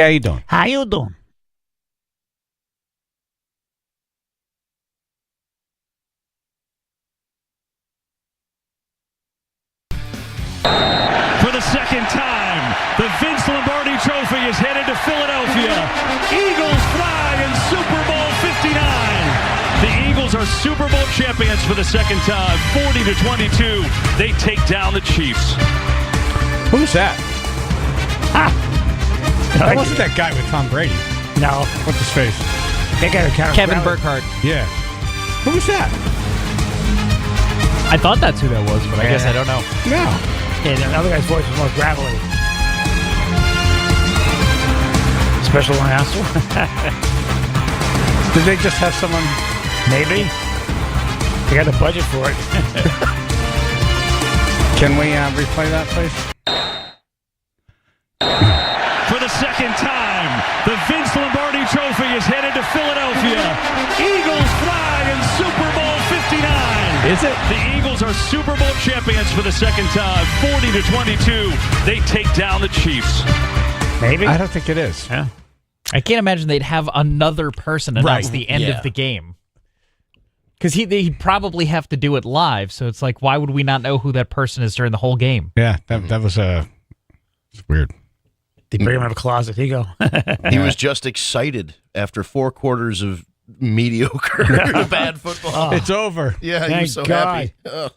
How you doing? How you doing? For the second time, the Vince Lombardi Trophy is headed to Philadelphia. Eagles fly in Super Bowl 59. The Eagles are Super Bowl champions for the second time, 40-22. They take down the Chiefs. Who's that? That Ah. wasn't that guy with Tom Brady. No. What's his face? They got a Kevin Burkhardt. Yeah. Who was that? I thought that's who that was, but I guess I don't know. No. Yeah, the other guy's voice was more gravelly. Special announcer? Did they just have someone? Maybe. They got the budget for it. Can we replay that, please? For the second time, the Vince Lombardi Trophy is headed to Philadelphia. Eagles fly in Super Bowl 59. Is it? The Eagles are Super Bowl champions for the second time, 40-22. They take down the Chiefs. Maybe. I don't think it is. Yeah. I can't imagine they'd have another person announce Right. the end of the game. Because he'd probably have to do it live, so it's like, why would we not know who that person is during the whole game? Yeah, that was it's weird. They bring him out of a closet. Here you go. He was just excited after 4 quarters of mediocre, bad football. It's over. Yeah, he Thank was so God. happy. Ugh.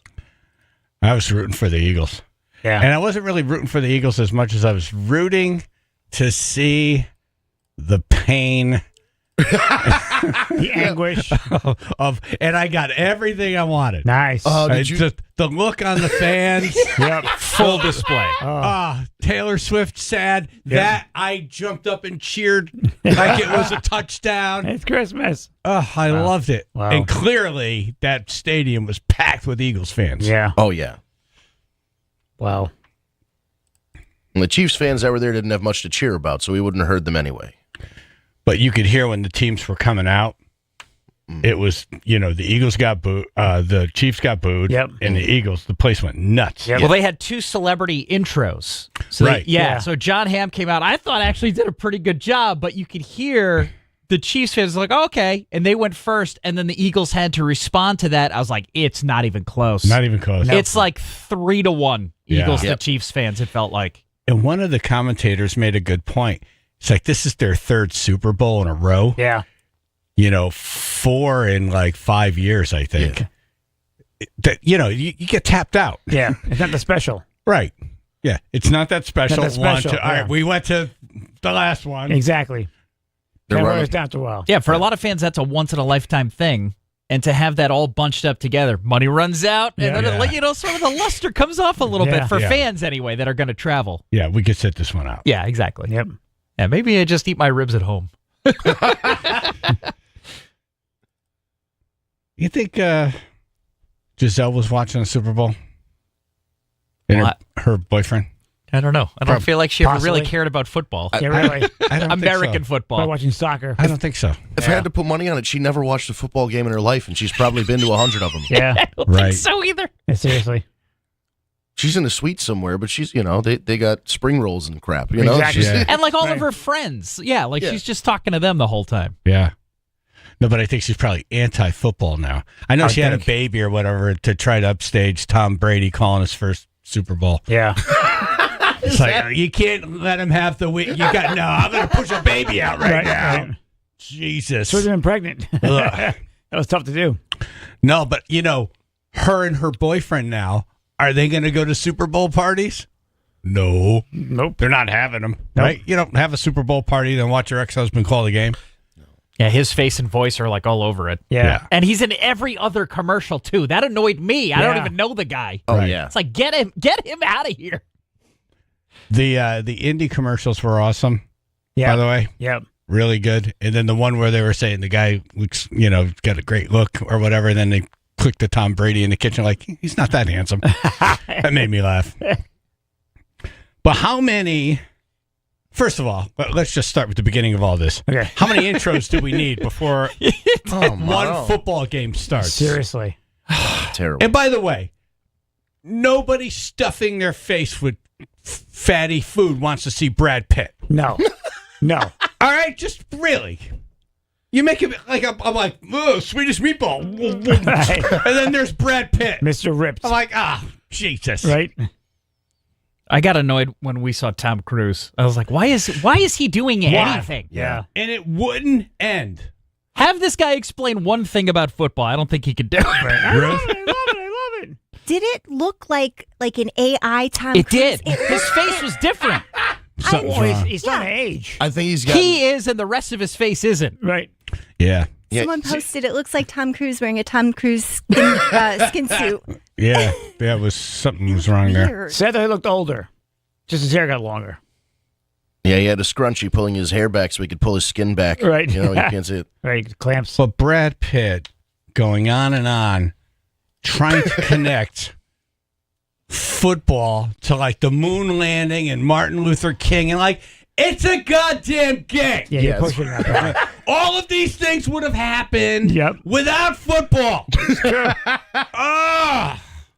I was rooting for the Eagles. Yeah. And I wasn't really rooting for the Eagles as much as I was rooting to see the pain The anguish. and I got everything I wanted. Nice. Just the look on the fans, Yep. Full display. Taylor Swift sad. That I jumped up and cheered like it was a touchdown. It's Christmas. I loved it. Wow. And clearly that stadium was packed with Eagles fans. Yeah. Oh, yeah. Wow. And the Chiefs fans that were there didn't have much to cheer about, so we wouldn't have heard them anyway. But you could hear when the teams were coming out. It was, the Eagles got booed, the Chiefs got booed, Yep. and the Eagles, the place went nuts. Yep. Well, they had 2 celebrity intros. So Right. yeah, so John Hamm came out. I thought actually did a pretty good job, but you could hear the Chiefs fans like, okay. And they went first, and then the Eagles had to respond to that. I was like, it's not even close. Not even close. It's like 3-1 Yeah. Eagles to Yep. Chiefs fans, it felt like. And one of the commentators made a good point. It's like, this is their 3rd Super Bowl in a row. Yeah. 4 in like 5 years, I think. Yeah. You get tapped out. Yeah. It's not the special. Right. Yeah. It's not that special. Not that special, All yeah. right. We went to the last one. Exactly. They're Never running- always down to well. Yeah, for a lot of fans, that's a once-in-a-lifetime thing. And to have that all bunched up together, money runs out, and then, sort of the luster comes off a little bit for fans anyway that are going to travel. Yeah, we could sit this one out. Yeah, exactly. Yep. Yeah, maybe I just eat my ribs at home. You think Giselle was watching the Super Bowl? And her boyfriend? I don't know. I don't feel like she ever really Possibly. cared about football. Yeah, really. I don't American think so. football. Probably watching soccer. I don't think so. If I had to put money on it, she never watched a football game in her life, and she's probably been to 100 of them. Yeah. I don't Right. think so either. Yeah, seriously. She's in a suite somewhere, but she's, they got spring rolls and crap. You know, Exactly. She's- Yeah. And like all Right. of her friends. Yeah, like Yeah. she's just talking to them the whole time. Yeah. No, but I think she's probably anti-football now. I know I she had a think. baby or whatever to try to upstage Tom Brady calling his first Super Bowl. Yeah. It's like, you can't let him have the week. You got, no, I'm going to push a baby out right now. Right. Jesus. Should have been pregnant. Ugh. That was tough to do. No, but, her and her boyfriend now, are they going to go to Super Bowl parties? No. Nope. They're not having them, Nope. right? You don't have a Super Bowl party, then watch your ex-husband call the game. Yeah, his face and voice are like all over it. Yeah. And he's in every other commercial too. That annoyed me. I don't Yeah. even know the guy. Oh, Right. yeah. It's like get him out of here. The indie commercials were awesome, Yeah. by the way. Yep. Really good. And then the one where they were saying the guy looks, got a great look or whatever, and then they clicked to Tom Brady in the kitchen like, he's not that handsome. That made me laugh. But how many... First of all, let's just start with the beginning of all this. Okay. How many intros do we need before Oh, one football game starts? Seriously. Terrible. And by the way, nobody stuffing their face with fatty food wants to see Brad Pitt. No. No. All right, just really. You make it like I'm like, oh, Swedish meatball. Right. And then there's Brad Pitt. Mr. Ripped. I'm like, Jesus. Right? I got annoyed when we saw Tom Cruise. I was like, why is he doing anything? Yeah. And it wouldn't end. Have this guy explain one thing about football. I don't think he could do it. I love it. Did it look like an AI Tom It Cruise? did. His face was different. Something's Well, wrong. he's not age. I think he's got. He is, and the rest of his face isn't. Right. Yeah. Someone posted it looks like Tom Cruise wearing a Tom Cruise skin suit. Yeah. Something was wrong there. Weird. Said that he looked older. Just his hair got longer. Yeah, he had a scrunchie pulling his hair back so he could pull his skin back. Right. You know, you can't see it. Right. Clamps. But Brad Pitt going on and on, trying to connect football to like the moon landing and Martin Luther King, and like, it's a goddamn game. Yeah, Yes. you're pushing that. All of these things would have happened Yep. without football.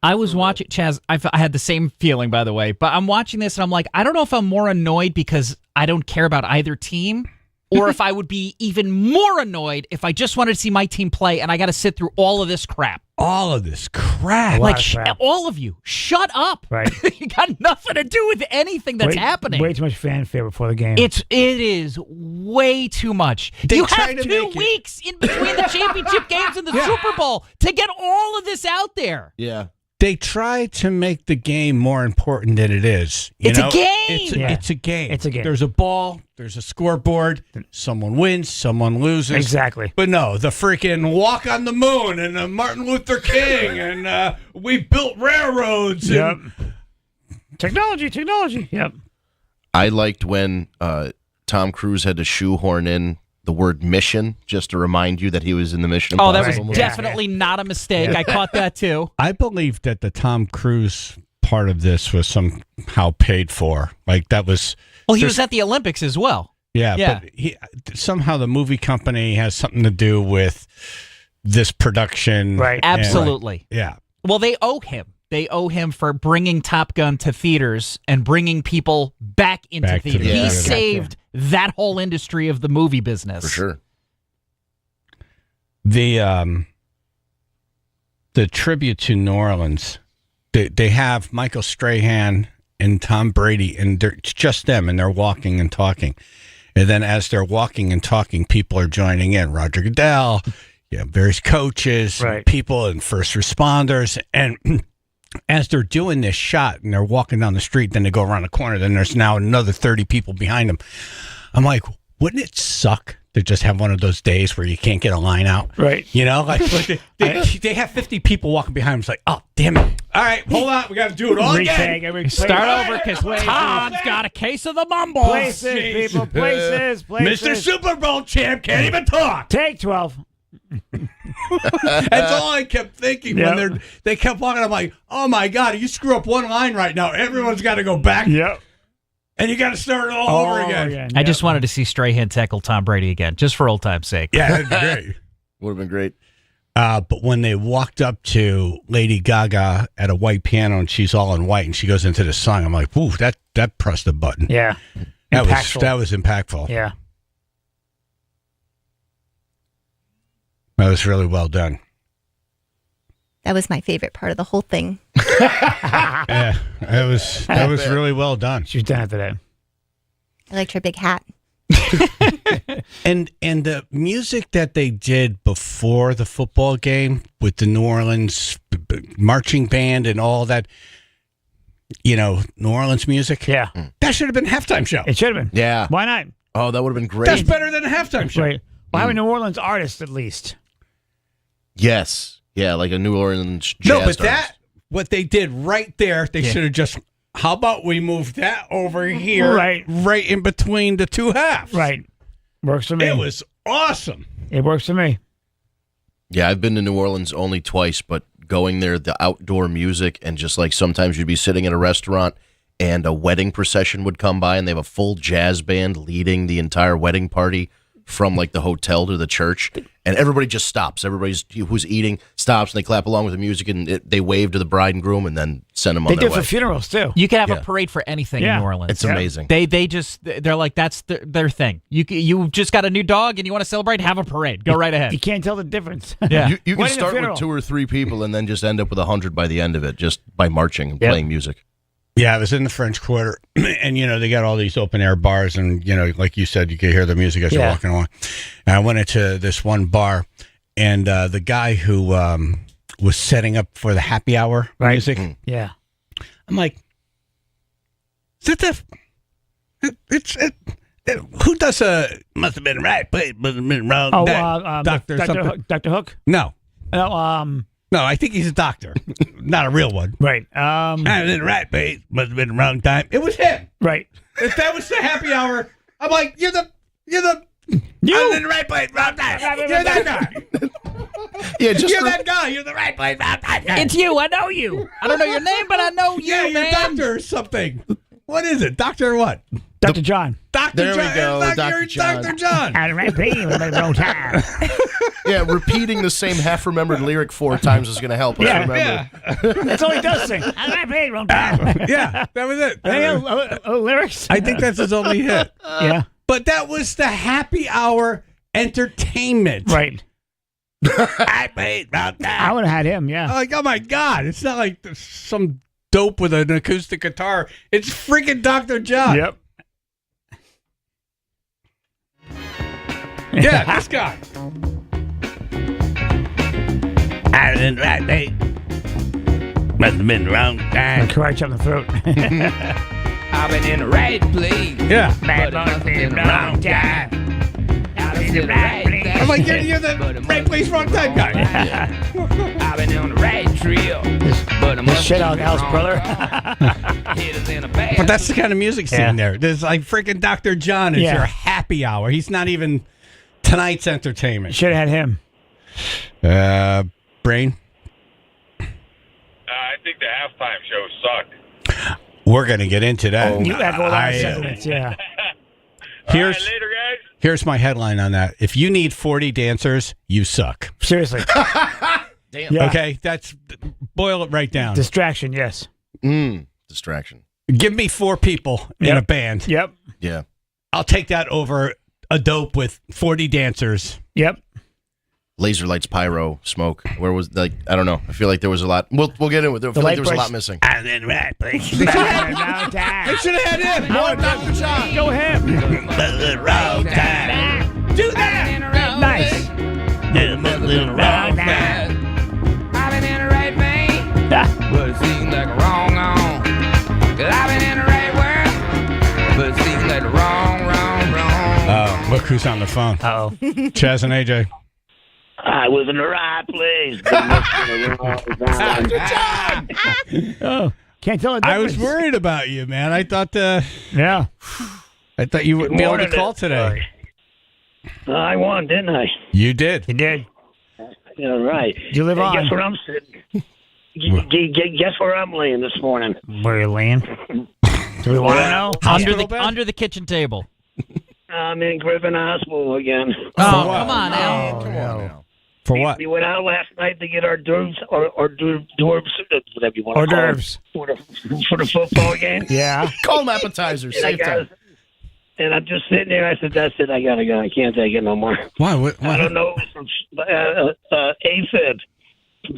I was watching Chaz. I had the same feeling, by the way. But I'm watching this, and I'm like, I don't know if I'm more annoyed because I don't care about either team, or if I would be even more annoyed if I just wanted to see my team play, and I got to sit through all of this crap. All of this crap. A lot Like, of crap. all of you, shut up. Right. You got nothing to do with anything that's happening. Way too much fanfare before the game. It is way too much. They You try have to 2 make it- weeks in between the championship games and the Super Bowl to get all of this out there. Yeah. They try to make the game more important than it is. You It's a know? game! It's a game. It's a game. There's a ball. There's a scoreboard. Someone wins. Someone loses. Exactly. But no, the freaking walk on the moon and Martin Luther King and we built railroads. Yep. And, Technology. Yep. I liked when Tom Cruise had to shoehorn in the word mission just to remind you that he was in the Mission Oh, Impossible that was movie. definitely not a mistake. I caught that too. I believe that the Tom Cruise part of this was somehow paid for. Like that was. Well, he was at the Olympics as well. Yeah. But somehow the movie company has something to do with this production. Right. and- Absolutely. Yeah. Well, they owe him. They owe him for bringing Top Gun to theaters and bringing people back into Back to the theaters. He theater. saved that whole industry of the movie business. For sure. The tribute to New Orleans, they have Michael Strahan and Tom Brady, and it's just them, and they're walking and talking. And then as they're walking and talking, people are joining in. Roger Goodell, various coaches, Right. people and first responders. And as they're doing this shot and they're walking down the street, then they go around the corner, then there's now another 30 people behind them. I'm like, wouldn't it suck to just have one of those days where you can't get a line out? Right. You know, like they have 50 people walking behind them. It's like, oh, damn it. All right, hold on. We got to do it all Retag again. every Start over because Places. Tom's got a case of the mumbles. Places, people. Places. Mr. Super Bowl champ can't even talk. Take 12. That's all I kept thinking when they kept walking. I'm like, oh my God, you screw up one line right now, everyone's got to go back Yep. and you got to start it all over again. I just wanted to see Strahan tackle Tom Brady again, just for old time's sake. Yeah, that'd be great. Would have been great. But when they walked up to Lady Gaga at a white piano and she's all in white and she goes into the song, I'm like, ooh, that pressed a button. Yeah. That Impactful. was impactful. Yeah. That was really well done. That was my favorite part of the whole thing. Yeah, that was really well done. She was done after that. I liked her big hat. And the music that they did before the football game with the New Orleans marching band and all that, New Orleans music. Yeah. That should have been a halftime show. It should have been. Yeah. Why not? Oh, that would have been great. That's better than a halftime show. Right. Well, have a New Orleans artist at least. Yes. Yeah, like a New Orleans jazz No, but artist. what they did right there, they should have just. How about we move that over here, Right in between the two halves? Right. Works for me. It was awesome. It works for me. Yeah, I've been to New Orleans only twice, but going there, the outdoor music, and just like sometimes you'd be sitting at a restaurant and a wedding procession would come by and they have a full jazz band leading the entire wedding party from like the hotel to the church, and everybody just stops. Everybody who's eating stops, and they clap along with the music, and they wave to the bride and groom, and then send them on They their do it way. for funerals too. You can have a parade for anything in New Orleans. It's amazing. They're like, that's their thing. You just got a new dog and you want to celebrate, have a parade. Go right ahead. You can't tell the difference. Yeah. You can Wedding and start with funeral. 2 or 3 people, and then just end up with 100 by the end of it, just by marching and playing music. Yeah, I was in the French Quarter, and, they got all these open-air bars, and, like you said, you could hear the music as you're walking along. And I went into this one bar, and the guy who was setting up for the happy hour music, Yeah. I'm like, is that who does must have been right, but must have been wrong. Dr. Hook? No. No, No, I think he's a doctor, not a real one. right. I was in the right place, must have been the wrong time. It was him. Right. If that was the happy hour, I'm like, you're the I was in the right place, wrong time. You're that guy. Yeah, just You're that guy. You're the right place, wrong time. It's you. I know you. I don't know your name, but I know you, Yeah, you're man. a doctor or something. What is it? Doctor what? Dr. John. Dr. There we John. go, Dr. Dr. Dr. John. At the right place, at the wrong time. Yeah, repeating the same half-remembered lyric 4 times is going to help us remember. Yeah. That's all he does sing. At the right place, wrong time. Yeah, that was it. Lyrics? I think that's his only hit. Yeah. But that was the happy hour entertainment. Right. I paid about I that. would have had him, yeah. Like, oh my God. It's not like some dope with an acoustic guitar. It's freaking Dr. John. Yep. Yeah, this guy. I didn't right, mate. Must have been the wrong time. Correct on the throat. I've been in the right place. Yeah. Bad boy, been the wrong time. I've been in the right place. I'm like, you're the right place, wrong time guy. I've been on the right trail. But I'm Shit out Al's brother. But that's the kind of music scene there. There's like freaking Dr. John is Yeah. your happy hour. He's not even tonight's entertainment. Should have had him. Brain? I think the halftime show sucked. We're going to get into that. You echo a lot of I- sentiments, yeah. Here's, All right, later, guys. here's my headline on that. If you need 40 dancers, you suck. Seriously. Damn. Yeah. Okay? Boil it right down. Distraction, yes. Distraction. Give me 4 people in a band. Yep. Yeah. I'll take that over a dope with 40 dancers. Yep. Laser lights, pyro, smoke. Where was I don't know. I feel like there was a lot. We'll get into it. I feel like there was a lot missing. And then right place. Wrong time. They should have had him. More Dr. John. Go ahead. Wrong time. Do that. Nice. Wrong time. I've been in the right vein, but it seems like a wrong on. 'Cause I've been in the right world, but it seems like the wrong. Oh, look who's on the phone. Uh-oh. Chaz and AJ. I was in the right place. Oh, can't tell the difference. I was worried about you, man. I thought Yeah. you wouldn't be able to call today. I won, didn't I? You did. You did. Yeah, right. You live on. Guess where I'm sitting? Guess where I'm laying this morning? Where you laying? Do we want to know? Under the kitchen table. I'm in Griffin Hospital again. Oh, what? come on, Al. Come on now. For what? We went out last night to get our d'oeuvres, or d'oeuvres, whatever you want Hors to call d'oeuvres. them, for the football game. Yeah. Call them appetizers. And, Save time. and I'm just sitting there. I said, "That's it. I gotta go. I can't take it no more." Why? What? I don't know. It was from AFib.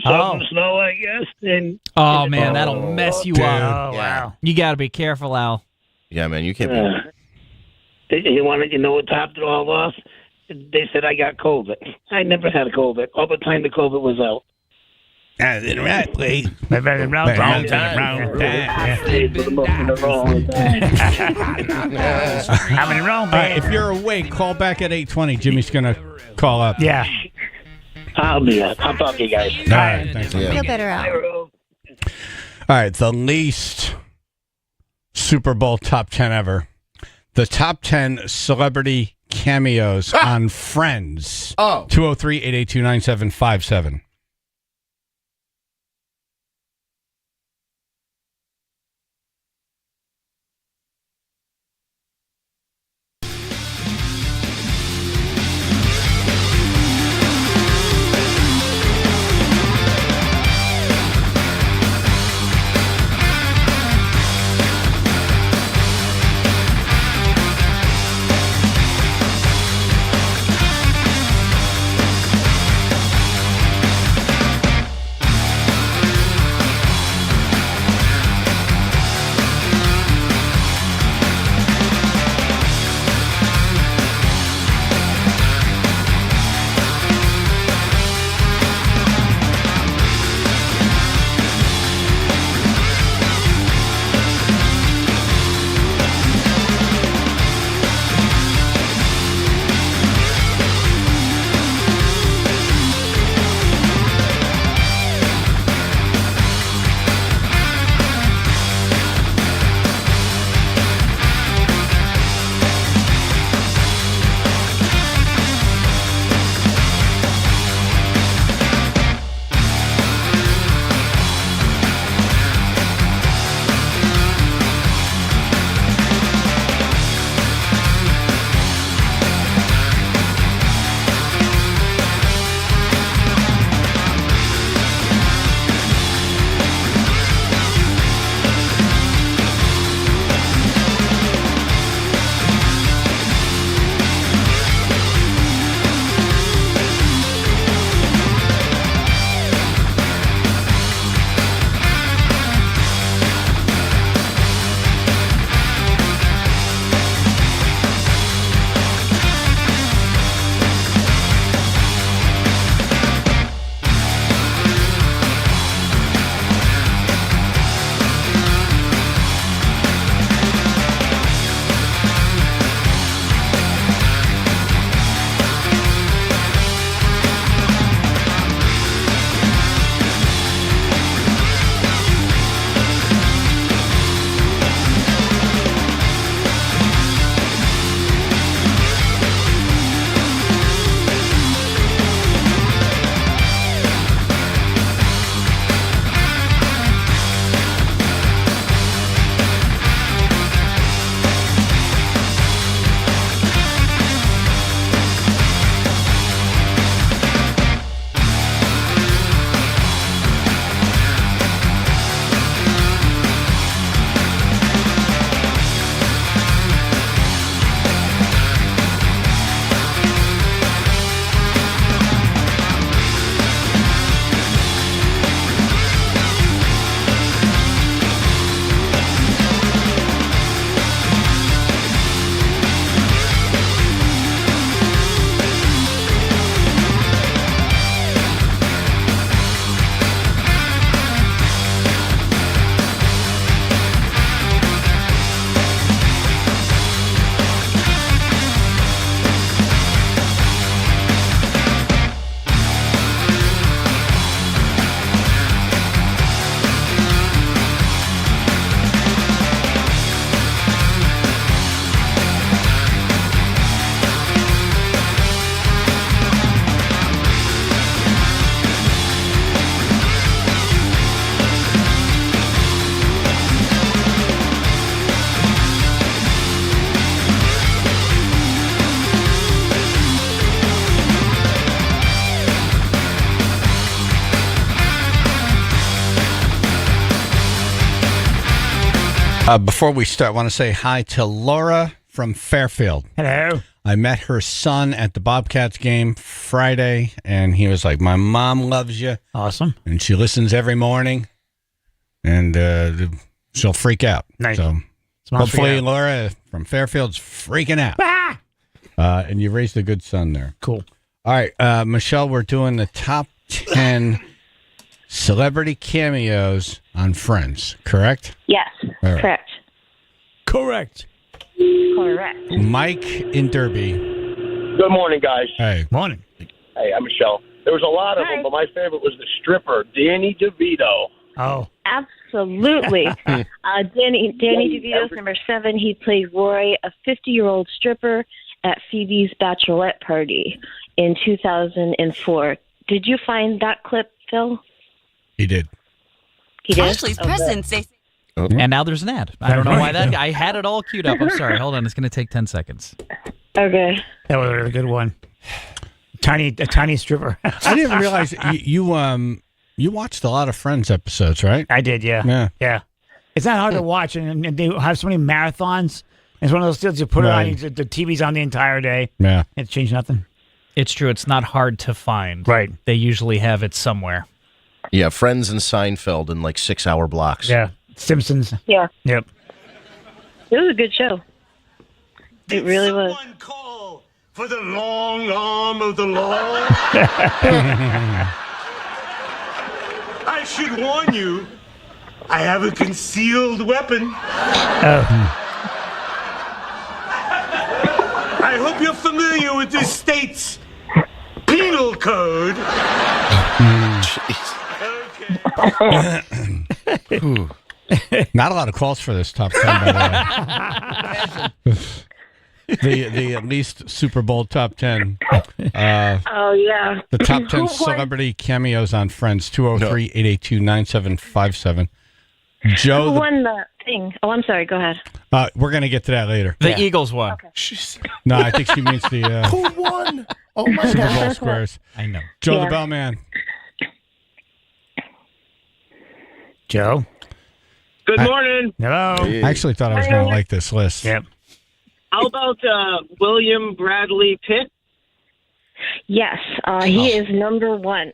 Some snow, I guess. And Oh, man, that'll mess you dude. up. Oh, wow. You got to be careful, Al. Yeah, man, you can't be. you wanted, what topped it all off? They said I got COVID. I never had a COVID. All the time the COVID was out. In the right place. Wrong time. Wrong time. I'm in the wrong All right, band. if you're awake, call back at 8:20. Jimmy's gonna call up. Yeah. I'll be up. I'll talk to you guys. All right. Thanks. Yeah. Feel better out. All right. The least Super Bowl top 10 ever. The top 10 celebrity cameos on Friends. Oh. 203-882-9757. Before we start, I want to say hi to Laura from Fairfield. Hello. I met her son at the Bobcats game Friday, and he was like, "My mom loves you." Awesome. And she listens every morning, and she'll freak out. Nice. So Small hopefully freak out. Laura from Fairfield's freaking out. Ah! And you raised a good son there. Cool. All right, Michelle, we're doing the top 10 celebrity cameos on Friends, correct? Yes, All right. correct. Correct. Correct. Mike in Derby. Good morning, guys. Hey. Morning. Hey, I'm Michelle. There was a lot of Hi. them, but my favorite was the stripper, Danny DeVito. Oh. Absolutely. Danny DeVito's number 7. He played Roy, a 50-year-old stripper at Phoebe's bachelorette party in 2004. Did you find that clip, Phil? He did. He did? Ashley's presents. And now there's an ad. I don't know why that. I had it all queued up. I'm sorry. Hold on. It's going to take 10 seconds. Okay. That was a really good one. A tiny stripper. I didn't realize you watched a lot of Friends episodes, right? I did, yeah. Yeah. It's not hard to watch, and they have so many marathons. It's one of those deals you put Right. it on, the TV's on the entire day. Yeah. It changed nothing. It's true. It's not hard to find. Right. They usually have it somewhere. Yeah, Friends and Seinfeld in like 6-hour blocks. Yeah. Simpsons. Yeah. Yep. It was a good show. It really was. Call for the long arm of the law. I should warn you, I have a concealed weapon. I hope you're familiar with this state's penal code. Jeez. Not a lot of calls for this top 10, by the way. the at least Super Bowl top 10. Oh, yeah. The top 10 Who won? celebrity cameos on Friends, 203-882-9757. Joe, Who won the thing? Oh, I'm sorry. Go ahead. we're going to get to that later. The Eagles won. Okay. No, I think she means the Who won? Oh my Super Bowl God. squares. I know. Joe Yeah. the Bellman. Joe. Good morning. Hello. I actually thought I was going to like this list. Yep. How about William Bradley Pitt? Yes, he is number 1.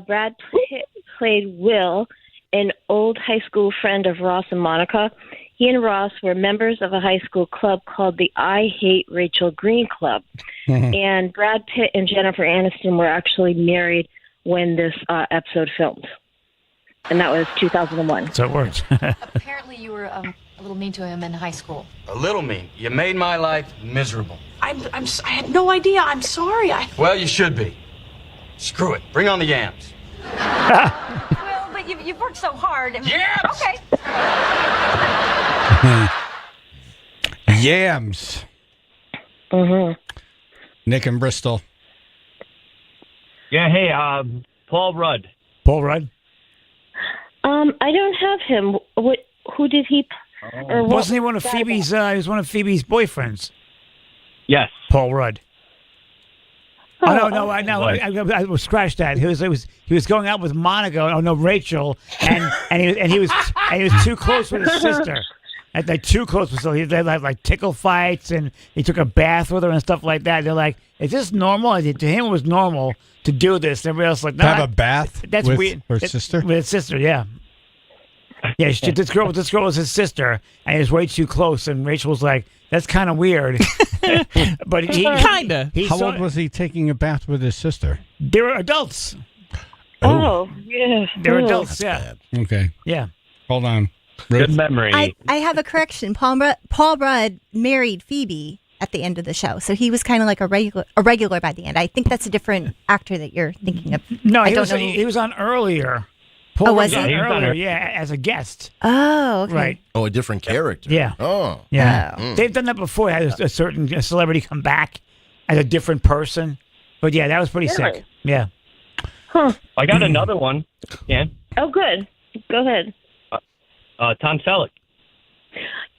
Brad Pitt played Will, an old high school friend of Ross and Monica. He and Ross were members of a high school club called the I Hate Rachel Green Club. And Brad Pitt and Jennifer Aniston were actually married when this episode filmed. And that was 2001. So it works. Apparently, you were a little mean to him in high school. A little mean. You made my life miserable. I had no idea. I'm sorry. Well, you should be. Screw it. Bring on the yams. Well, but you've worked so hard. Yams! Okay. Yams. Nick and Bristol. Yeah, hey, Paul Rudd. Paul Rudd. I don't have him. Who did he? Or what? Wasn't he one of Phoebe's? He was one of Phoebe's boyfriends. Yes. Paul Rudd. Oh no! I was scratched that. He was going out with Monica. Oh no, Rachel, and he was too close with his sister. Like too close with her. They had like tickle fights, and he took a bath with her and stuff like that. They're like, "Is this normal?" To him, it was normal to do this. And everybody else like, "No, Have a bath that's with weird." her sister? With his sister, yeah. Yeah, this girl was his sister, and he was way too close. And Rachel was like, "That's kind of weird." But Kinda. How old was he taking a bath with his sister? They were adults. Oh, yeah. They were adults. Yeah, Okay. yeah. Hold on. Good memory. I have a correction. Paul Rudd married Phoebe at the end of the show, so he was kind of like a regular by the end. I think that's a different actor that you're thinking of. No, I he don't was know. he was on earlier. Oh, was was he? on Yeah, he was on earlier? it. Yeah, as a guest. Oh, okay. Right. Oh, a different character. Yeah. Oh. Yeah. Oh. They've done that before. Had a certain celebrity come back as a different person. But yeah, that was pretty Really? sick. Yeah. Huh. I got another one. Yeah. Oh, good. Go ahead. Tom Selleck.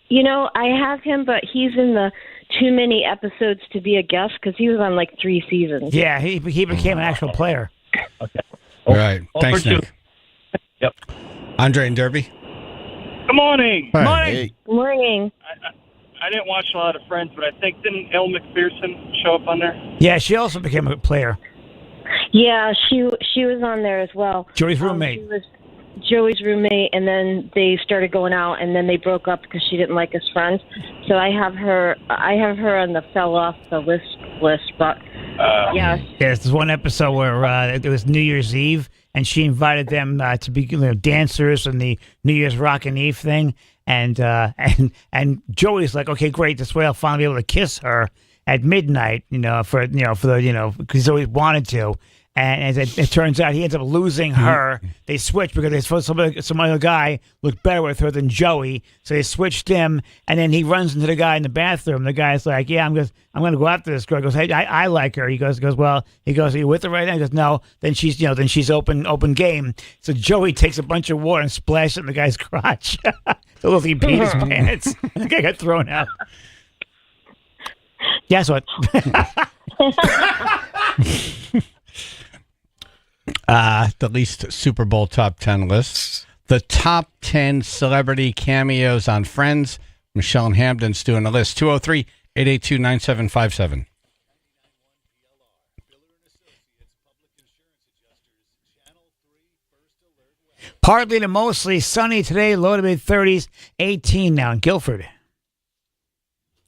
You know, I have him, but he's in the too many episodes to be a guest because he was on like 3 seasons. Yeah, he became an actual player. All right. Thanks, for two. Nick. Yep. Andre and Derby. Good morning. Morning. Morning. I didn't watch a lot of Friends, but I think didn't Elle McPherson show up on there? Yeah, she also became a player. Yeah, she was on there as well. Joey's roommate. She was Joey's roommate, and then they started going out, and then they broke up because she didn't like his friends. So I have her on the fell off the list. But yeah. There's this one episode where it was New Year's Eve, and she invited them to be dancers in the New Year's Rockin' Eve thing, and Joey's like, okay, great, this way I'll finally be able to kiss her at midnight, because he's always wanted to. And as it turns out, he ends up losing her. They switched because they thought some other guy looked better with her than Joey, so they switched him. And then he runs into the guy in the bathroom. The guy's like, "Yeah, I'm going to go after this girl." He goes, "Hey, I like her." He goes, "Well," are you with her right now? He goes, "No." Then she's open game. So Joey takes a bunch of water and splashes it in the guy's crotch. So little he peed his pants. The guy got thrown out. Guess what? The least Super Bowl top 10 lists. The top 10 celebrity cameos on Friends. Michelle and Hamden's doing a list. 203-882-9757. Partly to mostly sunny today, low to mid-30s, 18 now in Guilford.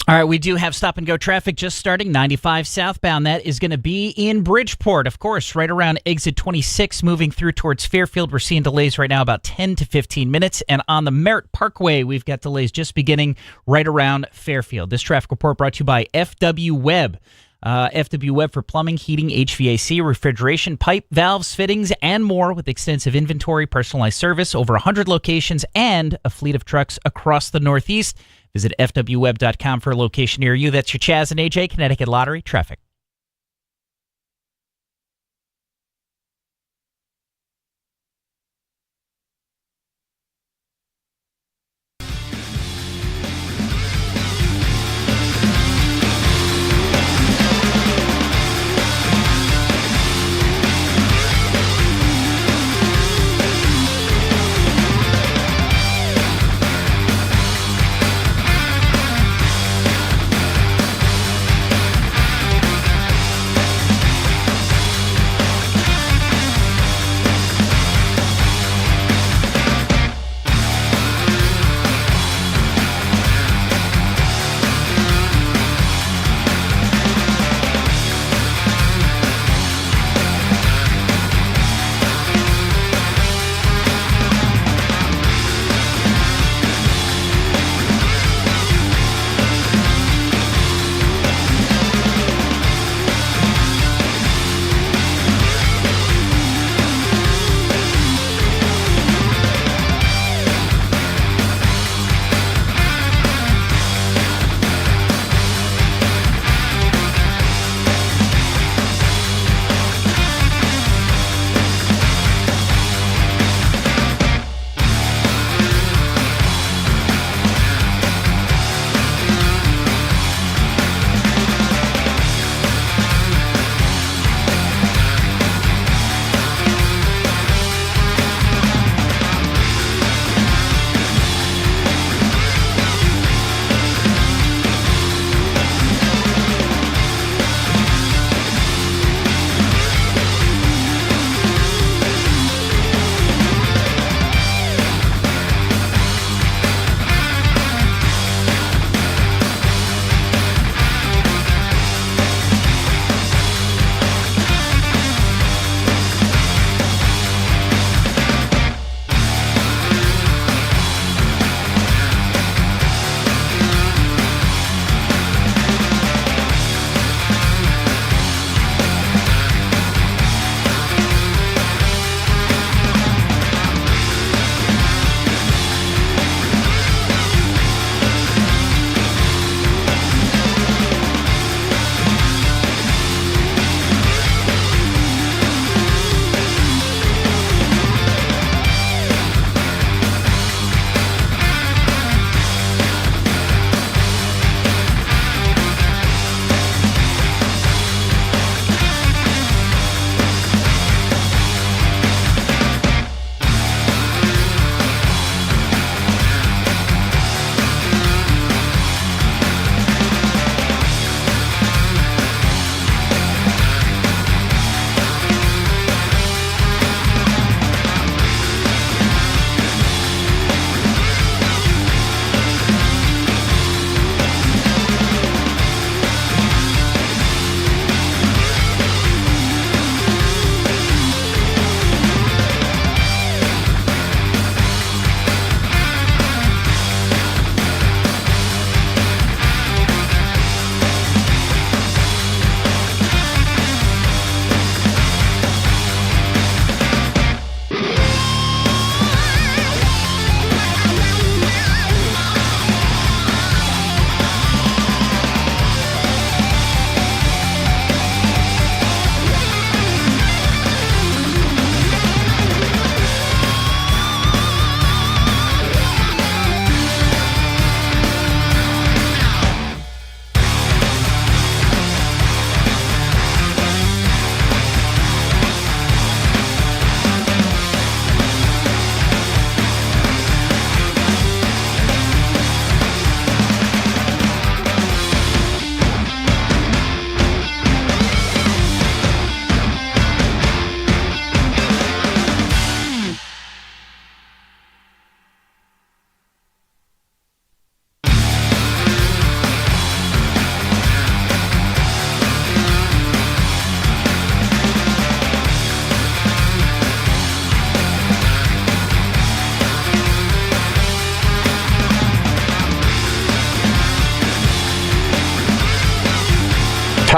All right, we do have stop and go traffic just starting 95 southbound. That is going to be in Bridgeport, of course, right around exit 26, moving through towards Fairfield. We're seeing delays right now about 10 to 15 minutes. And on the Merritt Parkway, we've got delays just beginning right around Fairfield. This traffic report brought to you by FW Web. FW Web for plumbing, heating, HVAC, refrigeration, pipe, valves, fittings, and more with extensive inventory, personalized service, over 100 locations, and a fleet of trucks across the Northeast. Visit fwweb.com for a location near you. That's your Chaz and AJ Connecticut Lottery traffic.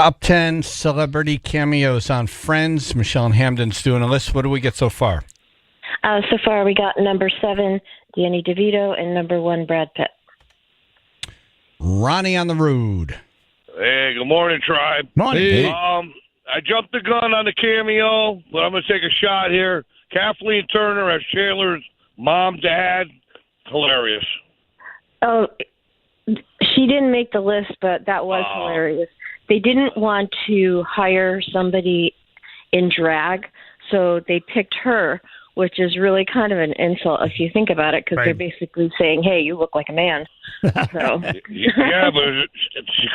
Top 10 celebrity cameos on Friends. Michelle and Hamden's doing a list. What do we get so far? So far, we got number 7, Danny DeVito, and number 1, Brad Pitt. Ronnie on the road. Hey, good morning, tribe. Morning. Hey. I jumped the gun on the cameo, but I'm going to take a shot here. Kathleen Turner as Chandler's mom, dad. Hilarious. Oh, she didn't make the list, but that was hilarious. They didn't want to hire somebody in drag, so they picked her, which is really kind of an insult if you think about it, because they're basically saying, hey, you look like a man. So. Yeah, but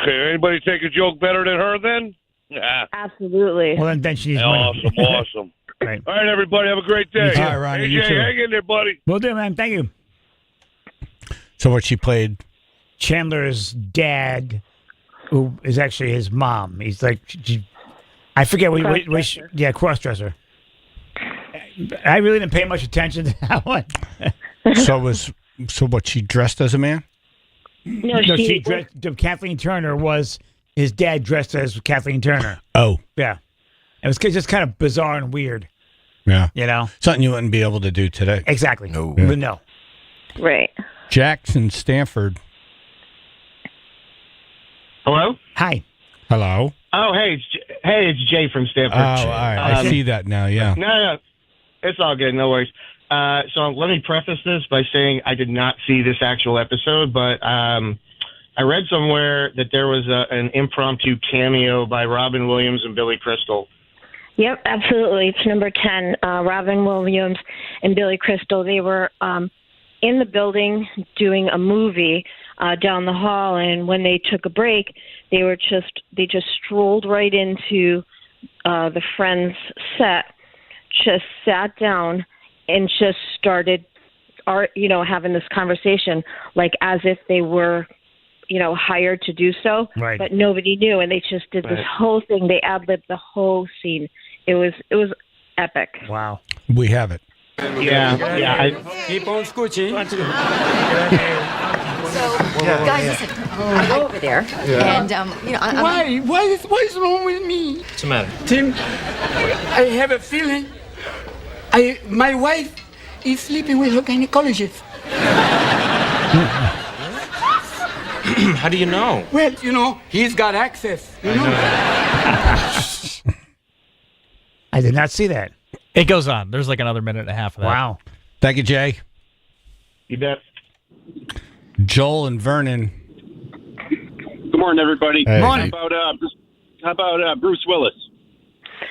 can anybody take a joke better than her then? Nah. Absolutely. Well, then she's Awesome. Right. All right, everybody, have a great day. All right, Ronnie, you AJ, too. hang in there, buddy. Will do, man. Thank you. So what she played? Chandler's dad, who is actually his mom. He's like, I forget what. Yeah, crossdresser. I really didn't pay much attention to that one. So what? She dressed as a man? No, she dressed. Kathleen Turner was his dad dressed as Kathleen Turner. Oh, Yeah, it was just kind of bizarre and weird. yeah. You know, Something you wouldn't be able to do today. exactly. No. Yeah. But no. Right. Jackson Stanford. Hello? Hi. Hello. Oh, hey, it's Jay from Oh, Stanford. all right. I see that now. Yeah. No, it's all good. No worries. So let me preface this by saying I did not see this actual episode, but I read somewhere that there was an impromptu cameo by Robin Williams and Billy Crystal. Yep, absolutely. It's number 10. Robin Williams and Billy Crystal, they were in the building doing a movie down the hall, and when they took a break, they just strolled right into the Friends set, just sat down and just started having this conversation like as if they were hired to do so. Right. But nobody knew, and they just did this whole thing. They ad-libbed the whole scene. It was epic. Wow. We have it. Yeah. Keep on scooching. Guys, listen. I go over there, and What's wrong with me? What's the matter? Tim, I have a feeling. My wife is sleeping with her gynecologist. How do you know? Well, he's got access. I did not see that. It goes on. There's like another minute and a half of that. Wow. Thank you, Jay. You bet. Joel and Vernon. Good morning, everybody. Hey. Morning. How about Bruce Willis?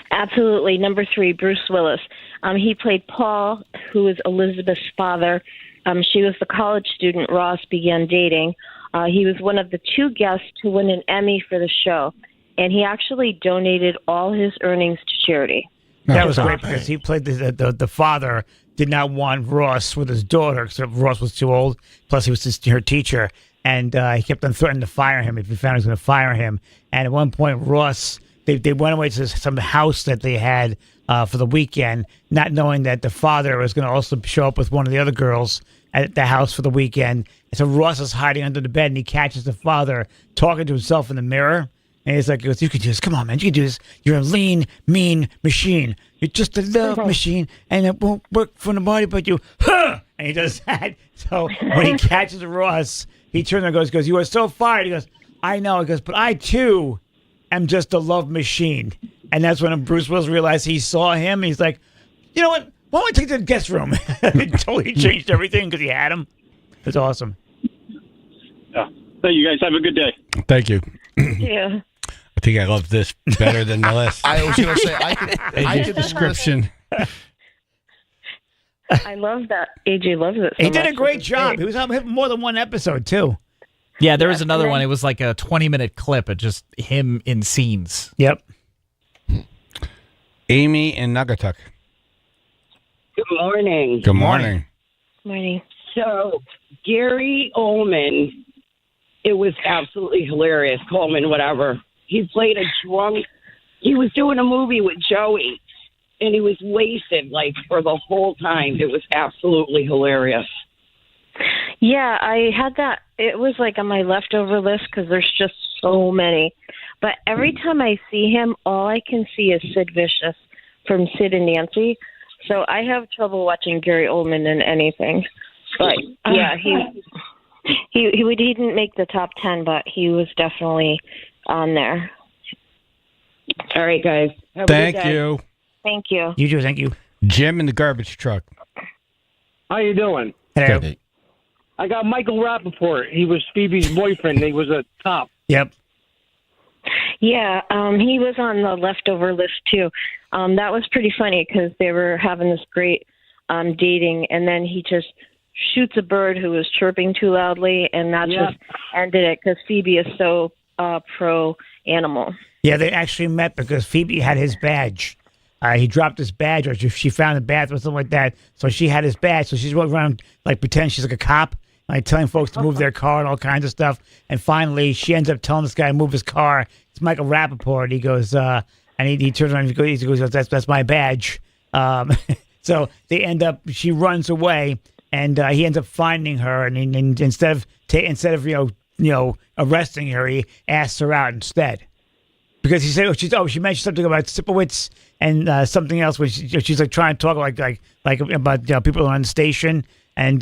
Absolutely. Number 3, Bruce Willis. He played Paul, who was Elizabeth's father. She was the college student Ross began dating. He was one of the 2 guests to win an Emmy for the show, and he actually donated all his earnings to charity. That was great because he played the father did not want Ross with his daughter because Ross was too old. Plus, he was her teacher, and he kept on threatening to fire him if he found he was going to fire him. And at one point, Ross they went away to some house that they had for the weekend, not knowing that the father was going to also show up with one of the other girls at the house for the weekend. And so Ross is hiding under the bed, and he catches the father talking to himself in the mirror. And he's like, "You can do this. Come on, man. You can do this. You're a lean, mean machine. You're just a love machine, and it won't work for nobody but you." Huh! And he does that. So when he catches Ross, he turns and goes, "You are so fired." He goes, "I know." He goes, "But I, too, am just a love machine." And that's when Bruce Willis realized he saw him. He's like, "You know what? Why don't I take to the guest room?" It totally changed everything because he had him. It's awesome. Yeah. So you guys have a good day. Thank you. Yeah. I think I love this better than the list. I was going to say, I could description. I love that. AJ loves it. So He did much. a great job. He was on more than one episode, too. Yeah, there was another one. It was like a 20-minute clip of just him in scenes. Yep. Amy in Naugatuck. Good morning. Good morning. Morning. So, Gary Oldman, it was absolutely hilarious. Coleman, whatever. He played a drunk. He was doing a movie with Joey, and he was wasted, for the whole time. It was absolutely hilarious. Yeah, I had that. It was on my leftover list because there's just so many. But every time I see him, all I can see is Sid Vicious from Sid and Nancy. So I have trouble watching Gary Oldman in anything. But yeah, he didn't make the top 10, but he was definitely on there. All right, guys. Have a Thank good day. you. Thank you. You too. Thank you. Jim in the garbage truck. How you doing? Hello. Good. I got Michael Rappaport. He was Phoebe's boyfriend. He was a cop. Yep. Yeah, he was on the leftover list too. That was pretty funny because they were having this great dating, and then he just shoots a bird who was chirping too loudly, and that just ended it because Phoebe is so pro animal. Yeah, they actually met because Phoebe had his badge. He dropped his badge, or she found a bathroom or something like that. So she had his badge. So she's walking around like pretending she's like a cop, like telling folks to move their car and all kinds of stuff. And finally, she ends up telling this guy to move his car. It's Michael Rappaport. He goes, and he turns around and he goes, "That's my badge." So they end up. She runs away, and he ends up finding her. And instead of arresting her, he asks her out instead. Because he said, she mentioned something about Sipowicz and something else when she's like trying to talk like about people on the station, and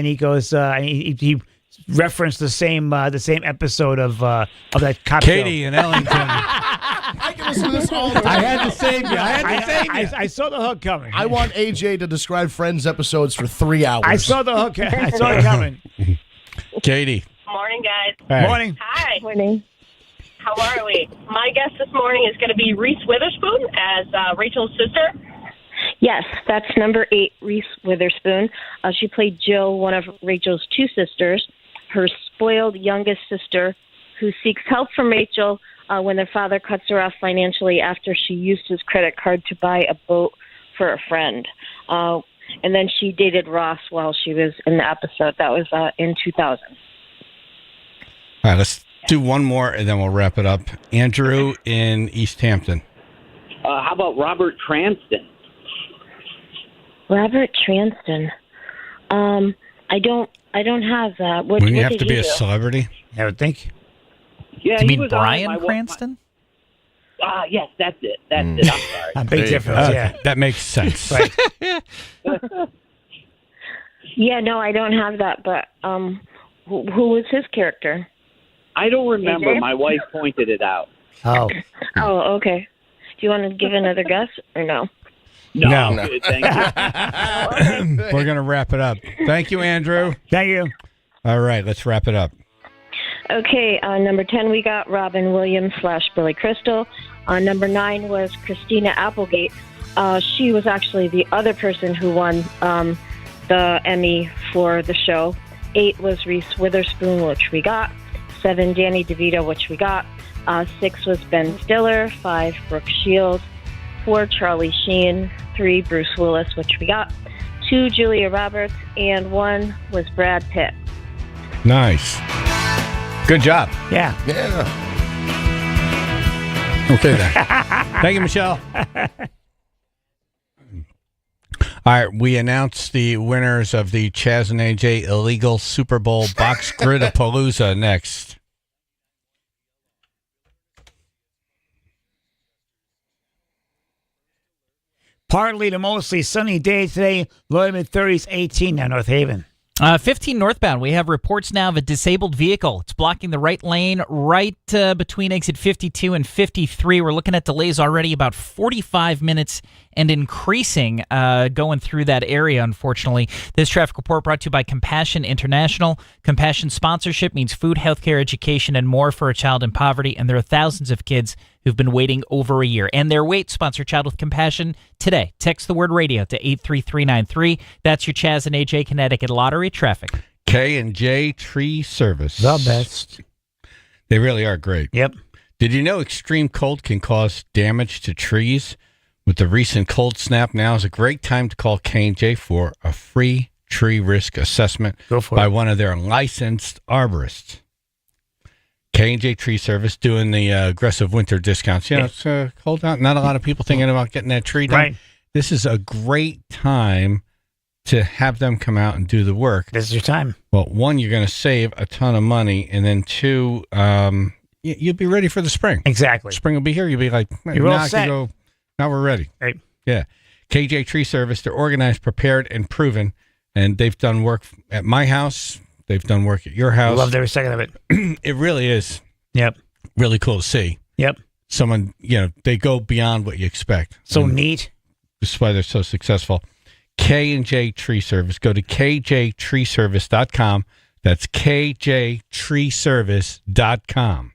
he goes he referenced the same episode of that cop Katie show. in Ellington. I can listen to this all the time. I had to save you. I saw the hook coming. I want AJ to describe Friends episodes for 3 hours. I saw the hook. I saw it coming. Katie. Morning, guys. Hey. Morning. Hi. Morning. How are we? My guest this morning is going to be Reese Witherspoon as Rachel's sister. Yes, that's number 8, Reese Witherspoon. She played Jill, one of Rachel's 2 sisters, her spoiled youngest sister, who seeks help from Rachel when their father cuts her off financially after she used his credit card to buy a boat for a friend. And then she dated Ross while she was in the episode. That was in 2000. All right, let's do one more, and then we'll wrap it up. Andrew in East Hampton. How about Robert Cranston? Robert Cranston. I don't have that. What, Wouldn't you what have to did be he a do? celebrity? I would think. Yeah, Do you he mean was on Bryan my- Cranston? Yes, that's it. That's it. I'm sorry. A big difference. Yeah. That makes sense. Right. Yeah, no, I don't have that. But who was his character? I don't remember. AJ? My wife pointed it out. Oh. Oh, okay. Do you want to give another guess or no? No. Good, thank you. We're going to wrap it up. Thank you, Andrew. Thank you. All right, let's wrap it up. Okay, number 10, we got Robin Williams / Billy Crystal. Number 9 was Christina Applegate. She was actually the other person who won the Emmy for the show. 8 was Reese Witherspoon, which we got. 7, Danny DeVito, which we got. 6 was Ben Stiller. 5, Brooke Shields. 4, Charlie Sheen. 3, Bruce Willis, which we got. 2, Julia Roberts. And 1 was Brad Pitt. Nice. Good job. Yeah. Yeah. Okay, then. Thank you, Michelle. All right, we announced the winners of the Chaz and AJ Illegal Super Bowl Box Grid-a-Palooza next. Partly to mostly sunny day today. Low mid-30s, 18 now, North Haven. 15 northbound, we have reports now of a disabled vehicle. It's blocking the right lane right between exit 52 and 53. We're looking at delays already about 45 minutes and increasing going through that area, unfortunately. This traffic report brought to you by Compassion International. Compassion sponsorship means food, healthcare, education, and more for a child in poverty, and there are thousands of kids who've been waiting over a year. And their wait, sponsor Child with Compassion today. Text the word radio to 83393. That's your Chaz and AJ Connecticut Lottery traffic. K&J Tree Service. The best. They really are great. Yep. Did you know extreme cold can cause damage to trees? With the recent cold snap, now is a great time to call K&J for a free tree risk assessment by one of their licensed arborists. K&J Tree Service doing the aggressive winter discounts. It's cold out. Not a lot of people thinking about getting that tree done. Right. This is a great time to have them come out and do the work. This is your time. Well, one, you're going to save a ton of money, and then 2, you'll be ready for the spring. Exactly. Spring will be here. You'll be like, You're now all I set. can go. Now we're ready. Right. Yeah. KJ Tree Service. They're organized, prepared, and proven. And they've done work at my house. They've done work at your house. Loved every second of it. It really is. Yep. Really cool to see. Yep. Someone, they go beyond what you expect. So neat. This is why they're so successful. K&J Tree Service. Go to kjtreeservice.com. That's kjtreeservice.com.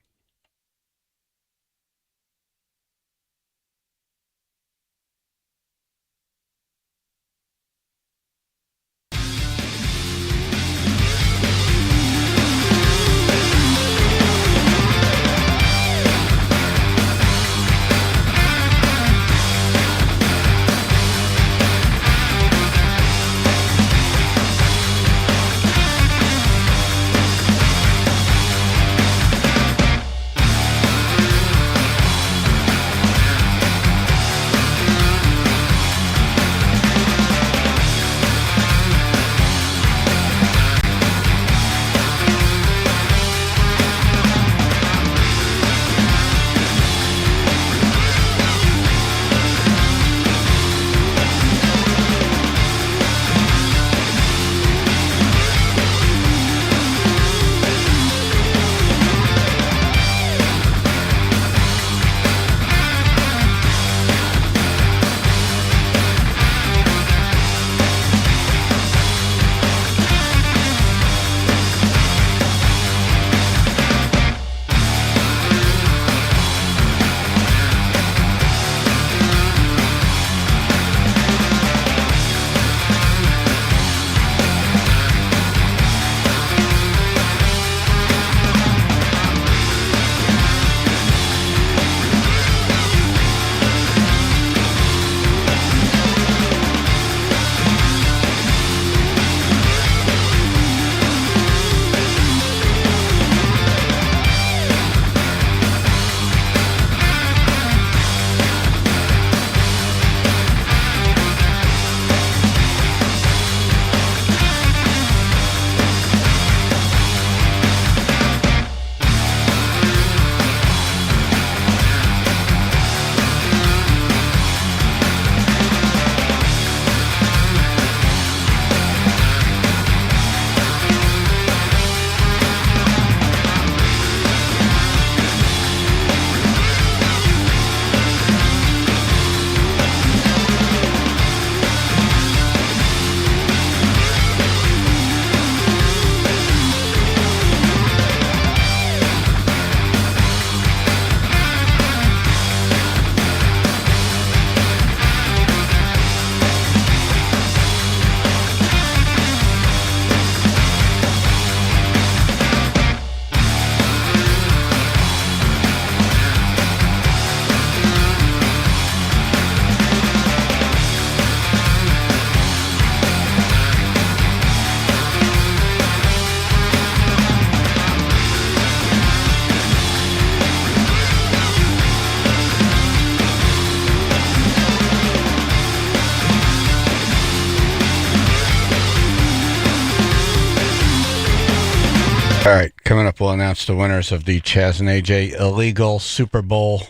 All right, coming up, we'll announce the winners of the Chaz and AJ Illegal Super Bowl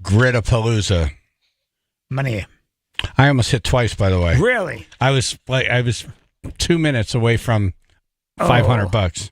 Gritapalooza. Money. I almost hit twice, by the way. Really? I was 2 minutes away from $500.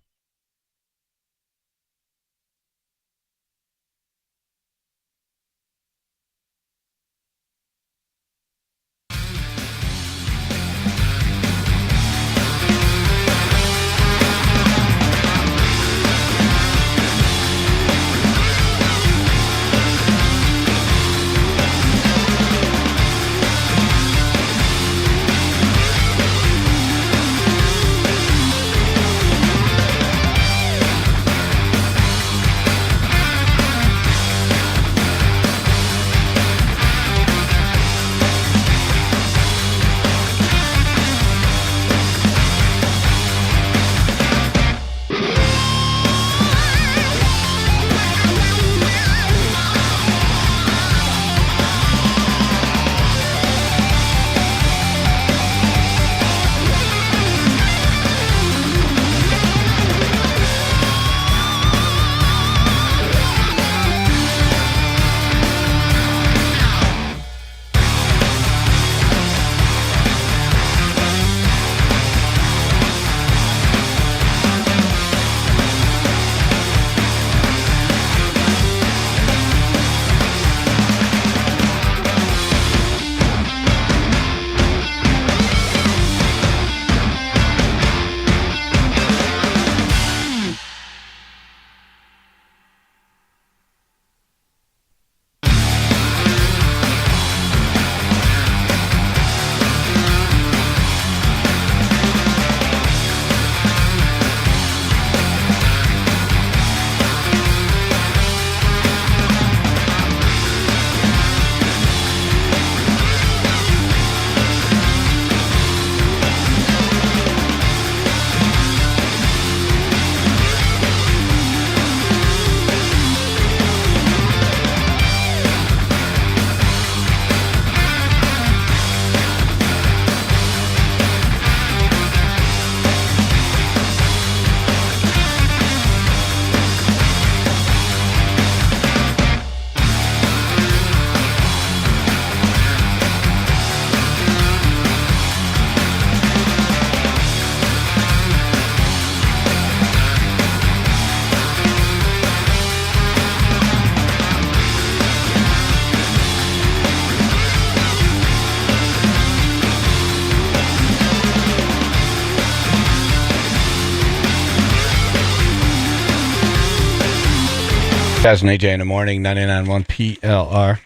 Chaz and AJ in the morning, 99.1 PLR.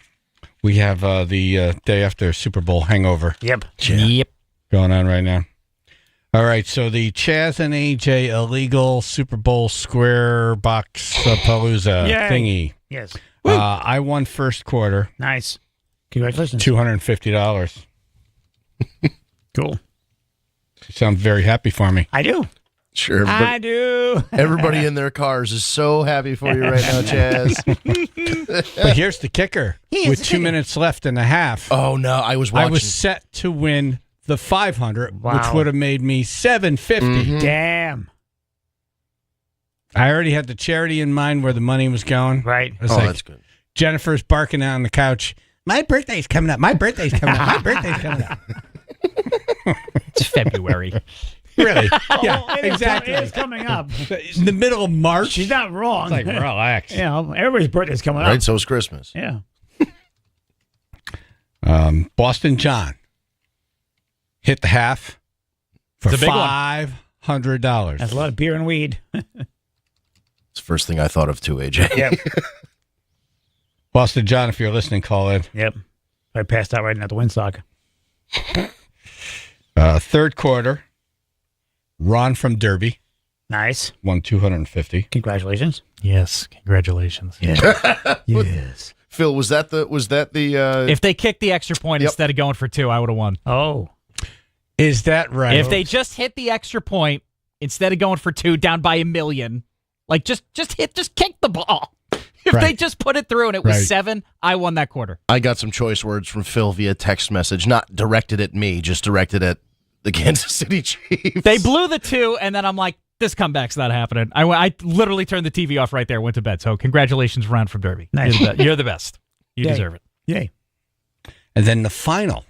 We have the day after Super Bowl hangover. Yep. Yep. Going on right now. All right, so the Chaz and AJ illegal Super Bowl square box palooza thingy. Yes. I won first quarter. Nice. Congratulations. $250. Cool. You sound very happy for me. I do. Sure. I do. Everybody in their cars is so happy for you right now, Chaz. But here's the kicker. With 2 minutes left in the half. Oh, no. I was watching. I was set to win the 500, Wow. which would have made me 750. Mm-hmm. Damn. I already had the charity in mind where the money was going. Right. I was that's good. Jennifer's barking out on the couch. My birthday's coming up. My birthday's coming up. My birthday's coming up. It's February. Really? Yeah, exactly. It is coming up. In the middle of March. She's not wrong. It's like, relax. You know, everybody's birthday's coming Right, up. so is Christmas. Yeah. Boston John hit the half for It's a big one. $500. That's a lot of beer and weed. It's the first thing I thought of, too, AJ. Yep. Boston John, if you're listening, call in. Yep. I passed out right now at the windsock. Third quarter, Ron from Derby Nice. won $250. Congratulations. Yes. Congratulations. Yes. Phil, was that the If they kicked the extra point instead of going for 2, I would have won. Oh. Is that right? If they just hit the extra point instead of going for 2, down by $1 million, like just kick the ball. If they just put it through and it was 7, I won that quarter. I got some choice words from Phil via text message, not directed at me, just directed at the Kansas City Chiefs. They blew the 2, and then I'm like, this comeback's not happening. I literally turned the TV off right there, went to bed. So congratulations, Ron from Derby. Nice. You're the best. You deserve it. Yay. And then the final,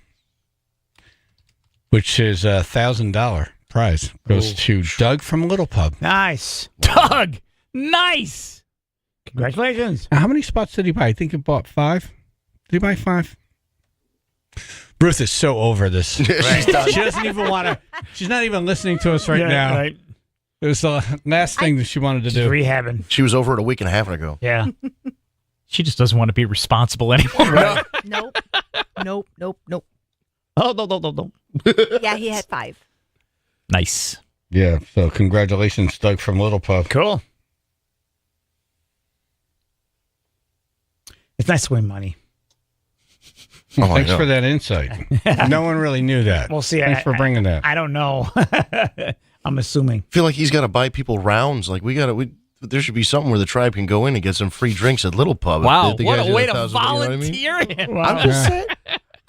which is a $1,000 prize, goes to Doug from Little Pub. Nice. Doug, nice. Congratulations. Now, how many spots did he buy? I think he bought 5. Did he buy 5? Ruth is so over this. She doesn't even want to. She's not even listening to us right now. Right. It was the last thing that she wanted to do. Rehabbing. She was over it a week and a half ago. Yeah. She just doesn't want to be responsible anymore. Nope. Nope. Oh, no. Yeah, he had 5. Nice. Yeah, so congratulations, Doug from Little Pub. Cool. It's nice to win money. Oh, Thanks for that insight. No one really knew that. We'll see. Thanks for bringing that. I don't know. I'm assuming. I feel like he's got to buy people rounds. Like there should be something where the tribe can go in and get some free drinks at Little Pub. Wow, The what guys a way do to 1,000, you know what I mean? volunteer him. Wow.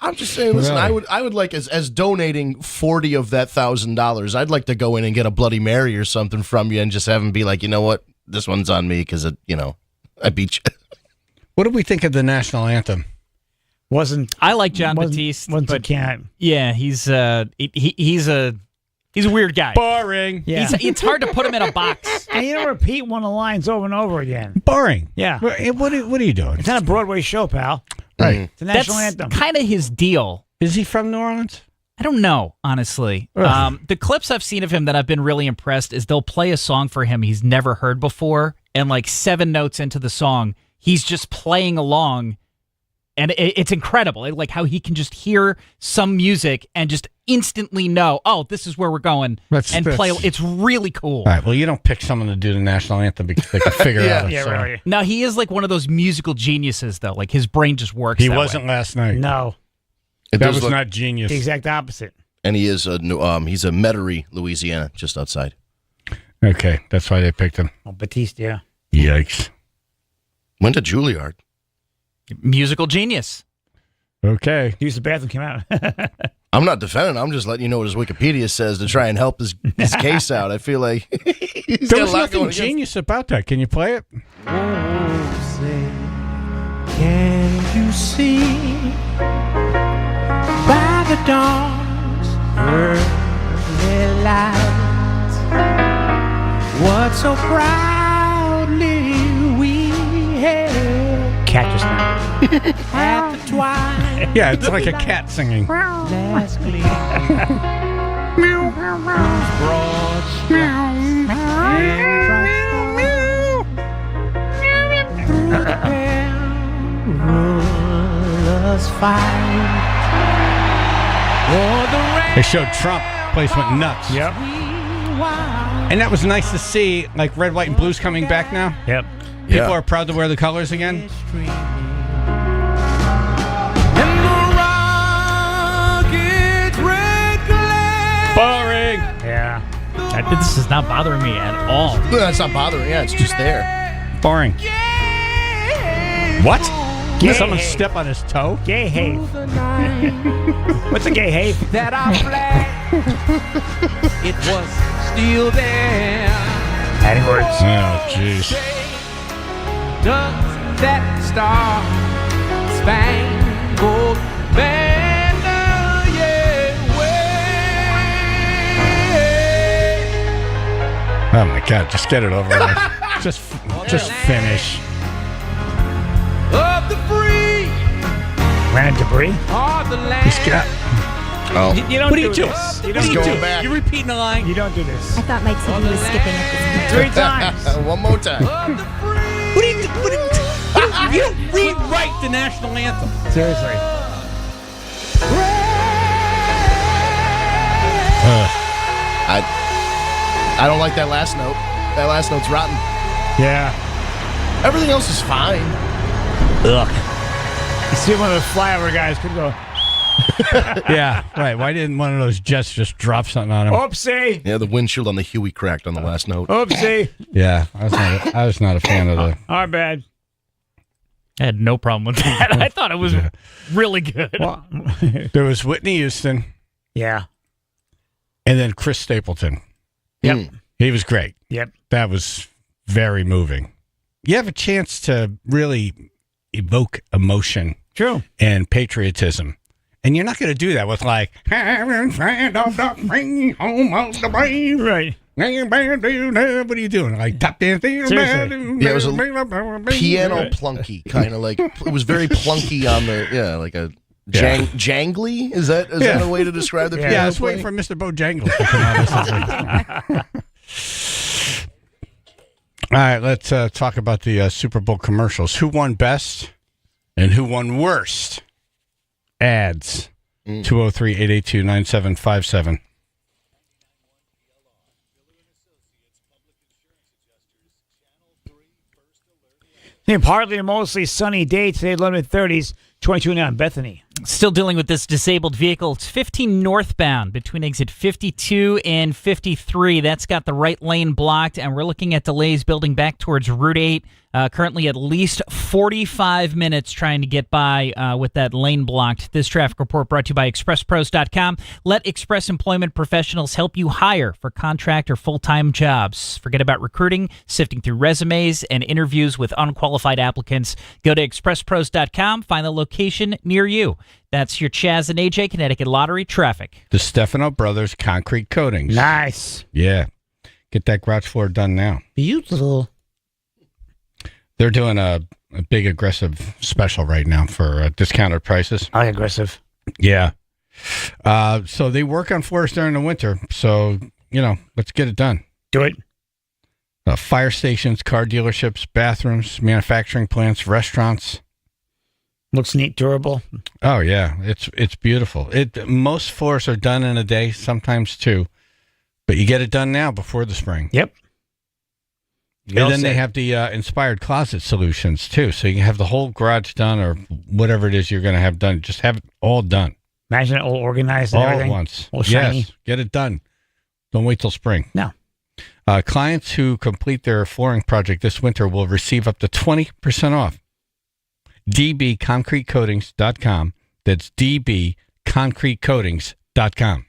I'm just saying. Listen, Really? I would like as donating 40 of that $1,000. I'd like to go in and get a Bloody Mary or something from you and just have him be like, you know what, this one's on me because I beat you. What did we think of the national anthem? I like John Batiste, but can't. Yeah, he's a weird guy. Boring. Yeah. It's hard to put him in a box. And you don't repeat one of the lines over and over again. Boring. Yeah. What are you doing? It's not a Broadway show, pal. Right. It's a national That's anthem. kind of his deal. Is he from New Orleans? I don't know, honestly. The clips I've seen of him that I've been really impressed is they'll play a song for him he's never heard before, and like 7 notes into the song, he's just playing along, and it's incredible. Like how he can just hear some music and just instantly know, oh, this is where we're going, and play. It's really cool. All right. Well, you don't pick someone to do the national anthem because they can figure out a song. Really. Now, he is like one of those musical geniuses, though. Like his brain just works. He that wasn't way. last night. No. That was not genius. The exact opposite. And he is he's a Metairie, Louisiana, just outside. Okay, that's why they picked him. Oh, Batiste, yeah. Yikes. Went to Juilliard. Musical genius. Okay. He used the bathroom, came out. I'm not defending. I'm just letting you know what his Wikipedia says to try and help his case out. I feel like he's There got was a lot nothing going against. genius about that. Can you play it? Oh, say, can you see by the dawn's early light what so proudly we hailed Cat just now. at the twilight Yeah, it's like a cat singing. last gleam broad stripes and bright stars. fight. They showed Trump. Place went nuts. Yep. And that was nice to see, like red, white, and blue's coming back now. Yep. People are proud to wear the colors again. Boring. Yeah. This is not bothering me at all. No, that's not bothering. Yeah, it's just there. Boring. What? Gay Did someone hate. step on his toe? Gay hate. What's a gay hate? That I flagged, it was still there. Adding words. Oh, jeez. Does that star spangled banner yet wave? Oh my God! Just get it over with. Just finish. Of the free Ran into debris. are the land. Just get. Oh. You don't What are you do doing? this. You What don't are you do doing? this. back. You're repeating the line. You don't do this. I thought my TV was skipping at this point. 3 times. One more time. Of the free. What do you do? You don't rewrite the national anthem. Seriously. I don't like that last note. That last note's rotten. Yeah. Everything else is fine. Ugh. You see one of those flyover guys could go, Yeah, right. Why didn't one of those jets just drop something on him? oopsie, Yeah, the windshield on the Huey cracked on the last note. oopsie. Yeah, I was not a fan of the. Our bad. I had no problem with that. I thought it was really good. Well, There was Whitney Houston yeah. and then Chris Stapleton. Yep. He was great. Yep. That was very moving. You have a chance to really evoke emotion True. and patriotism. And you're not going to do that with like, having friend of the free, home of the brave. Right. What are you doing? Like tap dancing? Seriously. Yeah, it was a piano plunky, kind of like it was very plunky on the like a jangly. Is that a way to describe the piano? Yeah, I was waiting for Mr. Bojangles to come out. All right, let's talk about the Super Bowl commercials. Who won best and who won worst? Ads. 203-882-9757. Partly and mostly sunny day today, low mid 30s, 22 now in Bethany. Still dealing with this disabled vehicle. It's 15 northbound between exit 52 and 53. That's got the right lane blocked, and we're looking at delays building back towards Route 8. Currently at least 45 minutes trying to get by with that lane blocked. This traffic report brought to you by ExpressPros.com. Let Express Employment Professionals help you hire for contract or full-time jobs. Forget about recruiting, sifting through resumes, and interviews with unqualified applicants. Go to ExpressPros.com. Find the location near you. That's your Chaz and AJ Connecticut Lottery traffic. The Stefano Brothers Concrete Coatings. Nice. Yeah. Get that garage floor done now. Beautiful. They're doing a big aggressive special right now for discounted prices. I like aggressive. Yeah. So they work on floors during the winter. So, let's get it done. Do it. Fire stations, car dealerships, bathrooms, manufacturing plants, restaurants. Looks neat, durable. Oh, yeah. It's beautiful. Most floors are done in a day, sometimes two. But you get it done now before the spring. Yep. And then they have the inspired closet solutions, too. So you can have the whole garage done or whatever it is you're going to have done. Just have it all done. Imagine it all organized and all everything. All at once. All shiny. Yes, get it done. Don't wait till spring. No. Clients who complete their flooring project this winter will receive up to 20% off. dbconcretecoatings.com. That's dbconcretecoatings.com.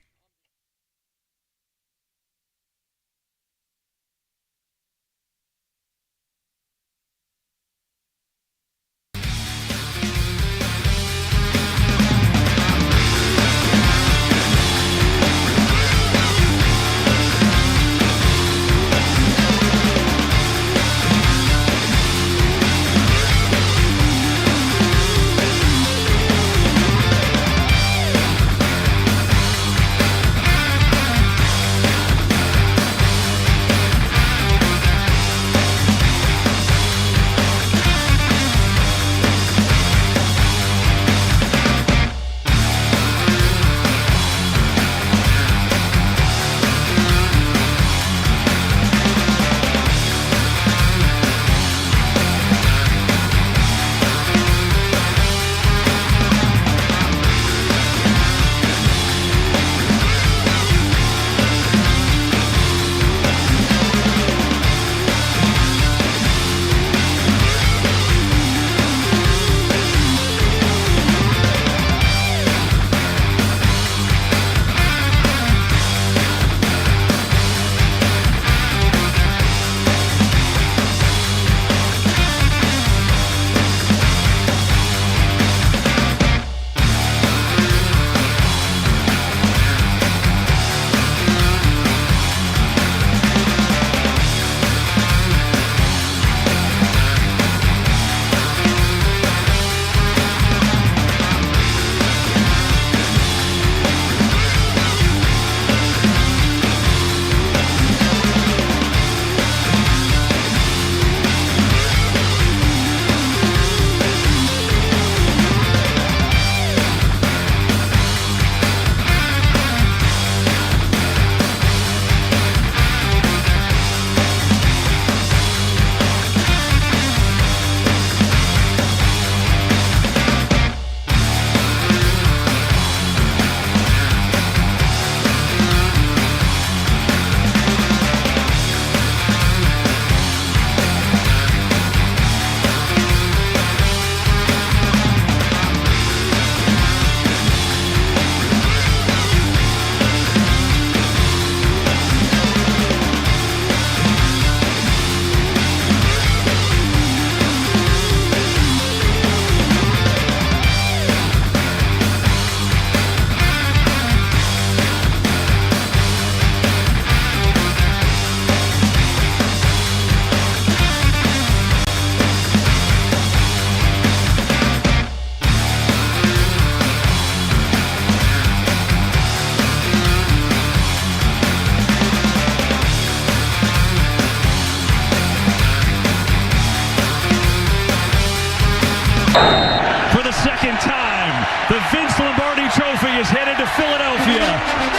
For the second time, the Vince Lombardi Trophy is headed to Philadelphia.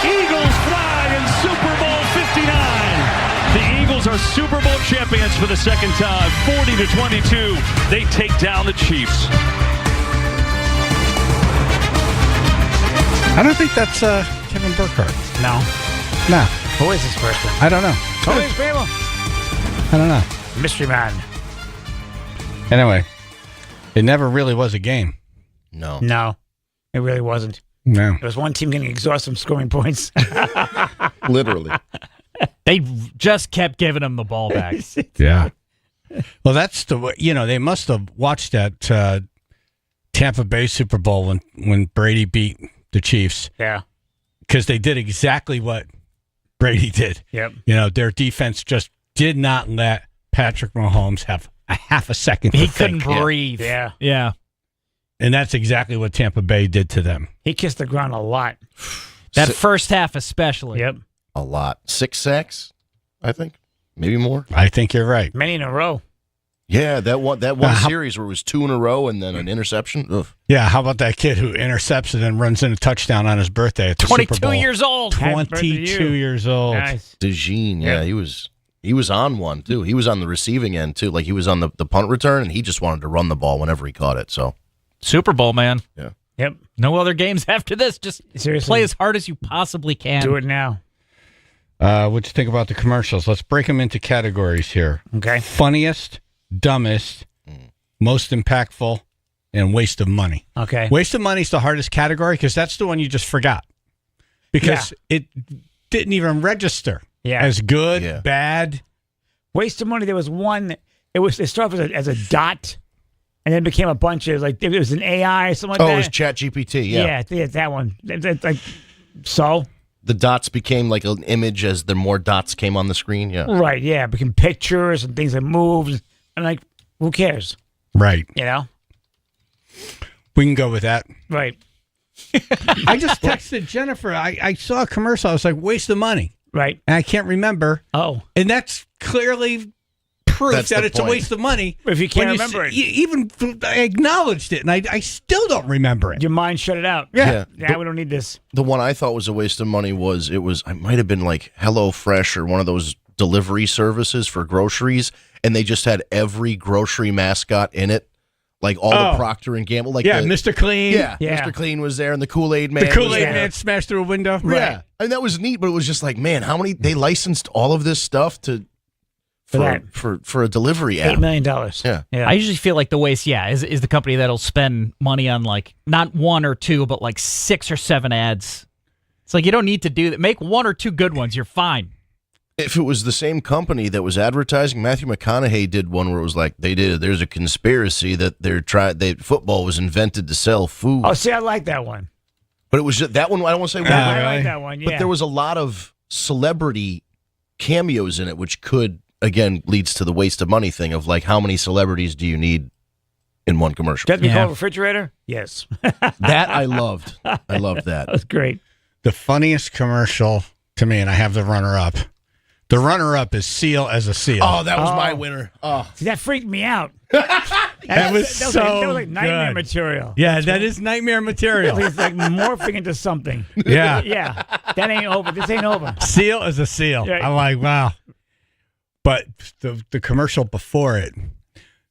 Eagles fly in Super Bowl 59. The Eagles are Super Bowl champions for the second time, 40-22. They take down the Chiefs. I don't think that's Kevin Burkhardt. No. No. Who is this person? I don't know. Who is people? I don't know. Mystery man. Anyway, it never really was a game. No. No, it really wasn't. No. There was one team getting exhausted from scoring points. Literally. They just kept giving him the ball back. Yeah. Well, that's they must have watched that Tampa Bay Super Bowl when Brady beat the Chiefs. Yeah. Because they did exactly what Brady did. Yep. Their defense just did not let Patrick Mahomes have a half a second to He think. couldn't breathe. Yeah. Yeah. And that's exactly what Tampa Bay did to them. He kissed the ground a lot. That first half especially. Yep. A lot. 6 sacks, I think. Maybe more. I think you're right. Many in a row. Yeah, that one series where it was 2 in a row and then an interception. Ugh. Yeah, how about that kid who intercepts and then runs in a touchdown on his birthday at the 22 Super Bowl? years old. 22 years old. Nice. DeJean, yeah, he was on one too. He was on the receiving end too. Like he was on the punt return and he just wanted to run the ball whenever he caught it. So Super Bowl, man. Yeah. Yep. No other games after this. Just Seriously. play as hard as you possibly can. Do it now. What you think about the commercials? Let's break them into categories here. Okay. Funniest, dumbest, most impactful, and waste of money. Okay. Waste of money is the hardest category because that's the one you just forgot. Because it didn't even register as good, bad. Waste of money. There was one. It started as a dot, and then became a bunch of it was an AI or something like that. it was ChatGPT. Yeah. Yeah, that one. So the dots became like an image as the more dots came on the screen. Yeah. right, yeah, it became pictures and things that moved, and who cares? Right. You know. We can go with that. Right. I just texted Jennifer. I saw a commercial. I was like, waste of money. Right. And I can't remember. Oh. And that's clearly proof That's that the it's point. a waste of money. If you can't When remember it. Even I acknowledged it, and I still don't remember it. Your mind shut it out. Yeah. Yeah, we don't need this. The one I thought was a waste of money was it might have been like HelloFresh or one of those delivery services for groceries, and they just had every grocery mascot in it. Like all the Procter and Gamble, Mr. Clean. Yeah, Yeah. Mr. Clean was there, and the Kool-Aid Man. The Kool-Aid was there. Man smashed through a window. Yeah, I mean that was neat, but it was just like, man, how many they licensed all of this stuff for a delivery app? $8 million. Yeah. I usually feel like the waste, is the company that'll spend money on not 1 or 2, but 6 or 7 ads. It's like you don't need to do that. Make 1 or 2 good ones. You're fine. If it was the same company that was advertising, Matthew McConaughey did one where it was like there's a conspiracy that football was invented to sell food. Oh, see, I like that one. But it was just that one. I don't want to say one. I like that one. Yeah. But there was a lot of celebrity cameos in it, which could again leads to the waste of money thing of how many celebrities do you need in one commercial? Does it called a refrigerator? Yes. That I loved. I loved that. That was great. The funniest commercial to me, and I have the runner-up. The runner-up is Seal as a Seal. Oh, that was my winner. Oh, see, that freaked me out. that was so that was like nightmare good. material. Yeah, that is nightmare material. It's like morphing into something. Yeah. Yeah. That ain't over. This ain't over. Seal as a seal. Yeah. I'm like, wow. But the commercial before it,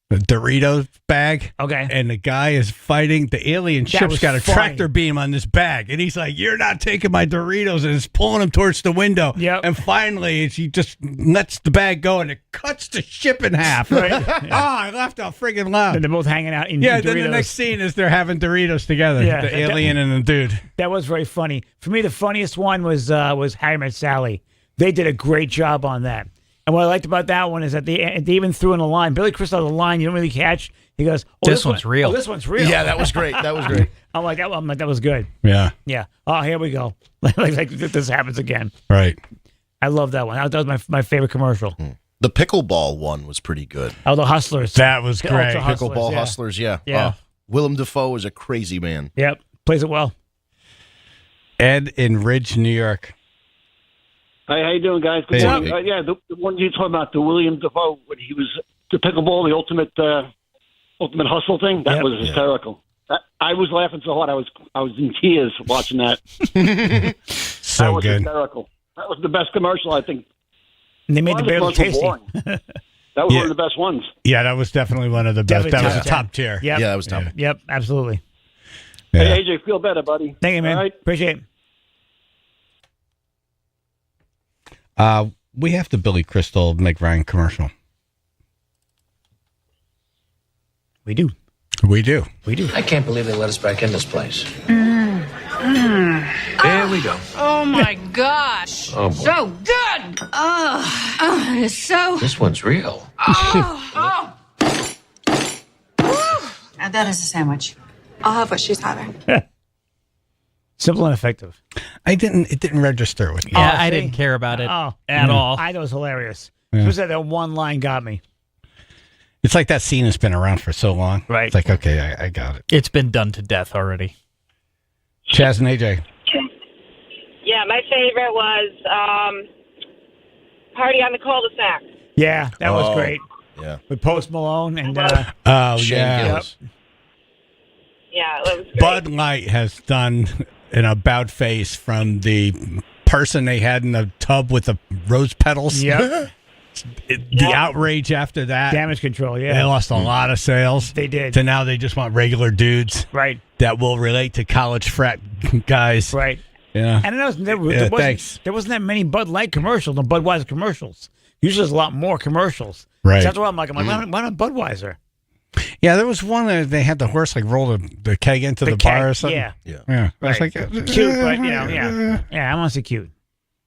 the Doritos bag. Okay. And the guy is fighting. The alien ship's was got a funny. tractor beam on this bag. And he's like, you're not taking my Doritos. And it's pulling him towards the window. Yep. And finally, he just lets the bag go and it cuts the ship in half. Right. I laughed out friggin' loud. And they're both hanging out in Yeah, Doritos. then the next scene is they're having Doritos together. Yeah, The alien and the dude. That was very funny. For me, the funniest one was Harry Met Sally. They did a great job on that. And what I liked about that one is that they even threw in a line. Billy Crystal had a line you don't really catch. He goes, This one's real. Oh, this one's real. yeah, that was great. That was great. I'm like, that was good. Yeah. Yeah. Oh, here we go. like this happens again. Right. I love that one. That was my favorite commercial. The pickleball one was pretty good. Oh, the Hustlers. That was great. Ultra Hustlers, Pickleball yeah. Hustlers, yeah. Yeah. Oh, Willem Dafoe is a crazy man. Yep. Plays it well. Ed in Ridge, New York. Hey, how you doing, guys? Good Hey. morning. Yeah, the one you're talking about, the William Dafoe, when he was the pickleball, the ultimate Ultimate Hustle thing. That was hysterical. I was laughing so hard I was in tears watching that. So that was good. Hysterical. That was the best commercial, I think. And they made the beer tasty. That was one of the best ones. Yeah, that was definitely one of the best. Definitely That was a top tier. Yep. Yeah, that was top. Yep, absolutely. Yeah. Hey, AJ, feel better, buddy. Thank you, man. All right? Appreciate it. We have the Billy Crystal Meg Ryan commercial. We do. We do. We do. I can't believe they let us back in this place. Here we go. Oh my gosh. Oh, boy. So good. Oh, it is so. This one's real. Oh. Now that is a sandwich. I'll have what she's having. Simple and effective. It didn't register with me. Yeah, I didn't care about it at all. I thought it was hilarious. Yeah. Especially that one line got me. It's like that scene has been around for so long. Right. It's like, okay, I got it. It's been done to death already. Chaz and AJ. Yeah, my favorite was Party on the Cul-de-Sac. Yeah, that was great. Yeah. With Post Malone and Shane Gillis. Yeah, it was great. Bud Light has done an about face from the person they had in the tub with the rose petals. Yep. The outrage after that. Damage control, yeah. They lost a lot of sales. They did. So now they just want regular dudes. Right. That will relate to college frat guys. Right. Yeah. And there thanks. wasn't that many Bud Light commercials or Budweiser commercials. Usually there's a lot more commercials. Right. So that's why I'm like, why not Budweiser? Yeah, there was one that they had the horse like roll the keg into the bar or something. Yeah. Yeah. Right. It's like, Cute, but yeah. I want to see cute.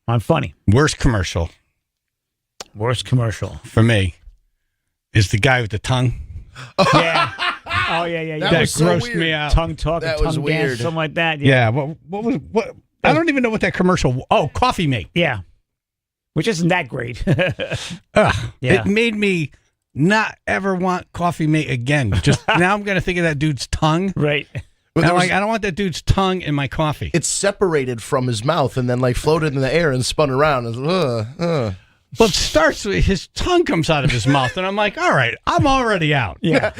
I'm funny. Worst commercial Worst commercial. for me is the guy with the tongue. Yeah. Oh yeah. That grossed me out. Tongue talk, That tongue was dance, weird. something like that. Yeah. What? I don't even know what that commercial. Oh, Coffee Mate. Yeah. Which isn't that great. Ugh. Yeah. It made me not ever want Coffee Mate again. Just now, I'm gonna think of that dude's tongue. Right. But And I'm there was- like, I don't want that dude's tongue in my coffee. It separated from his mouth and then like floated in the air and spun around. It was, Well, it starts with his tongue comes out of his mouth, and I'm like, all right, I'm already out. Yeah.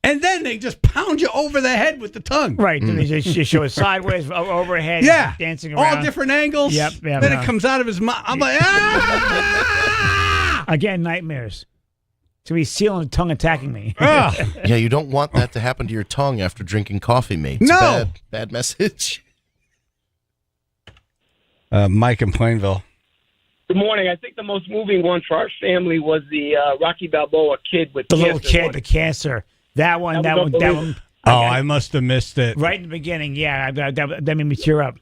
And then they just pound you over the head with the tongue. Right. Then they just show it sideways, overhead, Yeah. dancing around. All different angles. Yep. Yeah, Then no. it comes out of his mouth. I'm like, ah! Again, nightmares. So he's sealing the tongue attacking me. Ugh. yeah, you don't want that to happen to your tongue after drinking Coffee Mate. It's No. a bad message. Mike in Plainville. Good morning. I think the most moving one for our family was the Rocky Balboa kid with The cancer little kid, one. the cancer. That one. Oh, I must have missed it. Right in the beginning, yeah, that made me tear up.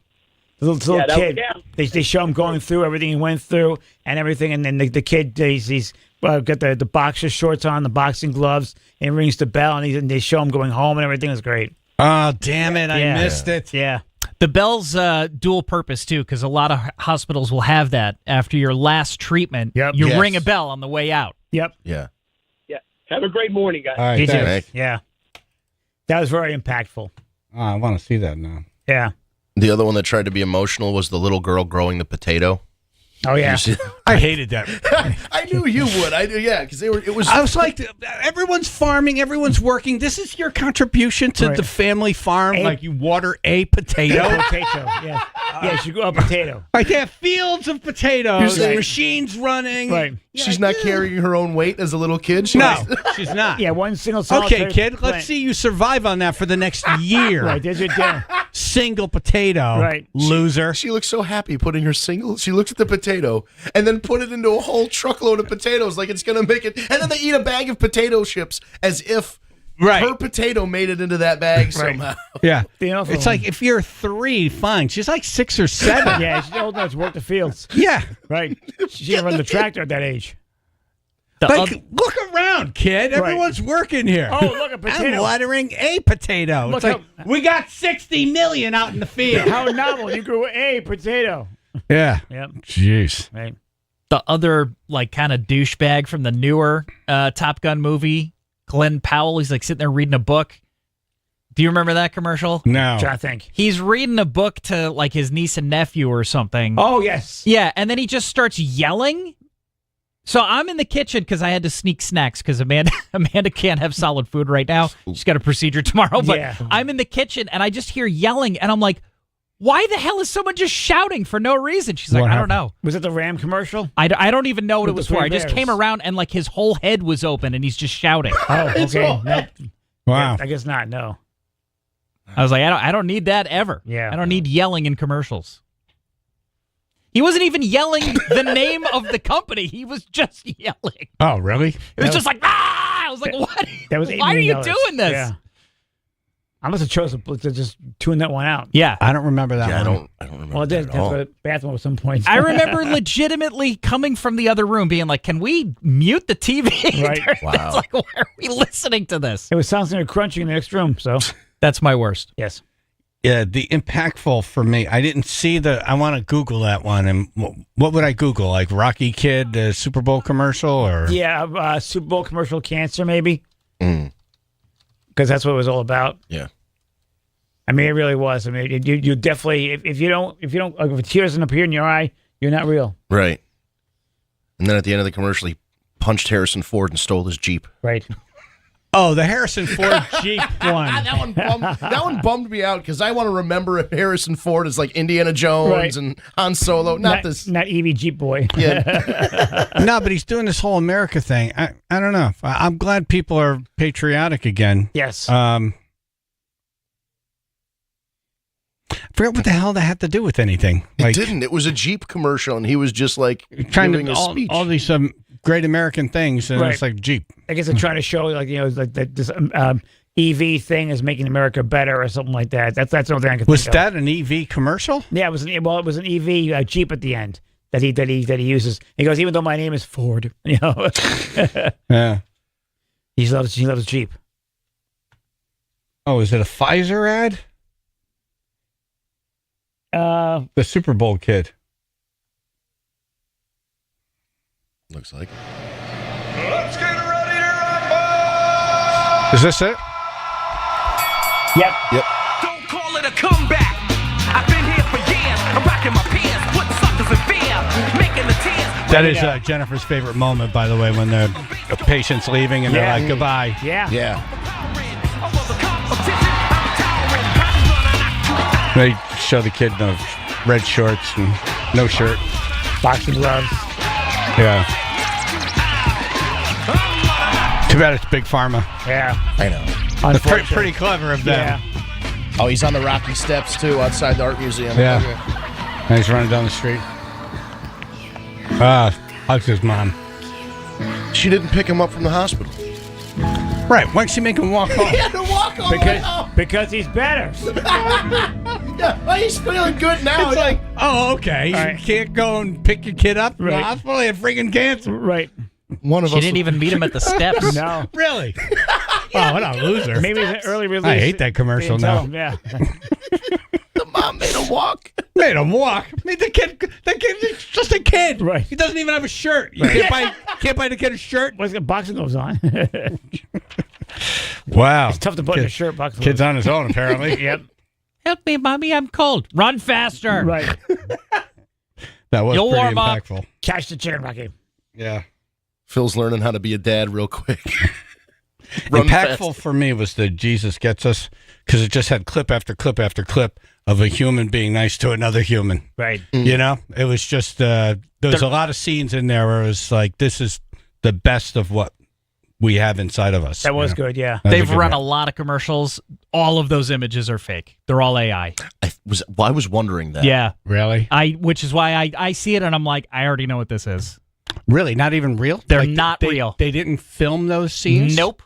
The little Yeah, that kid, was- they show him going through everything he went through and everything, and then the kid, he's got the boxer shorts on, the boxing gloves, and rings the bell, and they show him going home and everything. It was great. Oh, damn it. I missed it. Yeah. The bell's dual purpose, too, because a lot of hospitals will have that. After your last treatment, you Yes. ring a bell on the way out. Yep. Yeah. Yeah. Have a great morning, guys. All right, He did. thanks. Yeah. That was very impactful. Oh, I want to see that now. Yeah. The other one that tried to be emotional was the little girl growing the potato. Oh, yeah. You see- I hated that. I knew you would. I knew, yeah, because it was. I was like, everyone's farming, everyone's working. This is your contribution to Right. the family farm. A- Like you water a potato. Potato. Yeah. Yes, you go a potato. Like they have fields of potatoes, You're saying- machines running. Right. She's not carrying her own weight as a little kid. She No, she's not. Yeah, one single Okay, solitary kid, plant. let's see you survive on that for the next year. Right, there's your dinner. Single potato. Right. Loser. She looks so happy putting her single. She looks at the potato and then put it into a whole truckload of potatoes, like it's gonna make it. And then they eat a bag of potato chips as if her potato made it into that bag somehow. Yeah. The awful It's like if you're 3, fine. She's like 6 or 7. Yeah, she's old enough to work the fields. Yeah. Right. She can run the tractor at that age. Look around, kid. Everyone's working here. Oh, look, a potato. I'm watering a potato. Look It's like, we got 60 million out in the field. How novel. You grew a potato. Yeah. Yep. Jeez. Right. The other, like, kind of douchebag from the newer Top Gun movie, Glenn Powell, he's, like, sitting there reading a book. Do you remember that commercial? No. I think. He's reading a book to, like, his niece and nephew or something. Oh, yes. Yeah, and then he just starts yelling. So I'm in the kitchen because I had to sneak snacks because Amanda can't have solid food right now. She's got a procedure tomorrow. But Yeah. I'm in the kitchen and I just hear yelling and I'm like, why the hell is someone just shouting for no reason? She's like, I don't know. Was it the Ram commercial? I don't even know what it With was the for. three I just bears. came around and like his whole head was open and he's just shouting. Oh, okay. Nope. Wow. I guess not. No. I was like, I don't need that ever. Yeah. I don't need yelling in commercials. He wasn't even yelling the name of the company. He was just yelling. Oh, really? It was just like, ah! I was like, what? That was $8 Why are you million. doing this? Yeah. I must have chosen to just tune that one out. Yeah. I don't remember that one. I don't remember. Well, I did. that Have at to all. go to the bathroom at some point. I remember legitimately coming from the other room being like, can we mute the TV? Right. It's like, why are we listening to this? It was sounding crunching in the next room. So That's my worst. yes. Yeah, the impactful for me. I didn't see I want to Google that one. And what would I Google? Like Rocky Kid Super Bowl commercial or? Yeah, Super Bowl commercial cancer maybe, Mm. because that's what it was all about. Yeah. I mean, it really was. I mean, you definitely if you don't like, if a tear doesn't appear in your eye, you're not real. Right. And then at the end of the commercial, he punched Harrison Ford and stole his Jeep. Right. Oh, the Harrison Ford Jeep one. That one bummed me out because I want to remember Harrison Ford as like Indiana Jones Right. and Han Solo. Not this. Not Evie Jeep Boy. Yeah. No, but he's doing this whole America thing. I don't know. I'm glad people are patriotic again. Yes. I forget what the hell that had to do with anything. It didn't. It was a Jeep commercial, and he was just like trying giving to a speech. all these great American things, and Right. it's like Jeep. I guess they're trying to show like like that this EV thing is making America better or something like that. That's the only thing I could Was think that an EV commercial? Yeah, it was an EV Jeep at the end that he uses. He goes, even though my name is Ford, you know. Yeah. he loves Jeep. Oh, is it a Pfizer ad? The Super Bowl kid. Looks like. Let's get ready to rumble! Is this it? Yep. Yep. Don't call it a comeback. I've been here for years. I'm rocking my pants, putting suckers in fear, making the tears. That is Jennifer's favorite moment, by the way, when the patient's leaving and they're like, goodbye. Yeah. Yeah. They show the kid in the red shorts and no shirt. Boxing gloves. Yeah. Too bad it's Big Pharma. Yeah. I know. It's pretty clever of them. Yeah. Oh, he's on the Rocky Steps, too, outside the art museum. Yeah. And he's running down the street. Hugs his mom. She didn't pick him up from the hospital. Right. Why don't she make him walk home? He had to walk all the way home. Because he's better. Yeah, well, he's feeling good now. It's like, oh, okay. All right. You can't go and pick your kid up from the Right. hospital. He had freaking cancer. Right. One of She us. didn't even meet him at the steps. No. Really? Oh, what a loser. Maybe it's an early release. I hate that commercial They didn't tell now. him, Yeah. The mom made him walk. Made him walk. I mean, the kid is just a kid. Right. He doesn't even have a shirt. You can't buy the kid a shirt. Well, he's got boxing gloves on. Wow. It's tough to put in a shirt. Boxing Kid's gloves. on his own, apparently. Yep. Help me, mommy, I'm cold. Run faster. Right. That was You'll pretty warm up. impactful. Catch the chicken, Rocky. Yeah. Phil's learning how to be a dad real quick. Run Impactful fast. for me was the Jesus Gets Us, because it just had clip after clip after clip of a human being nice to another human. Right. You know, it was just there was a lot of scenes in there where it was like, this is the best of what we have inside of us. That was you know? good, yeah. That was They've good run one. a lot of commercials. All of those images are fake. They're all AI. I was wondering that. Yeah. Really? Which is why I see it and I'm like, I already know what this is. Really? Not even real? They're Like, not real. They didn't film those scenes? Nope.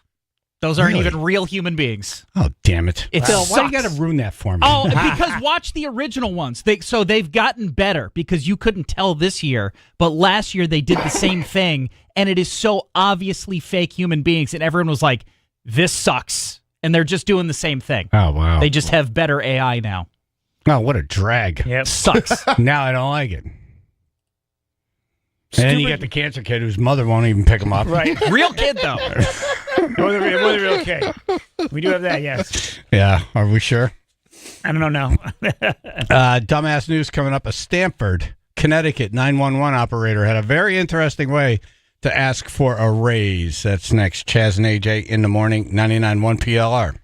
Those aren't Really? even real human beings. Oh, damn it. It Phil, why do you sucks. got to ruin that for me? Oh, because watch the original ones. They've gotten better because you couldn't tell this year, but last year they did the same thing, and it is so obviously fake human beings, and everyone was like, this sucks. And they're just doing the same thing. Oh, wow. They just have better AI now. Oh, what a drag. Yep. Sucks. Now I don't like it. And then you got the cancer kid whose mother won't even pick him up. Right. Real kid, though. It was a real kid. We do have that, yes. Yeah. Are we sure? I don't know now. Dumbass news coming up. A Stamford, Connecticut 911 operator had a very interesting way to ask for a raise. That's next. Chaz and AJ in the morning, 99.1 PLR.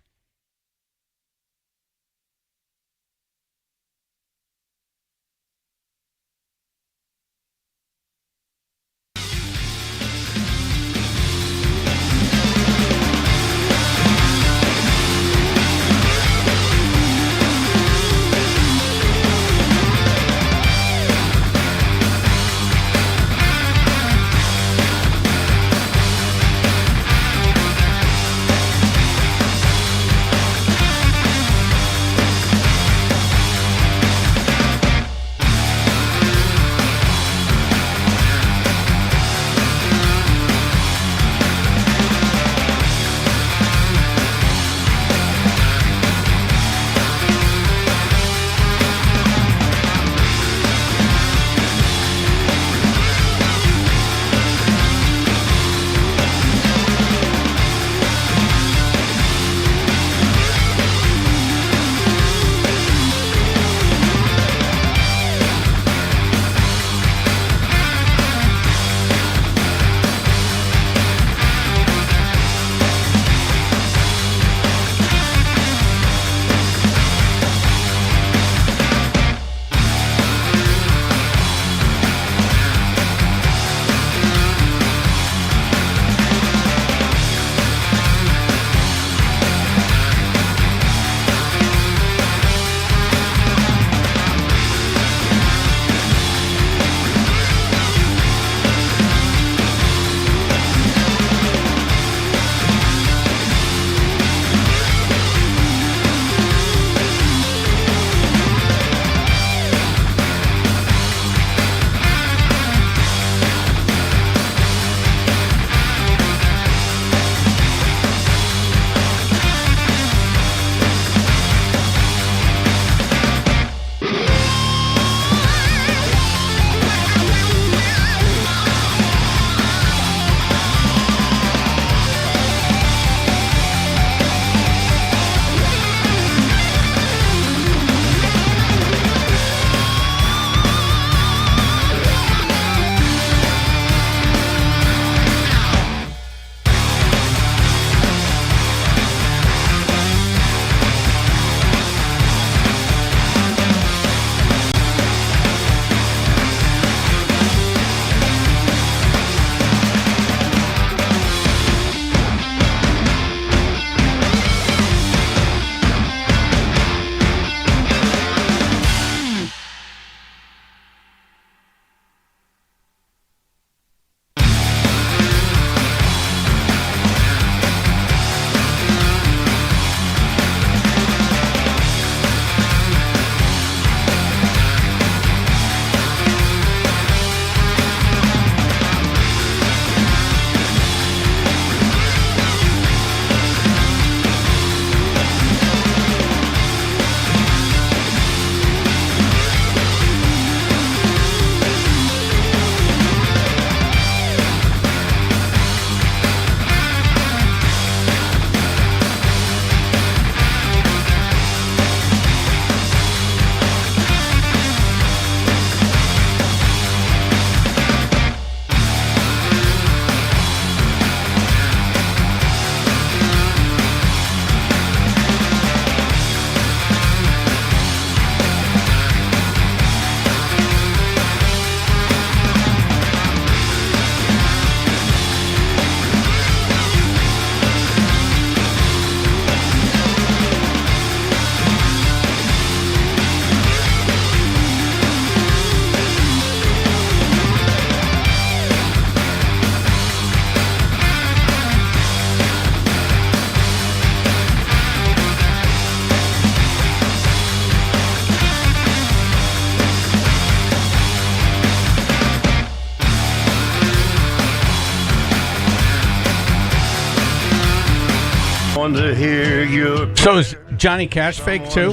To hear you. So is Johnny Cash fake too?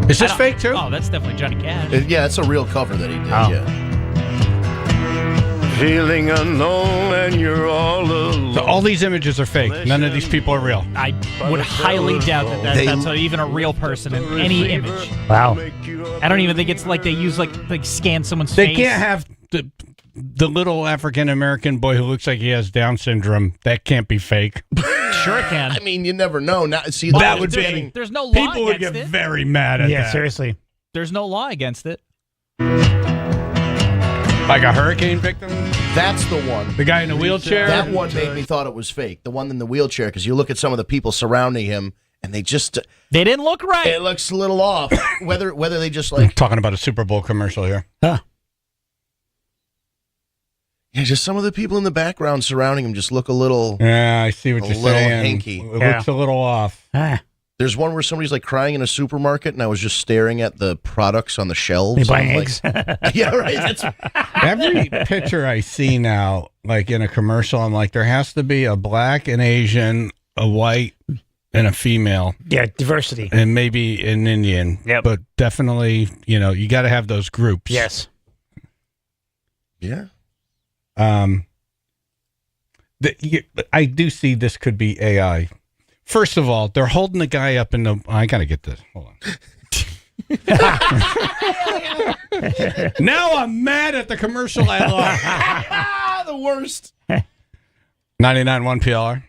Is this fake too? Oh, that's definitely Johnny Cash. Yeah, it's a real cover that he did. Oh. Yeah. Feeling unknown and you're all alone. So all these images are fake. None of these people are real. I would highly doubt that's even a real person in any image. Wow. I don't even think it's like they use like scan someone's They face. can't have the little African American boy who looks like he has Down syndrome, that can't be fake. Sure it can. I mean, you never know. Now, see, That would be. There's no law People would against get it. very mad at Yeah, that. seriously. There's no law against it. Like a hurricane victim? That's the one. The guy in the wheelchair? That one made me thought it was fake. The one in the wheelchair, because you look at some of the people surrounding him, and they didn't look right. It looks a little off. whether they just like Talking about a Super Bowl commercial here. Huh. Yeah, just some of the people in the background surrounding him just look a little. Yeah, I see what you're a little saying. hanky. It looks a little off. There's one where somebody's like crying in a supermarket, and I was just staring at the products on the shelves. They buying I'm eggs? Like, yeah, right. That's Every picture I see now, like in a commercial, I'm like, there has to be a black, an Asian, a white, and a female. Yeah, diversity. And maybe an Indian. Yep. But definitely, you got to have those groups. Yes. Yeah. I do see this could be AI. First of all, they're holding the guy up in the. I got to get this. Hold on. Now I'm mad at the commercial I lost. The worst. 99.1 PLR.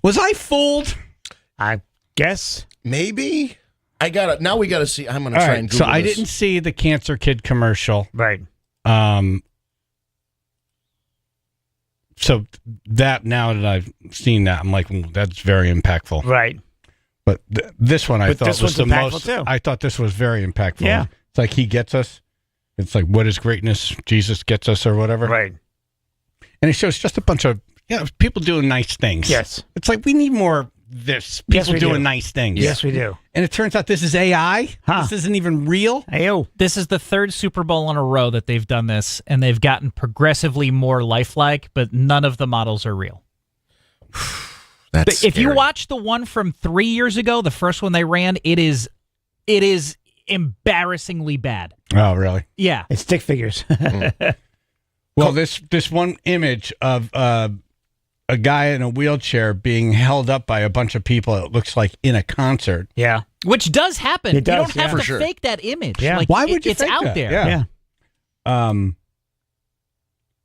Was I fooled? I guess. Maybe. Now we gotta see. I'm gonna All try right, and Google so I this. didn't see the Cancer Kid commercial. Right. So that now that I've seen that, I'm like, that's very impactful. Right. But this one I But thought this was one's the impactful most. too. I thought this was very impactful. Yeah. It's like he gets us. It's like, what is greatness? Jesus gets us, or whatever. Right. And it shows just a bunch of people doing nice things. Yes. It's like we need more of this. Yes, People we doing do. nice things. Yes, we do. And it turns out this is AI. Huh. This isn't even real. Ayo. This is the third Super Bowl in a row that they've done this, and they've gotten progressively more lifelike, but none of the models are real. That's If you scary. watch the one from 3 years ago, the first one they ran, it is embarrassingly bad. Oh, really? Yeah. It's stick figures. Well, this one image of a guy in a wheelchair being held up by a bunch of people, it looks like in a concert. Yeah. Which does happen. It does, you don't have yeah. to For sure. fake that image. Yeah. Like, Why would you it's fake out that? there. Yeah.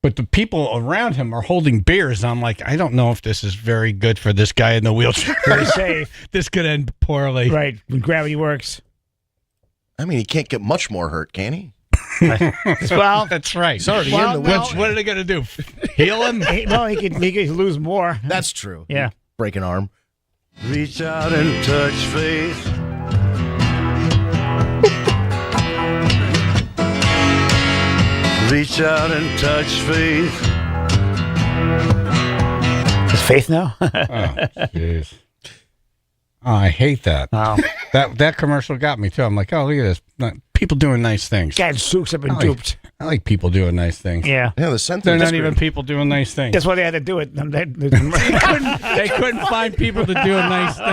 But the people around him are holding beers. I'm like, I don't know if this is very good for this guy in the wheelchair. Very safe. This could end poorly. Right. When gravity works. I mean, he can't get much more hurt, can he? Well, that's right. He's already Well, in the well, wheelchair. What are they going to do? Heal him? Well, he could lose more. That's true. Yeah. Break an arm. Reach out and touch faith. Reach out and touch faith. Is Faith now? Oh, jeez. Oh, I hate that. Oh. That commercial got me, too. I'm like, oh, look at this. People doing nice things. God, Sukes have been duped. I like people doing nice things. Yeah. Yeah, the They're sentence. not even people doing nice things. That's why they had to do it. They couldn't find people to do a nice thing.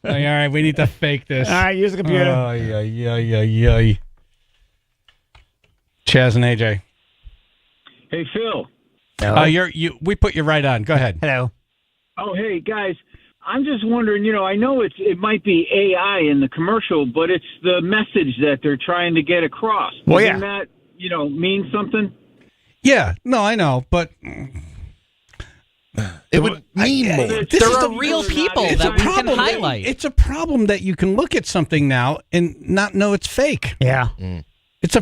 Like, all right, we need to fake this. All right, use the computer. Oh, yeah. Chaz and AJ. Hey, Phil. We put you right on. Go ahead. Hello. Oh, hey, guys. I'm just wondering, I know it might be AI in the commercial, but it's the message that they're trying to get across. Well, Doesn't yeah. that, mean something? Yeah, no, I know, but It would mean more. this There is are the real people it's that a we can problem. highlight. It's a problem that you can look at something now and not know it's fake. Yeah. It's a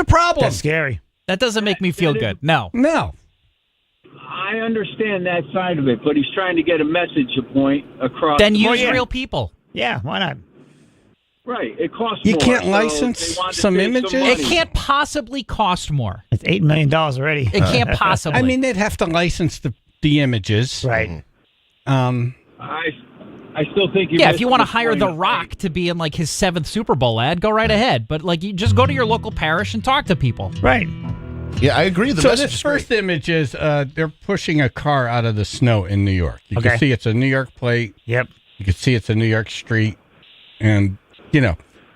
problem. That's scary. That doesn't make me feel good. No. I understand that side of it, but he's trying to get a message point across. Then Well, use yeah. real people. Yeah, why not? Right, it costs You more. can't so license they want to some save images? money. It can't possibly cost more. It's $8 million already. It can't possibly. I mean, they'd have to license the images. Right. I still think you. Yeah, if you want to missed hire point The of- Rock to be in like his 7th Super Bowl ad, go right ahead. But like, you just go to your local parish and talk to people. Right. Yeah, I agree. The So message this is great. first image is they're pushing a car out of the snow in New York. You Okay. can see it's a New York plate. Yep. You can see it's a New York street. And,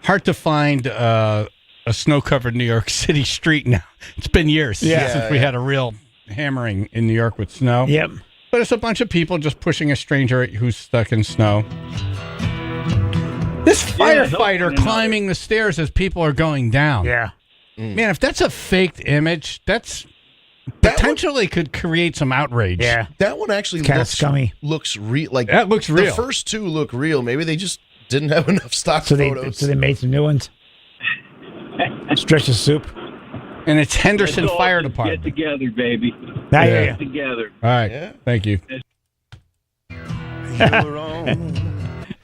hard to find a snow-covered New York City street now. It's been years since we had a real hammering in New York with snow. Yep. But it's a bunch of people just pushing a stranger who's stuck in snow. This firefighter climbing the stairs as people are going down. Yeah. Man, if that's a faked image, that's potentially could create some outrage. Yeah. That one actually Kind of scummy. looks real. Like that looks real. The first two look real. Maybe they just didn't have enough stock photos. So they made some new ones. Stretch the soup. And it's Henderson Let's all Fire just Department. Get together, baby. Yeah. Get together. All right. Yeah. Thank you.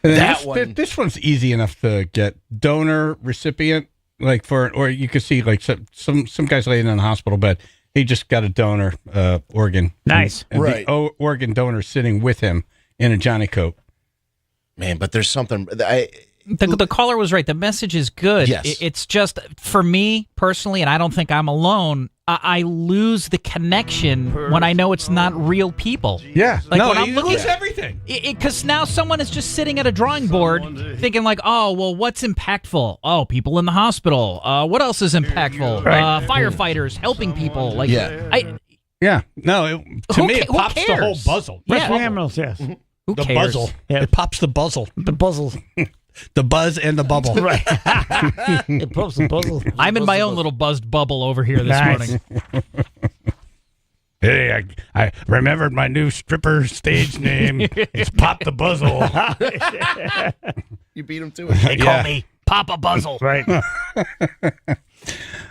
This one's easy enough to get. Donor recipient, like or you could see like some guys laying in the hospital bed. He just got a donor organ. Nice. And right. The organ donor sitting with him in a Johnny coat. Man, but there's something. The caller was right. The message is good. Yes. It's just, for me personally, and I don't think I'm alone, I lose the connection when I know it's not real people. Yeah. Like no, when I'm you looking lose everything. Because now someone is just sitting at a drawing board thinking like, oh, well, what's impactful? Oh, people in the hospital. What else is impactful? Firefighters helping people. Like, Yeah. No, to me, it pops the whole puzzle. Rescue ambulance, yes. Who the cares? buzzle. Yeah. It pops the buzzle. The puzzles. The buzz and the bubble. Right. It pops the puzzle. I'm in my own little buzzed bubble over here this morning. Hey, I remembered my new stripper stage name. It's Pop the Buzzle. You beat him to it. They call me Papa Buzzle. Right. All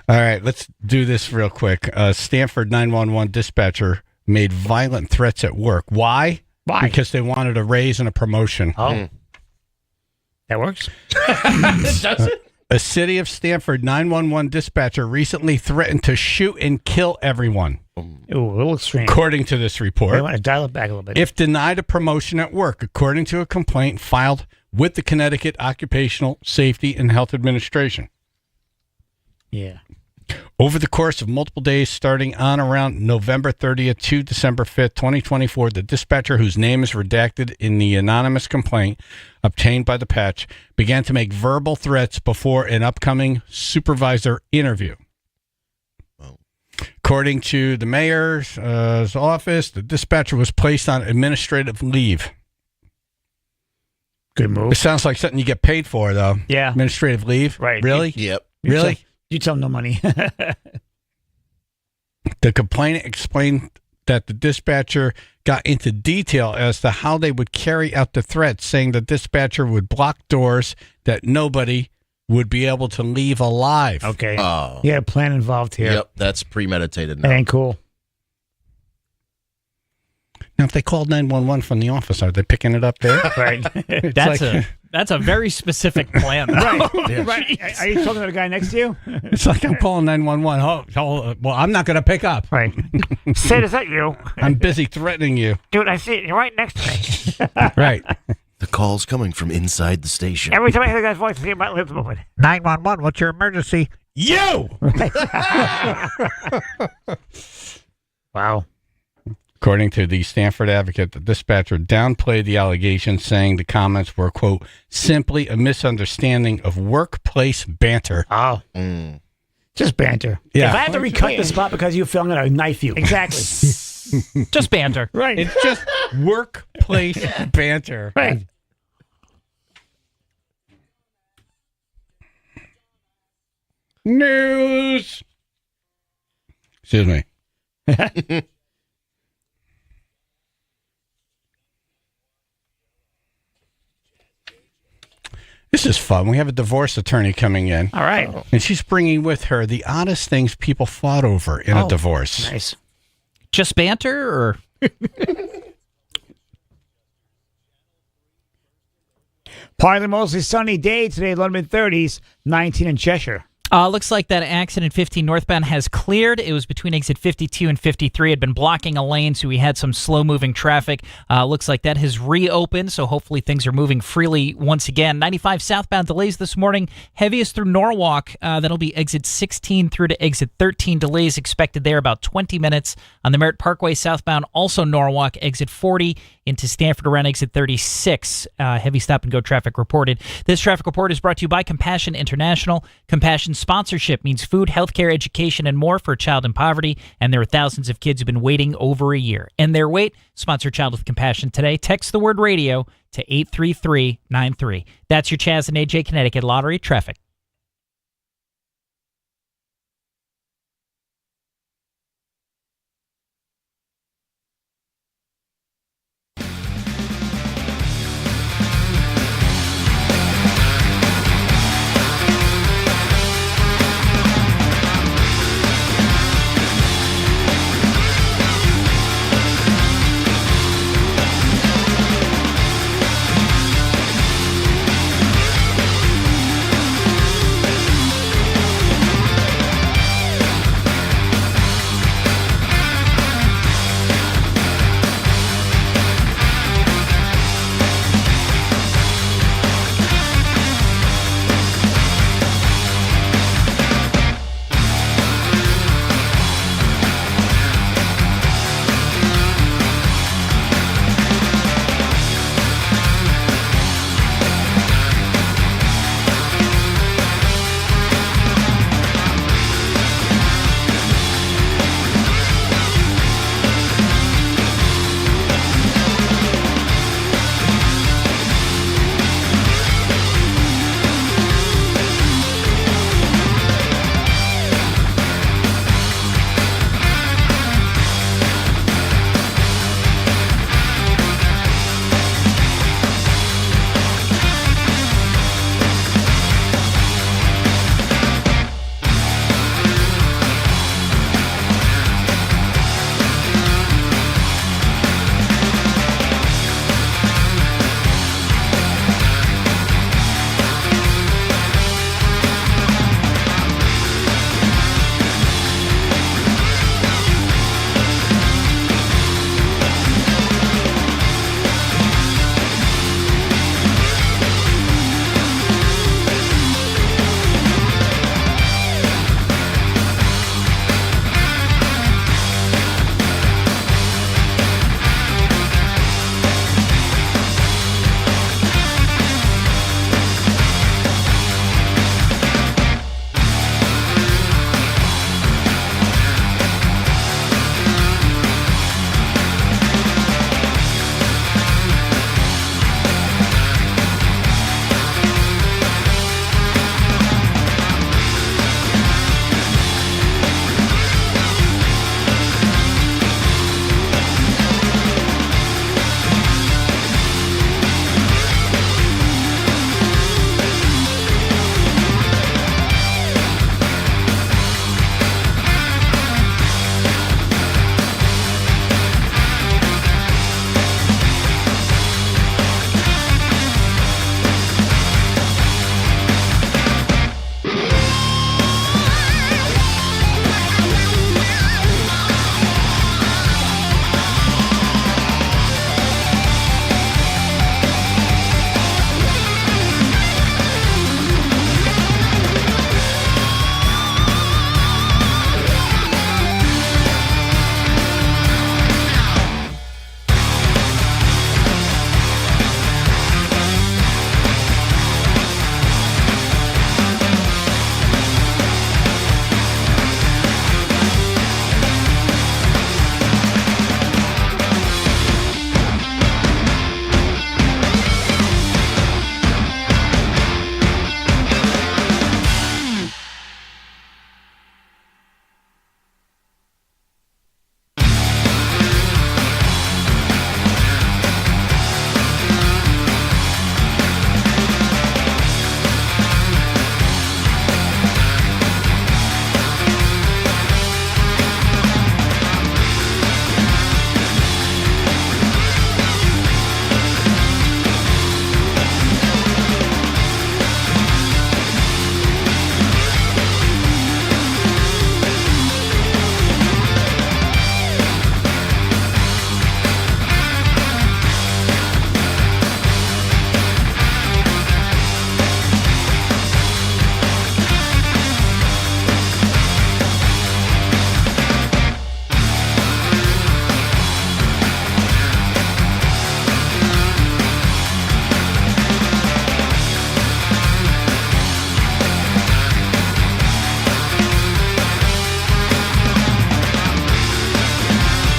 right, let's do this real quick. Stanford 911 dispatcher made violent threats at work. Why? Because they wanted a raise and a promotion. Oh. That works. Does it? A city of Stanford 911 dispatcher recently threatened to shoot and kill everyone. Ooh, a little extreme. According to this report. I want to dial it back a little bit. If denied a promotion at work, according to a complaint filed with the Connecticut Occupational Safety and Health Administration. Yeah. Over the course of multiple days, starting on around November 30th to December 5th, 2024, the dispatcher, whose name is redacted in the anonymous complaint obtained by the patch, began to make verbal threats before an upcoming supervisor interview. According to the mayor's office, the dispatcher was placed on administrative leave. Good move. It sounds like something you get paid for, though. Yeah. Administrative leave? Right. Really? Yep. Really? You tell them no money. The complainant explained that the dispatcher got into detail as to how they would carry out the threats, saying the dispatcher would block doors that nobody would be able to leave alive. Okay. Oh. You got a plan involved here. Yep, that's premeditated That now. ain't cool. Now, if they called 911 from the office, are they picking it up there? Right. That's a very specific plan. Right. Yes. Right. Are you talking to the guy next to you? It's like I'm calling 911. Well, I'm not going to pick up. Right. Sid, is that you? I'm busy threatening you. Dude, I see it. You're right next to me. Right. The call's coming from inside the station. Every time I hear the guy's voice, I see my lips moving. 911, what's your emergency? You! Wow. According to the Stanford Advocate, the dispatcher downplayed the allegations, saying the comments were, quote, simply a misunderstanding of workplace banter. Oh. Just banter. Yeah. If I have to recut the spot because you fell, I'm going to knife you. Exactly. Just banter. Right. It's just workplace banter. Right. News. Excuse me. This is fun. We have a divorce attorney coming in. All right. And she's bringing with her the oddest things people fought over in a divorce. Nice. Just banter or? Partly mostly sunny day today, low to mid-30s, 19 in Cheshire. Looks like that accident 15 northbound has cleared. It was between exit 52 and 53. It had been blocking a lane, so we had some slow-moving traffic. Looks like that has reopened, so hopefully things are moving freely once again. 95 southbound delays this morning. Heaviest through Norwalk. That'll be exit 16 through to exit 13. Delays expected there about 20 minutes. On the Merritt Parkway southbound, also Norwalk, exit 40 into Stanford around exit 36. Heavy stop-and-go traffic reported. This traffic report is brought to you by Compassion International. Compassion sponsorship means food, healthcare, education, and more for a child in poverty, and there are thousands of kids who've been waiting over a year. End their wait. Sponsor Child with Compassion today. Text the word radio to 83393. That's your Chaz and AJ Connecticut Lottery traffic.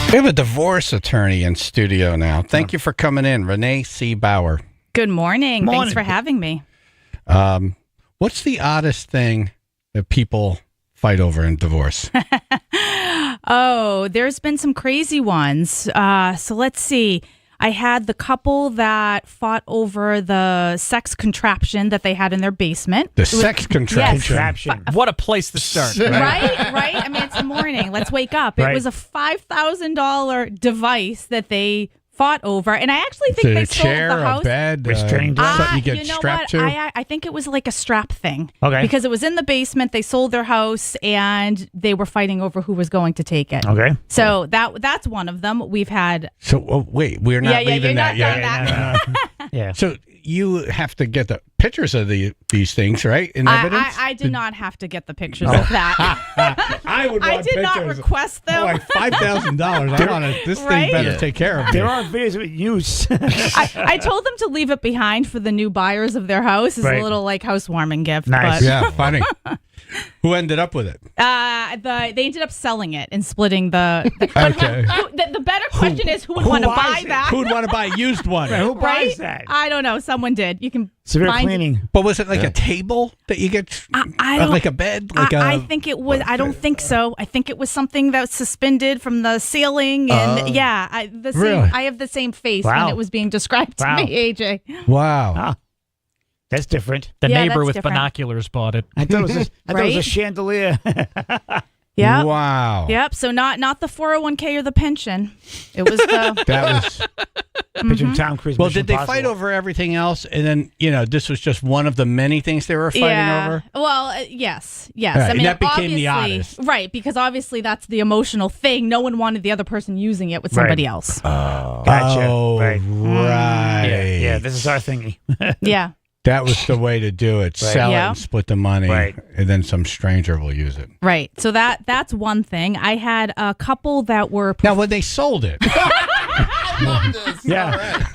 We have a divorce attorney in studio now. Thank you for coming in, Renee C. Bauer. Good morning. Thanks for having me. What's the oddest thing that people fight over in divorce? Oh, there's been some crazy ones. So let's see. I had the couple that fought over the sex contraption that they had in their basement. The sex contraption. Yes. What a place to start. Right? I mean, it's the morning. Let's wake up. Right. It was a $5,000 device that they fought over, and I actually think they a sold chair, the house. a bed, Restrained something you get you know strapped what? to? I think it was like a strap thing. Okay. Because it was in the basement. They sold their house, and they were fighting over who was going to take it. Okay. So that's one of them. We've had. So wait, we're not leaving you're that not yet. done that. Yeah. So you have to get the pictures of these things, right? In evidence? I did not have to get the pictures of that. I would. I want did not pictures. request them. Oh, like $5,000. I want to. This thing better take care of me. There are videos of use. I told them to leave it behind for the new buyers of their house as a little like housewarming gift. Nice. But, Yeah, funny. Who ended up with it? they ended up selling it and splitting the. Okay. The better question is who would want to buy that? Who would want to buy a used one? Who buys Right? that? I don't know. Someone did. You can Severe find cleaning. But was it like a table that you get? I don't, like a bed? Like I think it was. I don't think so. I think it was something that was suspended from the ceiling, and Really? I have the same face Wow. when it was being described to Wow. me, AJ. Wow. Ah, that's different. The Yeah, neighbor that's with different. binoculars bought it. I thought it was a Right? chandelier. Yep. Wow. Yep. So not the 401k or the pension. It was the. That was. Picture Tom Cruise. Well, Mission did they Impossible. fight over everything else, and then this was just one of the many things they were fighting over? Well, yes. Right, I mean, and that became the obviously- oddest. Right, because obviously that's the emotional thing. No one wanted the other person using it with somebody else. Gotcha. Oh, Right. right. Yeah, this is our thingy. Yeah. That was the way to do it. Sell it Yeah. and split the money, Right. and then some stranger will use it. Right. So that's one thing. I had a couple that were. Now, when they sold it, Yeah.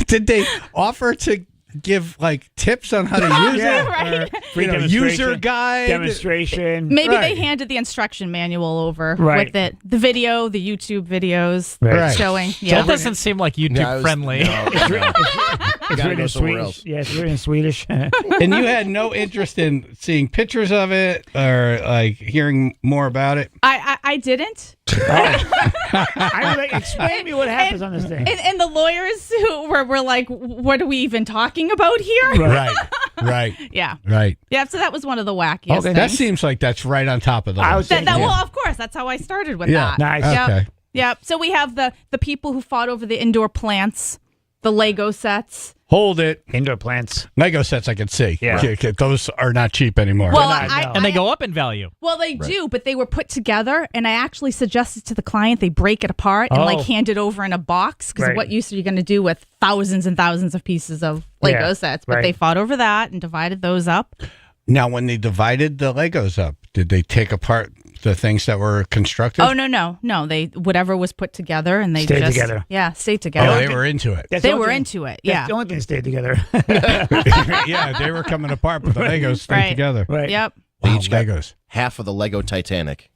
did they offer to give like tips on how to use Yeah. it? Right. Or, Free user guide? Demonstration. Maybe Right. they handed the instruction manual over Right. with it. The video, the YouTube videos Right. showing. That doesn't seem like YouTube friendly. It's Gotta written go in somewhere Swedish. else. Yeah, it's written in Swedish. And you had no interest in seeing pictures of it or like hearing more about it? I didn't. I'm like, explain to me what happens on this thing. And the lawyers who were like, what are we even talking about here? Right. Right. Yeah. Right. Yeah. So that was one of the wackiest Okay. That things. seems like that's right on top of the I list. was thinking, Well, of course, that's how I started with Yeah. that. Nice. Yep. Okay. Yep. So we have the people who fought over the indoor plants, the Lego sets. Hold it. Indoor plants. Lego sets I can see. Yeah. Okay, those are not cheap anymore. Well, not, no. And they go up in value. Well, they do, but they were put together, and I actually suggested to the client they break it apart and Oh. hand it over in a box because Right. what use are you going to do with thousands and thousands of pieces of Lego Yeah, sets? But right. they fought over that and divided those up. Now, when they divided the Legos up, did they take apart the things that were constructed? Oh no! They whatever was put together, and they Stayed just together. Yeah, stayed together. Oh, they were into it. That's They the only were thing- into it. That's Yeah. the only thing that stayed together. Yeah, they were coming apart, but the Legos stayed Right. together. Right. Yep. They Wow, each got Legos. half of the Lego Titanic.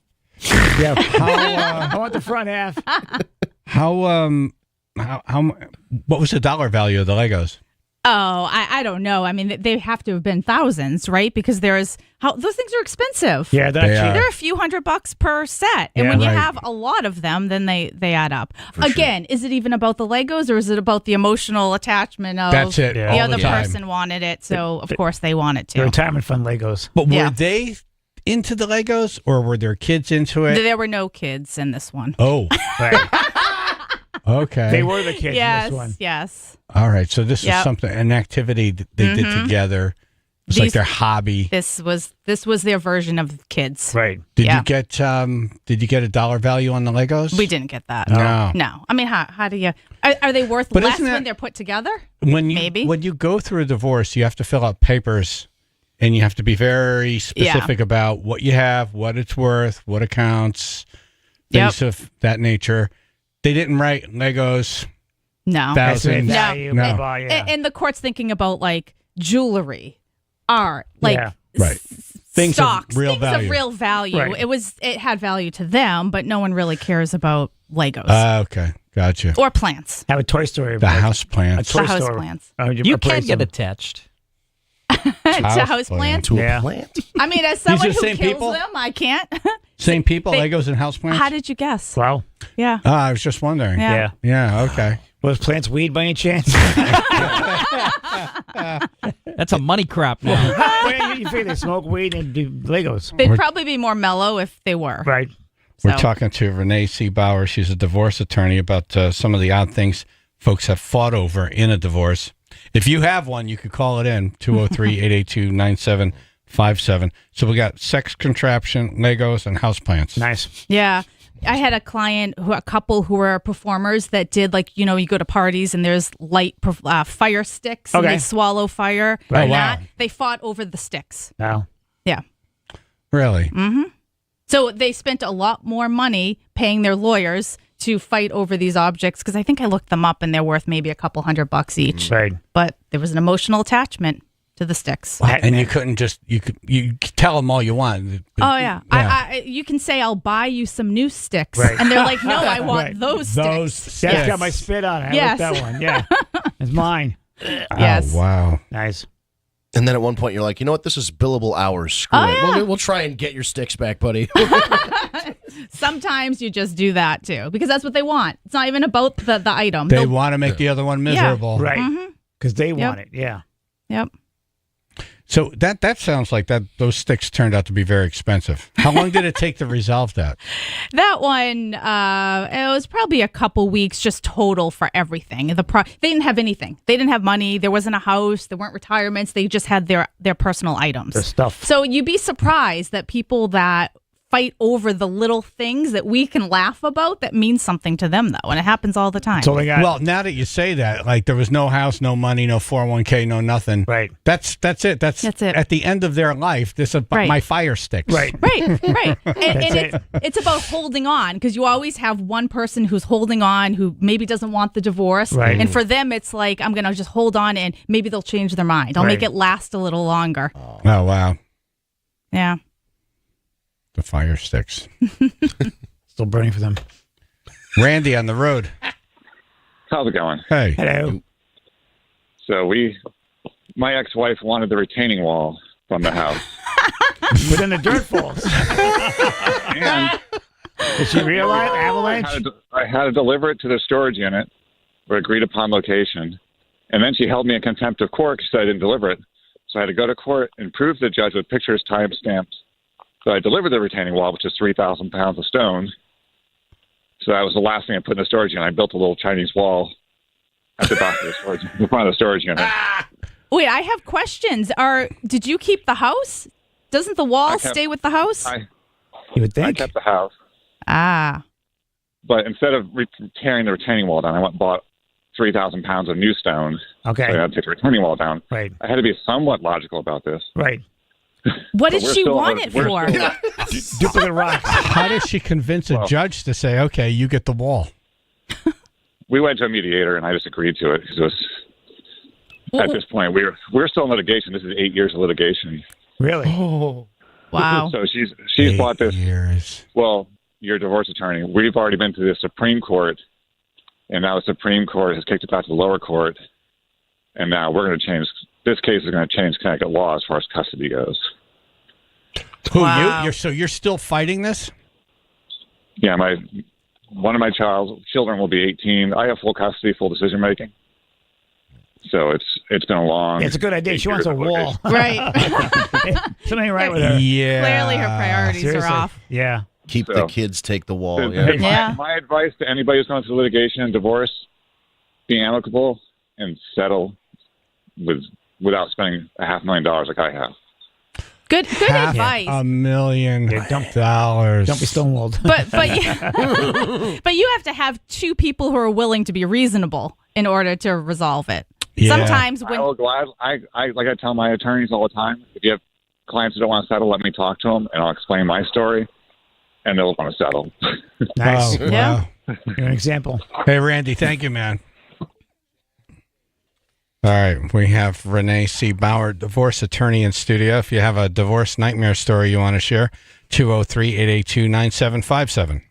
Yeah. I want the front half. How what was the dollar value of the Legos? Oh, I don't know. I mean, they have to have been thousands, right? Because those things are expensive. Yeah, that's They cheap. are. They're a few $100 per set. And Yeah. when you Right. have a lot of them, then they add up. Again, is it even about the Legos or is it about the emotional attachment of That's it. Yeah. the all other the time. person wanted it, so of course they want it The too. retirement fund Legos. But were Yeah. they into the Legos or were their kids into it? There were no kids in this one. Oh, Right. okay. They were the kids Yes, in this one. yes. All right. So this Yep. is something, an activity that they did together. It's like These- their hobby. This was their version of kids. Right. Did yeah. you get a dollar value on the Legos? We didn't get that. No. No. I mean, how do you? Are they worth But less isn't that- when they're put together? When you Maybe. when you go through a divorce, you have to fill out papers, and you have to be very specific about what you have, what it's worth, what accounts, things of that nature. They didn't write Legos. No. Thousands. No. Value, No. blah, blah, yeah. And the court's thinking about like jewelry, art, like Yeah. Right. Things stocks, of real things value. of real value. Right. It had value to them, but no one really cares about Legos Okay, gotcha. or plants. Have a Toy Story. The house plants. A Toy The house Story. plants. You can get attached. To house plants. To a plant. I mean, as These are someone the who same kills people? them, I can't. Same people, They- Legos and house plants? How did you guess? Wow. Yeah. Oh, I was just wondering. Yeah. Yeah, okay. Was plants weed by any chance? That's a money crop now. Well, you figure they smoke weed and do Legos. They'd probably be more mellow if they were. Right. We're So- talking to Renee C. Bauer. She's a divorce attorney about some of the odd things folks have fought over in a divorce. If you have one, you could call it in, 203-882-9757. So we got sex contraption, Legos, and houseplants. Nice. Yeah. I had a couple who were performers that did you go to parties and there's light fire sticks and Okay. they swallow fire. Right. And Wow. that, they fought over the sticks. Wow. Yeah. Really? Mm-hmm. So they spent a lot more money paying their lawyers to fight over these objects because I think I looked them up and they're worth maybe a couple $100 each. Right. But there was an emotional attachment to the sticks. And you couldn't just, you could tell them all you want. Oh yeah, you can say I'll buy you some new sticks, Right. and they're like, no, I want Right. those sticks. Those sticks. That's got my spit on it. I Yes. like that one. Yeah. It's mine. Yes. Oh, wow. Nice. And then at one point, you're like, you know what? This is billable hours. Screw Oh, it. yeah. We'll try and get your sticks back, buddy. Sometimes you just do that too because that's what they want. It's not even about the item. They They'll- want to make the other one miserable. Right. Mhm. Because they Yep. want it. Yeah. Yep. So that sounds like those sticks turned out to be very expensive. How long did it take to resolve that? That one, it was probably a couple weeks just total for everything. They didn't have anything. They didn't have money. There wasn't a house. There weren't retirements. They just had their personal items. The stuff. So you'd be surprised that people that fight over the little things that we can laugh about that means something to them, though. And it happens all the time. That's all they got. Well, now that you say that, like there was no house, no money, no 401k, no nothing. Right. That's it. That's it. At the end of their life, this is Right. my fire sticks. Right. Right. And That's it's about holding on because you always have one person who's holding on who maybe doesn't want the divorce. Right. And for them, it's like, I'm going to just hold on and maybe they'll change their mind. I'll make Right. it last a little longer. Oh, wow. Yeah. The fire sticks. Still burning for them. Randy on the road. How's it going? Hey. Hello. So my ex-wife wanted the retaining wall from the house. But then the dirt falls. And Did she realize avalanche? I had to deliver it to the storage unit for agreed upon location. And then she held me in contempt of court because I didn't deliver it. So I had to go to court and prove to the judge with pictures, timestamps. So I delivered the retaining wall, which is 3,000 pounds of stone. So that was the last thing I put in the storage unit. I built a little Chinese wall at the back of the storage, in front of the storage unit. Wait, I have questions. Did you keep the house? Doesn't the wall I kept- stay with the house? You would I think. kept the house. Ah. But instead of tearing the retaining wall down, I went and bought 3,000 pounds of new stone. Okay. So I had to take the retaining wall down. Right. I had to be somewhat logical about this. Right. What But did we're she still- want it we're for? still- Duplicate rocks. How did she convince a judge to say, okay, you get the wall? We went to a mediator, and I just agreed to it because it was. At this point, we're still in litigation. This is 8 years of litigation. Really? Oh. Wow. So she's bought this. Years. Well, you're a divorce attorney. We've already been to the Supreme Court, and now the Supreme Court has kicked it back to the lower court, and now we're going to change. This case is going to change Connecticut law as far as custody goes. Who, Wow. you're still fighting this? Yeah, one of my children will be 18. I have full custody, full decision making. So it's been a long. Yeah, it's a good idea. She wants a wall. Right. Something ain't right with her. Yeah. Clearly her priorities Seriously. are off. Yeah. Keep the kids, take the wall. So, Yeah. Yeah. My advice to anybody who's going through litigation and divorce: be amicable and settle without spending $500,000 like I have. Good advice. $1,000,000. Dollars. Don't be stonewalled. But but you have to have two people who are willing to be reasonable in order to resolve it. Yeah. Sometimes I when will I tell my attorneys all the time, if you have clients who don't want to settle, let me talk to them, and I'll explain my story, and they'll want to settle. Nice. Oh, Yeah. wow. You're an example. Hey, Randy, thank you, man. All right, we have Renee C. Bauer, divorce attorney in studio. If you have a divorce nightmare story you want to share, 203-882-9757.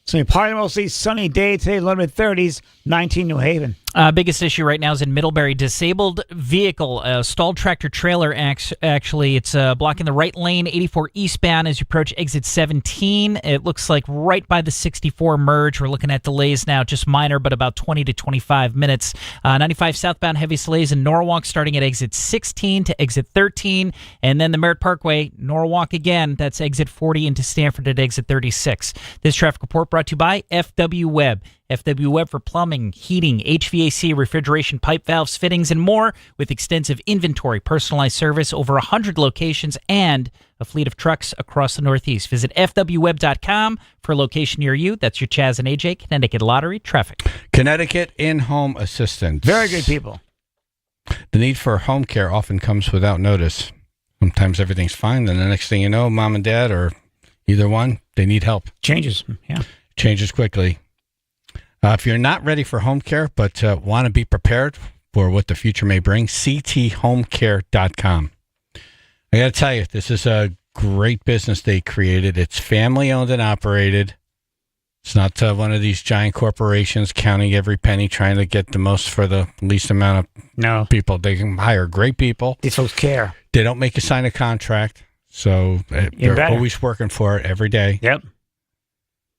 So partly mostly sunny day today, low to mid-30s, 19 New Haven. Biggest issue right now is in Middlebury. Disabled vehicle, stalled tractor trailer. Actually, it's blocking the right lane, 84 eastbound as you approach exit 17. It looks like right by the 64 merge. We're looking at delays now, just minor, but about 20 to 25 minutes. 95 southbound heavy delays in Norwalk starting at exit 16 to exit 13. And then the Merritt Parkway, Norwalk again. That's exit 40 into Stanford at exit 36. This traffic report brought to you by FW Web. FW Web for plumbing, heating, HVAC, refrigeration, pipe valves, fittings, and more with extensive inventory, personalized service, over 100 locations, and a fleet of trucks across the Northeast. Visit FWWeb.com for a location near you. That's your Chaz and AJ Connecticut Lottery traffic. Connecticut in-home assistance. Very good people. The need for home care often comes without notice. Sometimes everything's fine, then the next thing you know, mom and dad or either one, they need help. Changes, yeah. Changes quickly. If you're not ready for home care but want to be prepared for what the future may bring, cthomecare.com. I got to tell you, this is a great business they created. It's family owned and operated. It's not one of these giant corporations counting every penny, trying to get the most for the least amount of people. They can hire great people. These folks care. They don't make you sign a contract, so they're always working for it every day. Yep.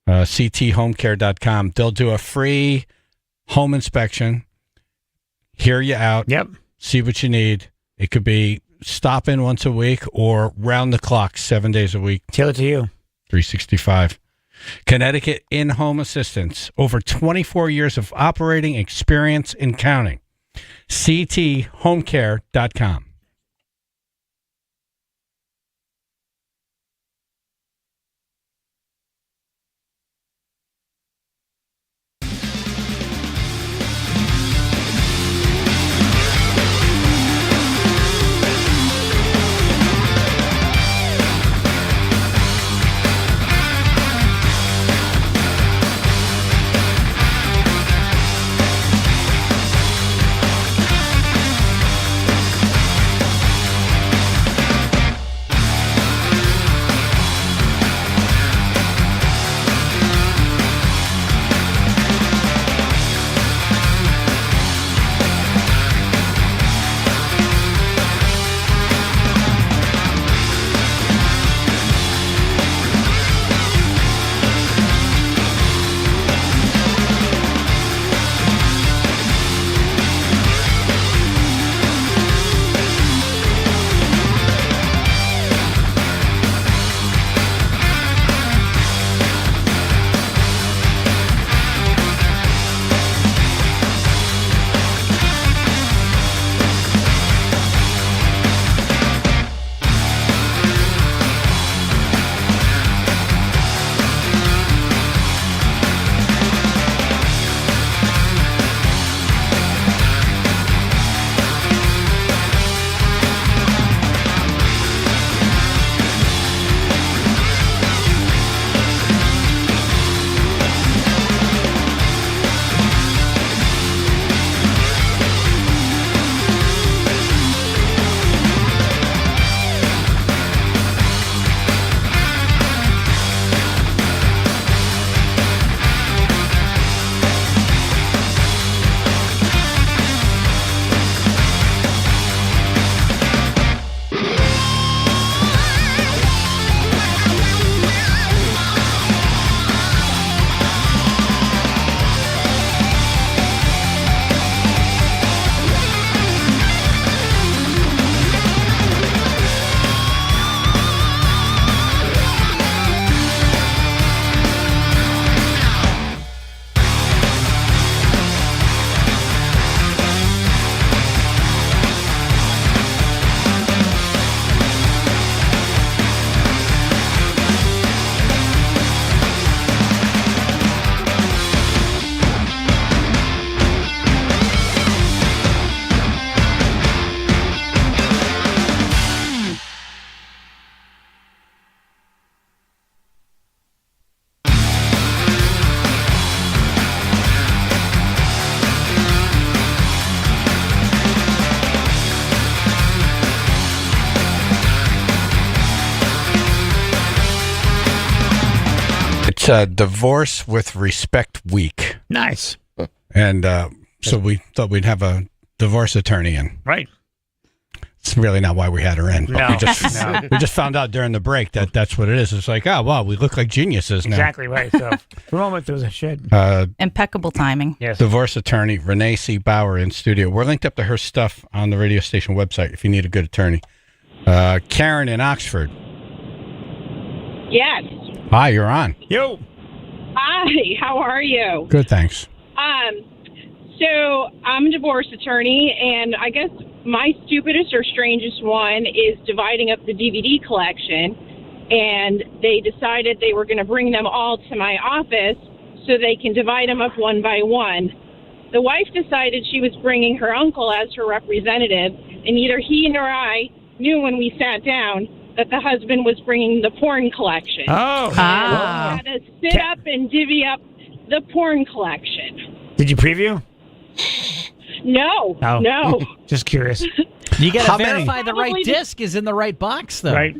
cthomecare.com. They'll do a free home inspection, hear you out, see what you need. It could be stop in once a week or round the clock 7 days a week. Tell it to you. 365. Connecticut in-home assistance. Over 24 years of operating experience and counting. cthomecare.com. It's a Divorce with Respect Week. Nice. And so we thought we'd have a divorce attorney in. Right. It's really not why we had her in. But No. we just found out during the break that that's what it is. It's like, oh, wow, we look like geniuses now. Exactly right. So for a moment, there was a shit. Impeccable timing. Yes. Divorce attorney Renee C. Bauer in studio. We're linked up to her stuff on the radio station website if you need a good attorney. Karen in Oxford. Yes. Hi, you're on. Yo. Hi. How are you? Good, thanks. So I'm a divorce attorney, and I guess my stupidest or strangest one is dividing up the DVD collection. And they decided they were going to bring them all to my office so they can divide them up one by one. The wife decided she was bringing her uncle as her representative, and neither he nor I knew when we sat down that the husband was bringing the porn collection. Oh. I had to sit up and divvy up the porn collection. Did you preview? No, Oh. no. Just curious. You got How to many? verify the right disc is in the right box, though. Right.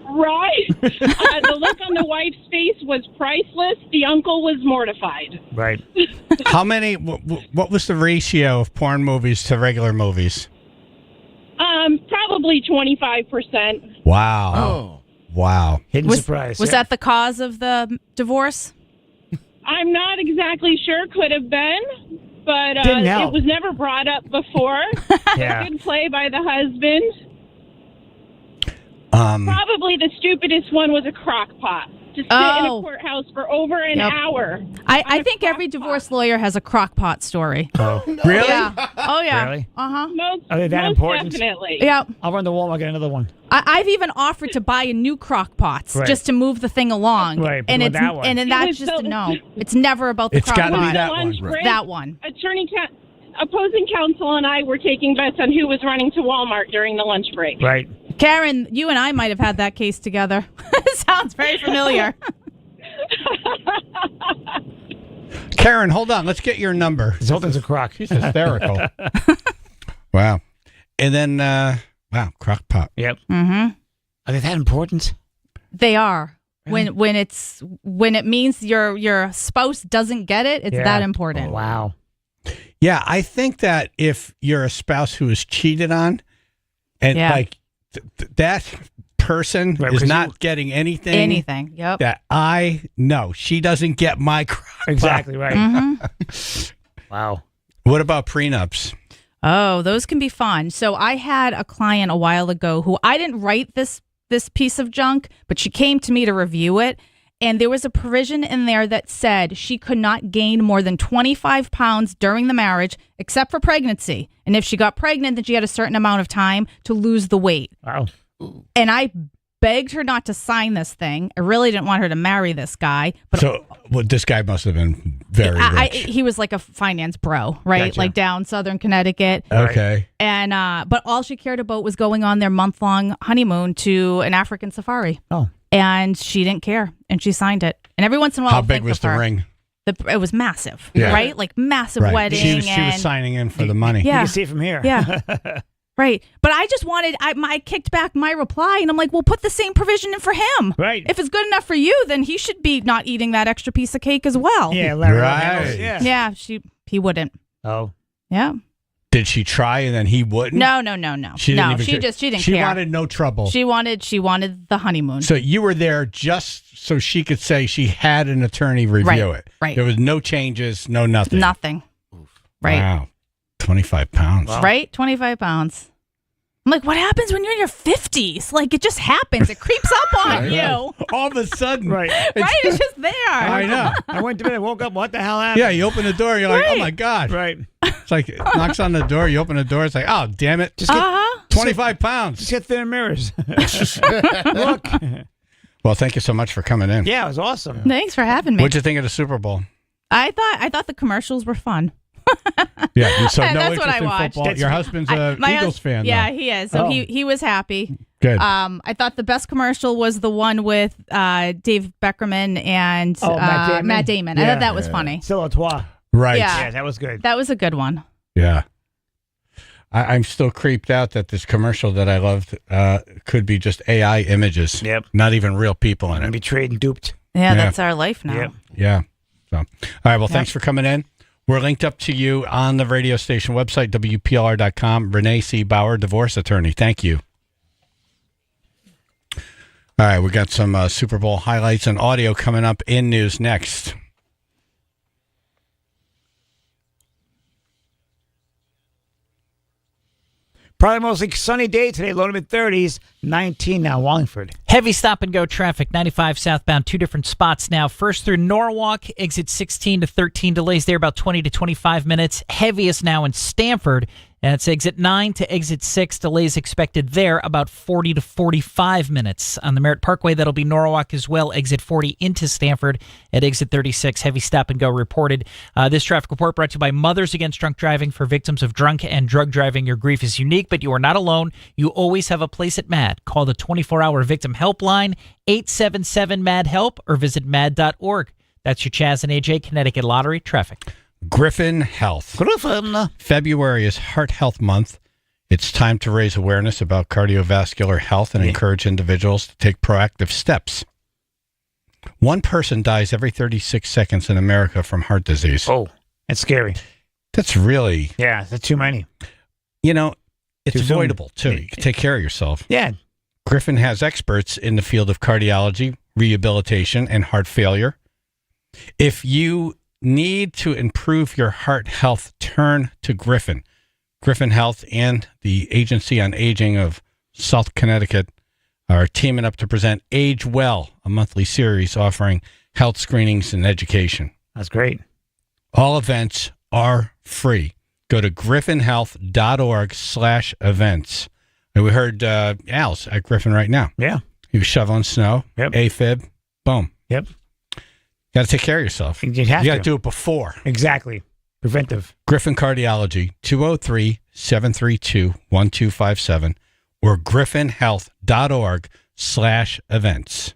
Right. The look on the wife's face was priceless. The uncle was mortified. Right. How many? What was the ratio of porn movies to regular movies? Probably 25%. Wow. Oh. Wow. Hidden Was, surprise. was Yeah. that the cause of the divorce? I'm not exactly sure. Could have been, but Didn't help. it was never brought up before. Yeah. Good play by the husband. Um, Probably the stupidest one was a crock pot. To sit in a courthouse for over an hour. I think every divorce lawyer has a crock pot story. Oh. Really? Yeah. Oh, yeah. Really? Uh-huh. Most, Are they that most important? definitely. Yeah. I'll run to Walmart, get another one. I've even offered to buy a new crock pots Right. just to move the thing along. Right, but And with it's that one. and then It that's was just so- a no. It's never about the It's crock gotta be pot. that one. Lunch break, That one. Opposing counsel and I were taking bets on who was running to Walmart during the lunch break. Right. Karen, you and I might have had that case together. Sounds very familiar. Karen, hold on. Let's get your number. This whole thing's a crock. She's hysterical. Wow. And then, wow, crock pot. Yep. Mm-hmm. Are they that important? They are. When it means your spouse doesn't get it, it's Yeah. that important. Oh, wow. Yeah, I think that if you're a spouse who is cheated on, and Yeah. like that person Right, is 'cause not getting anything. Anything. Yep. That I know she doesn't get my crock pot. Exactly right. Mhm. Wow. What about prenups? Oh, those can be fun. So I had a client a while ago who I didn't write this piece of junk, but she came to me to review it. And there was a provision in there that said she could not gain more than 25 pounds during the marriage, except for pregnancy. And if she got pregnant, then she had a certain amount of time to lose the weight. Wow. And I begged her not to sign this thing. I really didn't want her to marry this guy. But So, well, this guy must have been very rich. he was like a finance bro, right? Gotcha. Like down Southern Connecticut. Okay. And but all she cared about was going on their month-long honeymoon to an African safari. Oh. And she didn't care, and she signed it. And every once in a while, How I'll big think was of the her. ring? It was massive, Yeah. right? Like massive Right. wedding. She was and, signing in for the money. Yeah. You can see it from here. Yeah. Right. But I just wanted, I kicked back my reply, and I'm like, well, put the same provision in for him. Right. If it's good enough for you, then he should be not eating that extra piece of cake as well. Yeah, Larry. Right. Yeah. Yeah. He wouldn't. Oh. Yeah. Did she try and then he wouldn't? No. She didn't even She care. didn't She care. wanted no trouble. She wanted the honeymoon. So you were there just so she could say she had an attorney review it. Right. There was no changes, no nothing. Nothing. Right. Wow. 25 pounds. Right? 25 pounds. I'm like, what happens when you're in your 50s? Like, it just happens. It creeps up on I you. know. All of a sudden. Right. Right? It's just there. I know. I went to bed and woke up. What the hell happened? Yeah, you open the door, you're like, oh Right. my God. Right. It's like, it knocks on the door, you open the door, it's like, oh, damn it. Just get, 25 pounds. just get thinner mirrors. Look. Well, thank you so much for coming in. Yeah, it was awesome. Thanks for having me. What'd you think of the Super Bowl? I thought the commercials were fun. Yeah, so no That's interest what I in watched. football. Your husband's an My Eagles fan, though. Yeah, he is. So Oh. he was happy. Good. I thought the best commercial was the one with Dave Beckerman and Matt Damon. I thought that was funny. Still a toi. Right. Yeah. That was good. That was a good one. Yeah. I'm still creeped out that this commercial that I loved could be just AI images. Yep. Not even real people in it. Betrayed and duped. Yeah, that's our life now. Yeah. So, all right. Well, thanks for coming in. We're linked up to you on the radio station website, WPLR.com. Renee C. Bauer, divorce attorney. Thank you. All right. We got some Super Bowl highlights and audio coming up in news next. Probably mostly sunny day today, low to mid-30s, 19 now, Wallingford. Heavy stop-and-go traffic, 95 southbound, 2 different spots now. First through Norwalk, exit 16 to 13, delays there about 20 to 25 minutes. Heaviest now in Stamford. That's exit 9 to exit 6. Delays expected there about 40 to 45 minutes. On the Merritt Parkway, that'll be Norwalk as well. Exit 40 into Stamford at exit 36. Heavy stop and go reported. This traffic report brought to you by Mothers Against Drunk Driving. For victims of drunk and drug driving, your grief is unique, but you are not alone. You always have a place at MAD. Call the 24-hour victim helpline, 877-MAD-HELP, or visit mad.org. That's your Chaz and AJ Connecticut Lottery traffic. Griffin Health. February is Heart Health Month. It's time to raise awareness about cardiovascular health and encourage individuals to take proactive steps. One person dies every 36 seconds in America from heart disease. Oh, that's scary. That's really... Yeah, that's too many. You know, it's Too soon. avoidable, too. You can take care of yourself. Yeah. Griffin has experts in the field of cardiology, rehabilitation, and heart failure. If you need to improve your heart health, turn to Griffin. Griffin Health and the Agency on Aging of South Connecticut are teaming up to present Age Well, a monthly series offering health screenings and education. That's great. All events are free. Go to griffinhealth.org/events. And we heard Al's at Griffin right now. Yeah. He was shoveling snow. Yep. AFib. Boom. Yep. Got to take care of yourself. You have got to to do it before. Exactly. Preventive. Griffin Cardiology, 203-732-1257 or griffinhealth.org/events.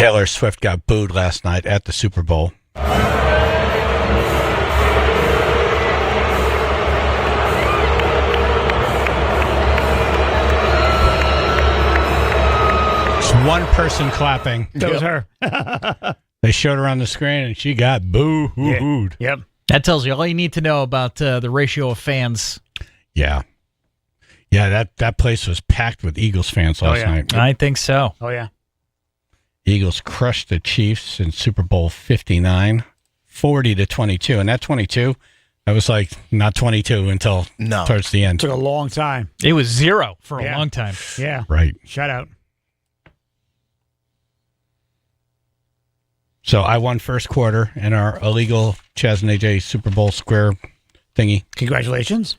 Taylor Swift got booed last night at the Super Bowl. Just one person clapping. That was her. They showed her on the screen, and she got booed. Yep. That tells you all you need to know about the ratio of fans. Yeah. Yeah, that place was packed with Eagles fans last night. I think so. Oh, yeah. Eagles crushed the Chiefs in Super Bowl 59, 40-22. And that 22, that was like not 22 until towards the end. Took a long time. It was 0 for a long time. Yeah. Right. Shutout. So I won first quarter in our illegal Chaz and AJ Super Bowl square thingy. Congratulations.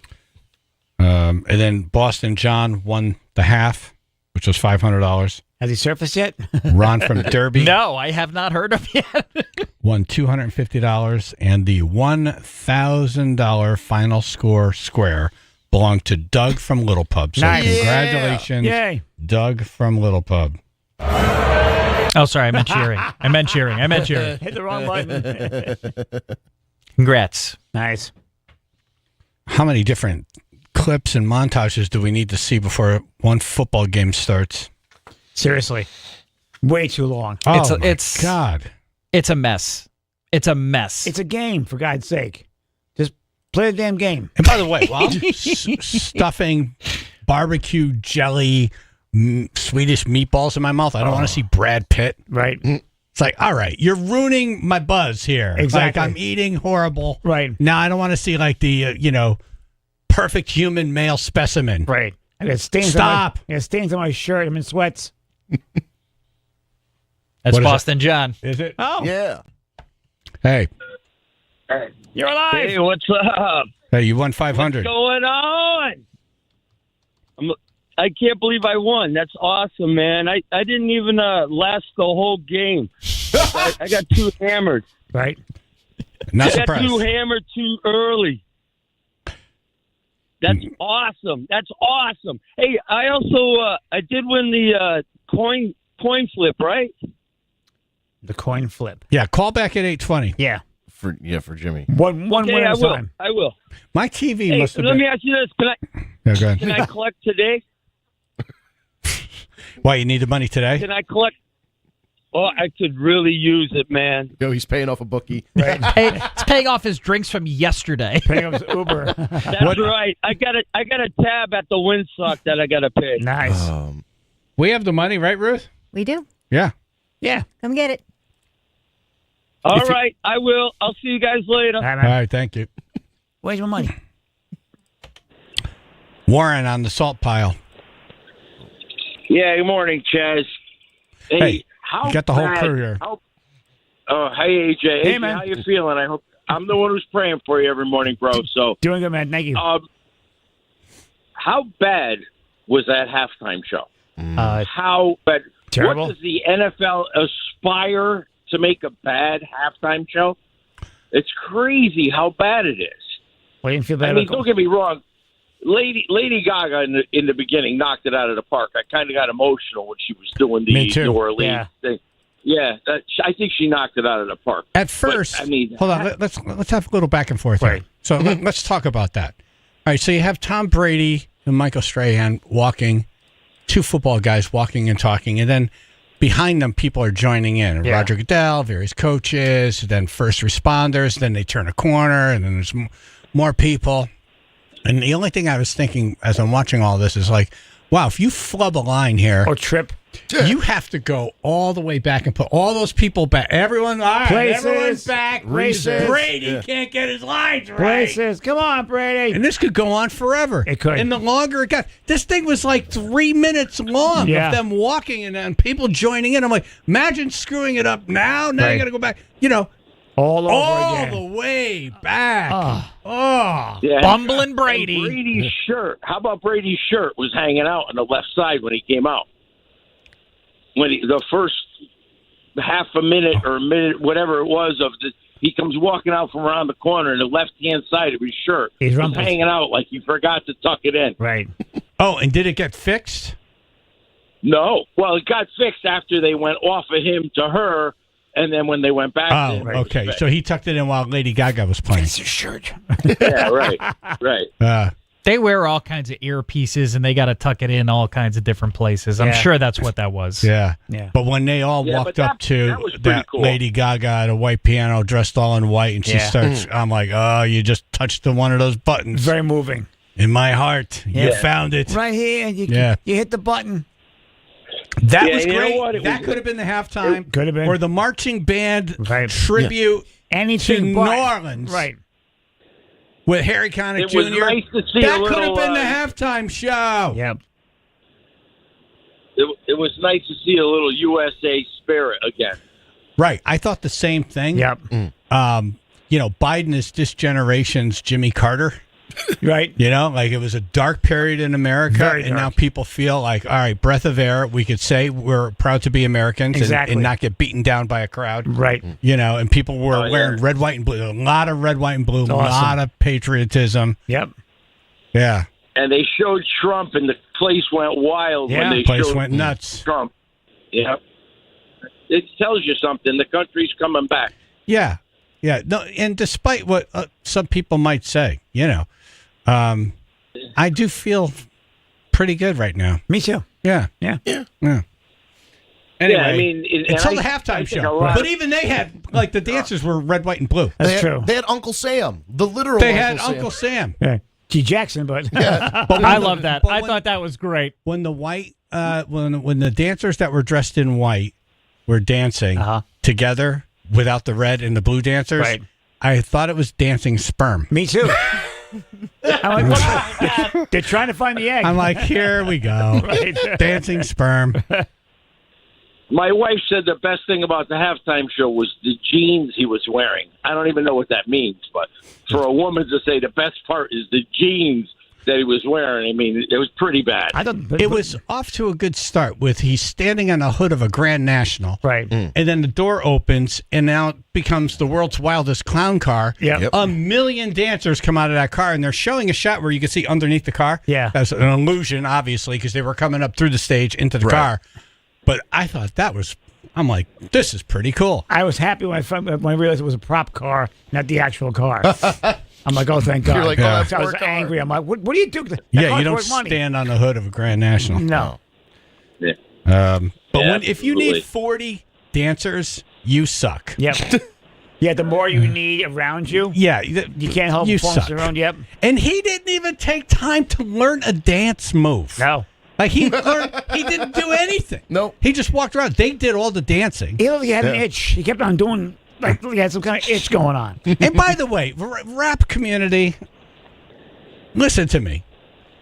And then Boston John won the half, which was $500. Has he surfaced yet? Ron from Derby. No, I have not heard of yet. Won $250, and the $1,000 final score square belonged to Doug from Little Pub. So Nice. congratulations, Yay. Doug from Little Pub. Oh, sorry, I meant cheering. I meant cheering. Hit the wrong button. Congrats. Nice. How many different clips and montages do we need to see before one football game starts? Seriously. Way too long. Oh, it's God. It's a mess. It's a mess. It's a game, for God's sake. Just play the damn game. And by the way, while I'm stuffing barbecue jelly Swedish meatballs in my mouth, I don't want to see Brad Pitt. Right. It's like, all right, you're ruining my buzz here. Exactly. Like, I'm eating horrible. Right. Now I don't want to see like the, perfect human male specimen. Right. I got stains. Stop. I got stains on my shirt. I'm in sweats. That's What is Boston John. Is it? Oh. Yeah. Hey. You're alive. Hey, what's up? Hey, you won 500. What's going on? I can't believe I won. That's awesome, man. I didn't even last the whole game. I got too hammered. Right. Not I got surprised. too hammered too early. That's awesome. That's awesome. Hey, I also I did win the coin flip, right? The coin flip. Yeah, call back at 8:20. Yeah. For Jimmy. One Okay, win I at a will. time. I will. My TV Hey, must have let been. me ask you this: Yeah, go ahead. Can I collect today? Why, you need the money today? Can I collect? Oh, I could really use it, man. Yo, he's paying off a bookie. Right. It's paying off his drinks from yesterday. Paying off his Uber. That's right. I got a tab at the windsock that I got to pay. Nice. We have the money, right, Ruth? We do. Yeah. Yeah. Come get it. All right, I will. I'll see you guys later. All right, All man. right, thank you. Where's my money? Warren on the salt pile. Yeah, good morning, Chaz. Hey, how you got the whole bad- crew here. Oh, hey, AJ. Hey, AJ, man. how you feeling? I hope I'm the one who's praying for you every morning, bro. So, Doing good, man. Thank you. how bad was that halftime show? How bad? Terrible. What does the NFL aspire to make a bad halftime show? It's crazy how bad it is. Well, you didn't feel bad I mean, about don't get me wrong. Lady Gaga in the beginning knocked it out of the park. I kind of got emotional when she was doing the Me too. New Orleans Yeah. thing. Yeah, I think she knocked it out of the park. At first, But, I mean, hold on. Let's have a little back and forth Right. here. So let's talk about that. All right. So you have Tom Brady and Michael Strahan walking, two football guys walking and talking, and then behind them, people are joining in. Yeah. Roger Goodell, various coaches, then first responders. Then they turn a corner, and then there's more people. And the only thing I was thinking as I'm watching all this is like, wow, if you flub a line here or trip, you have to go all the way back and put all those people back. Everyone, all right, Places. everyone's back. Places. Brady can't get his lines right. places. Come on, Brady. And this could go on forever. It could. And the longer it got, this thing was like 3 minutes long Yeah. of them walking and people joining in. I'm like, imagine screwing it up now. Now Right. you got to go back, all over all again. the way back. Yeah. Bumbling Brady. And Brady's shirt. How about Brady's shirt was hanging out on the left side when he came out? When the first half a minute or a minute, whatever it was, he comes walking out from around the corner, and the left-hand side of his shirt He's was rumpled. hanging out like he forgot to tuck it in. Right. Oh, and did it get fixed? No. Well, it got fixed after they went off of him to her, and then when they went back to him, it was okay. fixed. So he tucked it in while Lady Gaga was playing. It's a shirt. Yeah, right. They wear all kinds of earpieces, and they got to tuck it in all kinds of different places. I'm Yeah. sure that's what that was. Yeah. Yeah. But when they all Yeah, walked but up to that was pretty that cool. Lady Gaga at a white piano dressed all in white, and she Yeah. starts, I'm like, oh, you just touched one of those buttons Very moving. in my heart. You Yeah. found it. Right here, and Yeah. you hit the button. That Yeah, was you know great. what? It That was- could have been the halftime. Could have been. Or the marching band Right. tribute Anything to but. New Orleans. Right. With Harry Connick It Jr. was nice to see that a could have little, been the halftime show. Yep. It was nice to see a little USA spirit again. Right. I thought the same thing. Yep. Biden is this generation's Jimmy Carter. Right. Like it was a dark period in America, Very and now dark. people feel like, all right, breath of air. We could say we're proud to be Americans Exactly. and not get beaten down by a crowd. Right. And people were wearing red, white, and blue. A lot of red, white, and blue. A lot of patriotism. Yep. Yeah. And they showed Trump, and the place went wild Yeah. when they Place showed went nuts. Trump. Yep. It tells you something. The country's coming back. Yeah. Yeah. No, and despite what some people might say, I do feel pretty good right now. Me too. Yeah. Yeah. Yeah. Yeah, Anyway, I mean, until the I halftime think show. a lot- But even they had, the dancers were red, white, and blue. That's true. They had Uncle Sam, the literal. They had Sam. Uncle Sam. Yeah. G. Jackson, but But I love that. I thought that was great. When the white, when the dancers that were dressed in white were dancing together without the red and the blue dancers, Right. I thought it was dancing sperm. me too. I'm like, they're trying to find the egg. I'm like, here we go. Right. Dancing sperm. My wife said the best thing about the halftime show was the jeans he was wearing. I don't even know what that means, but for a woman to say the best part is the jeans that he was wearing, I mean, it was pretty bad. It was off to a good start with he's standing on the hood of a Grand National. Right. And then the door opens, and now it becomes the world's wildest clown car. Yep. A million dancers come out of that car, and they're showing a shot where you can see underneath the car. Yeah. That's an illusion, obviously, because they were coming up through the stage into the car. But I thought I'm like, this is pretty cool. I was happy when I realized it was a prop car, not the actual car. I'm like, oh, thank God. You're like, Yeah. oh, that's I was our car. angry. I'm like, what do you do? That Yeah, costs you don't more money. stand on the hood of a Grand National. No. Yeah. But Yeah, if you absolutely. need 40 dancers, you suck. Yep. Yeah, the more you need around you, Yeah. you can't help You perform suck. your own. Yep. And he didn't even take time to learn a dance move. No. Like he didn't do anything. Nope. He just walked around. They did all the dancing. He literally had an itch. He kept on doing, like, he had some kind of itch going on. And by the way, rap community, listen to me.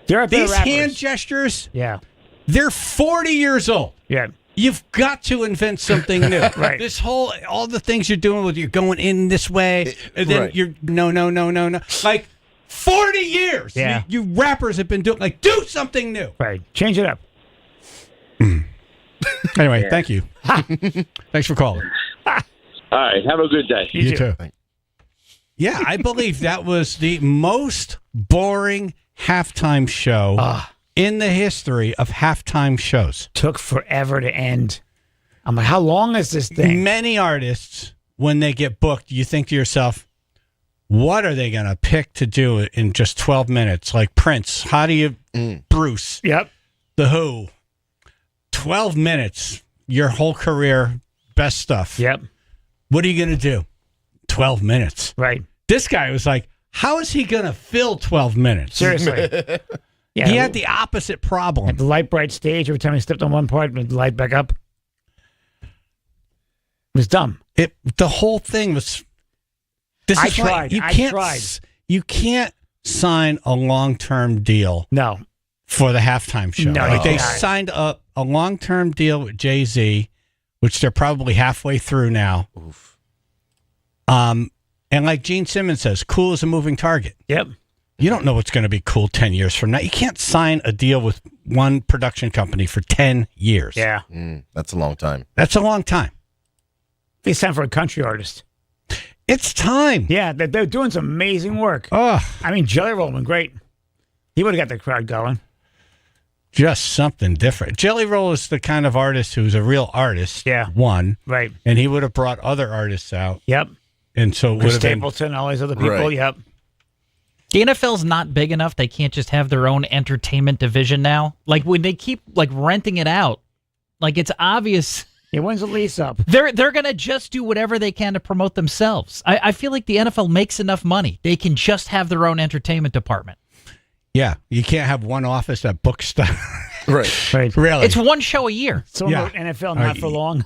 They're up there These rappers. hand gestures, Yeah. they're 40 years old. Yeah. You've got to invent something new. Right. This all the things you're doing with you're going in this way, and then Right. you're no. Like 40 years. Yeah. You rappers have been doing, do something new. Right. Change it up. Anyway, thank you. Thanks for calling. All right, have a good day. You too. Yeah, I believe that was the most boring halftime show in the history of halftime shows. Took forever to end. I'm like, how long is this thing? Many artists, when they get booked, you think to yourself, what are they going to pick to do in just 12 minutes? Like Prince, how do you, Bruce, Yep. The Who, 12 minutes, your whole career, best stuff. Yep. What are you going to do? 12 minutes. Right. This guy was like, how is he going to fill 12 minutes? Seriously. Yeah. He had the opposite problem. The light bright stage, every time he stepped on one part, the light back up. It was dumb. The whole thing was. This I is why tried. You I can't. tried. You can't sign a long-term deal. No. For the halftime show, No, like you they cannot. signed a long-term deal with Jay-Z, which they're probably halfway through now. Oof. And like Gene Simmons says, cool is a moving target. Yep. You don't know what's going to be cool 10 years from now. You can't sign a deal with one production company for 10 years. Yeah. That's a long time. That's a long time. It's time for a country artist. It's time. Yeah, they're doing some amazing work. Oh, I mean, Jelly Roll went great. He would have got the crowd going. just something different. Jelly Roll is the kind of artist who's a real artist. Yeah. One. Right. And he would have brought other artists out. Yep. And so it would Chris have been. Stapleton, all these other people. Right. Yep. The NFL's not big enough. They can't just have their own entertainment division now. Like when they keep like renting it out, like it's obvious. Yeah, when's the lease up? They're gonna just do whatever they can to promote themselves. I feel like the NFL makes enough money. They can just have their own entertainment department. Yeah, you can't have one office that books stuff. Right. Really. It's one show a year. So NFL not for long.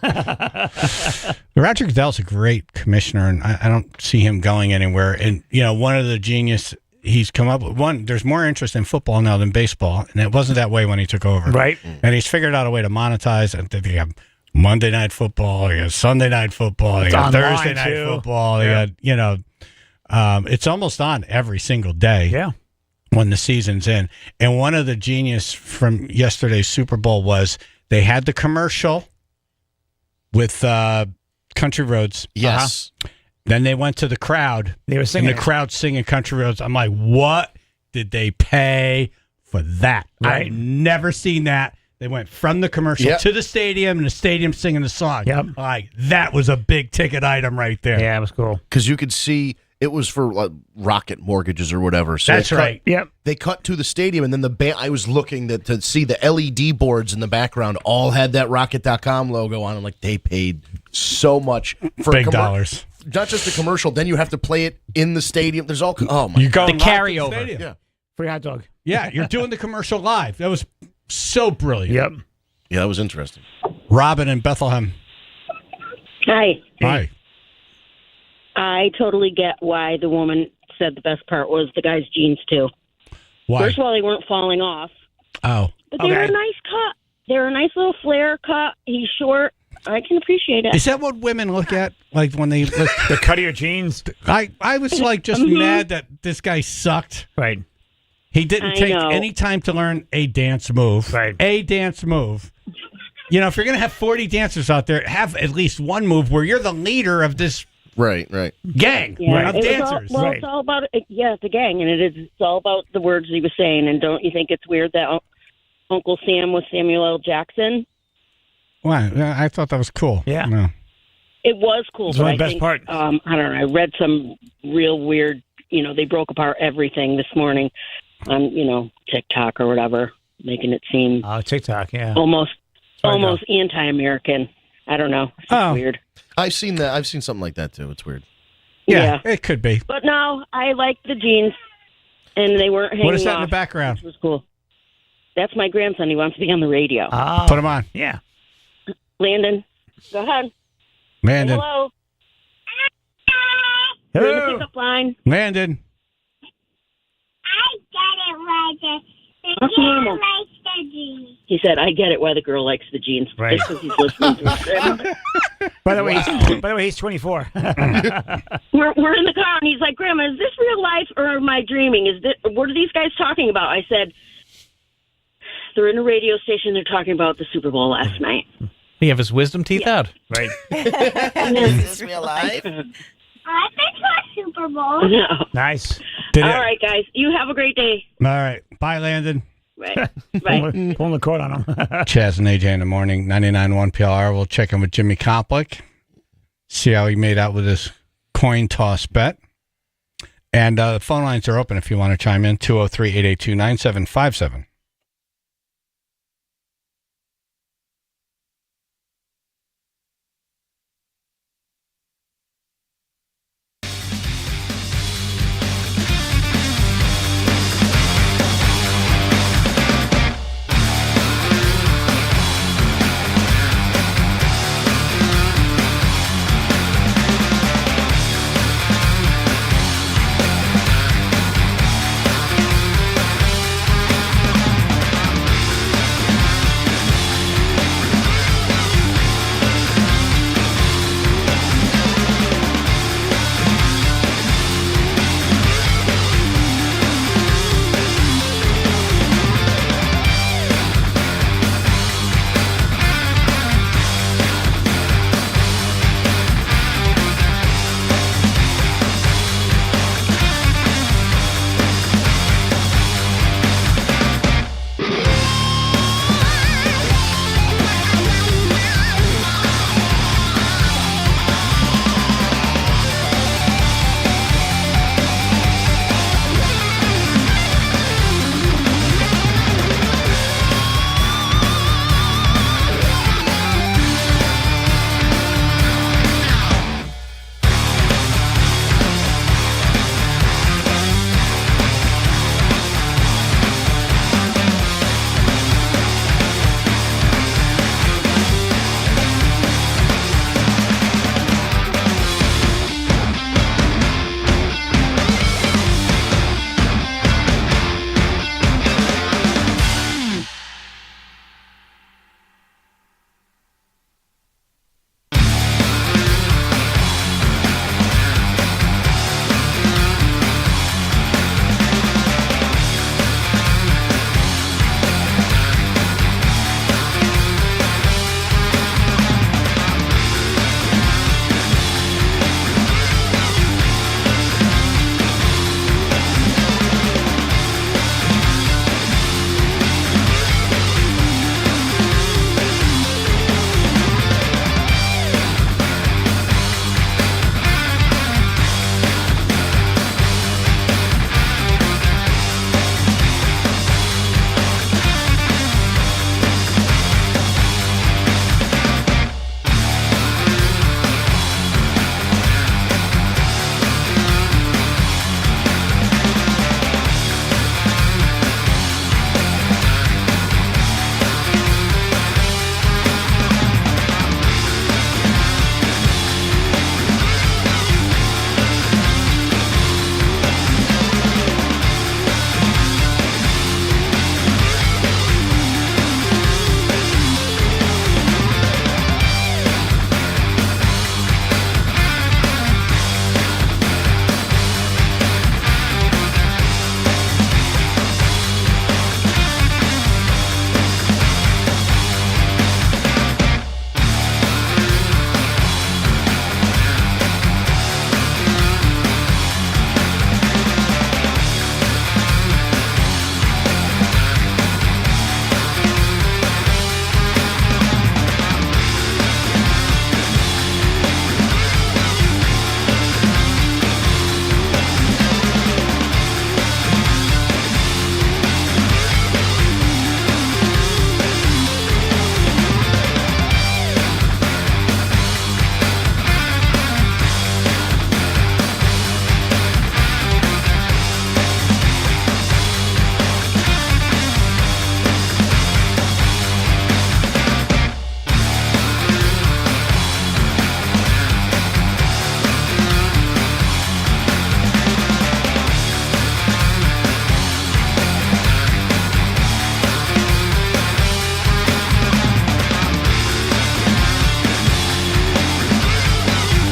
Roger Goodell's a great commissioner, and I don't see him going anywhere. And, one of the genius he's come up with, there's more interest in football now than baseball, and it wasn't that way when he took over. Right. And he's figured out a way to monetize, and they have Monday Night Football, they got Sunday Night Football, they got Thursday Night Football, they got, it's almost on every single day. Yeah. When the season's in. And one of the genius from yesterday's Super Bowl was they had the commercial with Country Roads. Yes. Then they went to the crowd. They were singing and the crowd singing Country Roads. I'm like, what did they pay for that? Right. I've never seen that. They went from the commercial to the stadium, and the stadium singing the song. Yep. Like, that was a big ticket item right there. Yeah, it was cool. Because you could see it was for Rocket Mortgages or whatever. So That's right. Yep. They cut to the stadium, and then the band. I was looking to see the LED boards in the background all had that Rocket.com logo on. I'm like, they paid so much for Big dollars. Not just a commercial. Then you have to play it in the stadium. There's all. Oh my! You go The live to carryover. stadium. Yeah. Free hot dog. Yeah, you're doing the commercial live. That was so brilliant. Yep. Yeah, that was interesting. Robin in Bethlehem. Hi. Hi. I totally get why the woman said the best part was the guy's jeans, too. Why? First of all, they weren't falling off, Oh. but they were a nice cut. They were a nice little flare cut. He's short. I can appreciate it. Is that what women look at? Like when they look, The cut of your jeans. I was like just mad that this guy sucked. Right. He didn't I take know. any time to learn a dance move. Right. A dance move. If you're going to have 40 dancers out there, have at least one move where you're the leader of this Right. gang Yeah, of it was dancers. all, it's all about it's a gang, and it's all about the words he was saying. And don't you think it's weird that Uncle Sam was Samuel L. Jackson? Why? I thought that was cool. Yeah. No. It was cool. It's but one of the I best think, parts. I don't know. I read some real weird. They broke apart everything this morning on TikTok or whatever, making it seem Oh, TikTok, yeah. almost Sorry, anti-American. I don't know. It's just weird. I've seen that. I've seen something like that too. It's weird. Yeah, it could be. But no, I liked the jeans, and they weren't hanging What is that in the off, background? which was cool. That's my grandson. He wants to be on the radio. Oh, Put him on. yeah. Landon, go ahead. Landon. Hello. You're in the Hello. pickup line. Landon. What's normal? He said, "I get it why the girl likes the jeans." Right. Just because he's listening to his grandmother. By the way, he's 24. We're in the car, and he's like, "Grandma, is this real life or am I dreaming? What are these guys talking about?" I said, "They're in a radio station. They're talking about the Super Bowl last night." He have his wisdom teeth out. Right. Is this real life? I've been to a Super Bowl. No. Nice. Did All it- right, guys. You have a great day. All right. Bye, Landon. Right. Bye. Pulling the cord on him. Chaz and AJ in the morning, 99.1 PLR. We'll check in with Jimmy Koplik, see how he made out with his coin toss bet. And the phone lines are open if you want to chime in, 203-882-9757.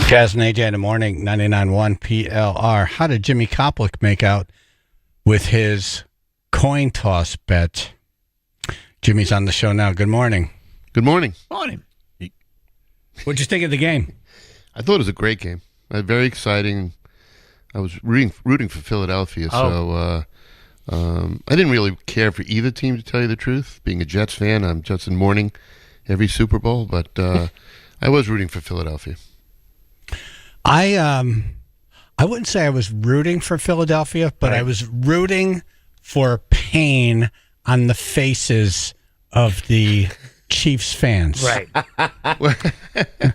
Chaz and AJ in the morning, 99.1 PLR. How did Jimmy Koplik make out with his coin toss bet? Jimmy's on the show now. Good morning. Good morning. Morning. What'd you think of the game? I thought it was a great game. Very exciting. I was rooting for Philadelphia, so I didn't really care for either team, to tell you the truth. Being a Jets fan, I'm Jets in mourning every Super Bowl, but I was rooting for Philadelphia. I wouldn't say I was rooting for Philadelphia, but I was rooting for pain on the faces of the Chiefs fans. Right.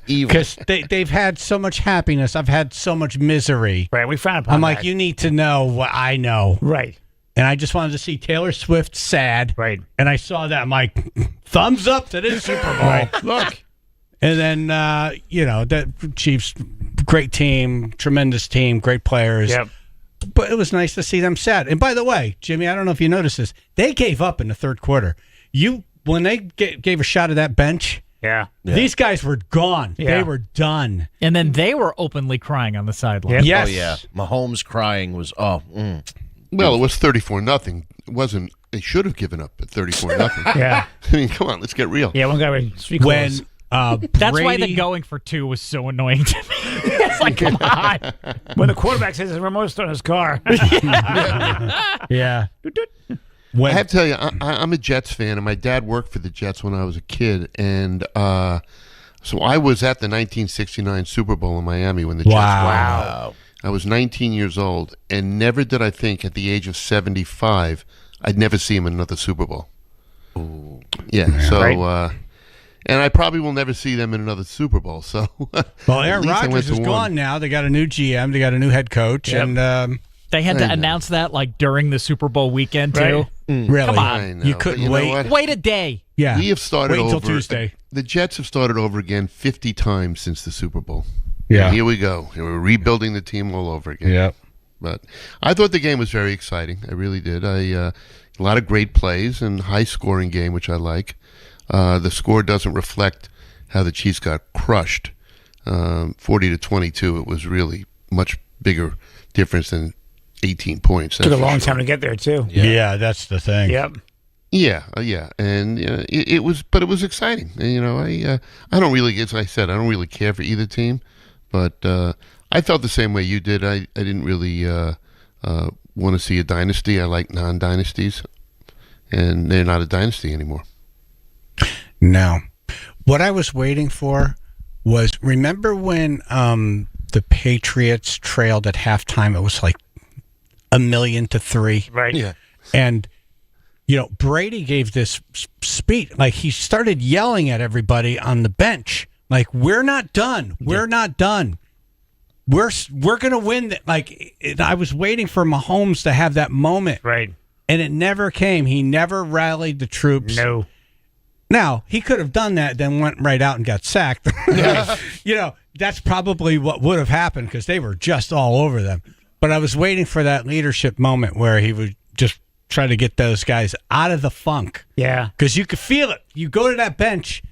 Because they've had so much happiness. I've had so much misery. Right. We found upon I'm like, that. you need to know what I know. Right. And I just wanted to see Taylor Swift sad. Right. And I saw that. I'm like, thumbs up to this Super Bowl. Right. Look. And then, the Chiefs, great team, tremendous team, great players. Yep. But it was nice to see them sad. And by the way, Jimmy, I don't know if you noticed this. They gave up in the third quarter. When they gave a shot of that bench, these guys were gone. Yeah. They were done. And then they were openly crying on the sideline. Yes. Oh, yeah. Mahomes crying was, Well, it was 34-0. It wasn't. They should have given up at 34-0. Yeah. I mean, come on, let's get real. Yeah, one guy was street When clothes. That's why the Brady- going for two was so annoying to me. It's like, come on. When the quarterback says his remote on his car. Yeah. I have to tell you, I'm a Jets fan, and my dad worked for the Jets when I was a kid, and so I was at the 1969 Super Bowl in Miami when the Jets won. Wow. I was 19 years old, and never did I think at the age of 75 I'd never see him in another Super Bowl. ooh. Yeah, so Right. and I probably will never see them in another Super Bowl. So, Well, at Aaron least I went Rodgers to is one. gone now. They got a new GM. They got a new head coach. Yep. And They had to I know. announce that like during the Super Bowl weekend, too. Right. really, Come on. I know, you but couldn't you know wait. what? Wait a day. Yeah. We have started Wait until over. Tuesday. The Jets have started over again 50 times since the Super Bowl. Yeah. And here we go. We're rebuilding the team all over again. Yep. But I thought the game was very exciting. I really did. A lot of great plays and high-scoring game, which I like. The score doesn't reflect how the Chiefs got crushed, 40-22. It was really much bigger difference than 18 points. Took a that's for long sure. time to get there, too. Yeah, that's the thing. Yep. Yeah, and it was, but it was exciting. And, I don't really, as I said, I don't really care for either team, but I felt the same way you did. I didn't really want to see a dynasty. I like non-dynasties, and they're not a dynasty anymore. No. What I was waiting for was, remember when the Patriots trailed at halftime? It was like 1,000,000-3. Right. Yeah. And, Brady gave this speech. Like, he started yelling at everybody on the bench. Like, we're not done. We're not done. We're going to win. I was waiting for Mahomes to have that moment. Right. And it never came. He never rallied the troops. No. Now, he could have done that, then went right out and got sacked. That's probably what would have happened because they were just all over them. But I was waiting for that leadership moment where he would just try to get those guys out of the funk. Yeah. Because you could feel it. You go to that bench,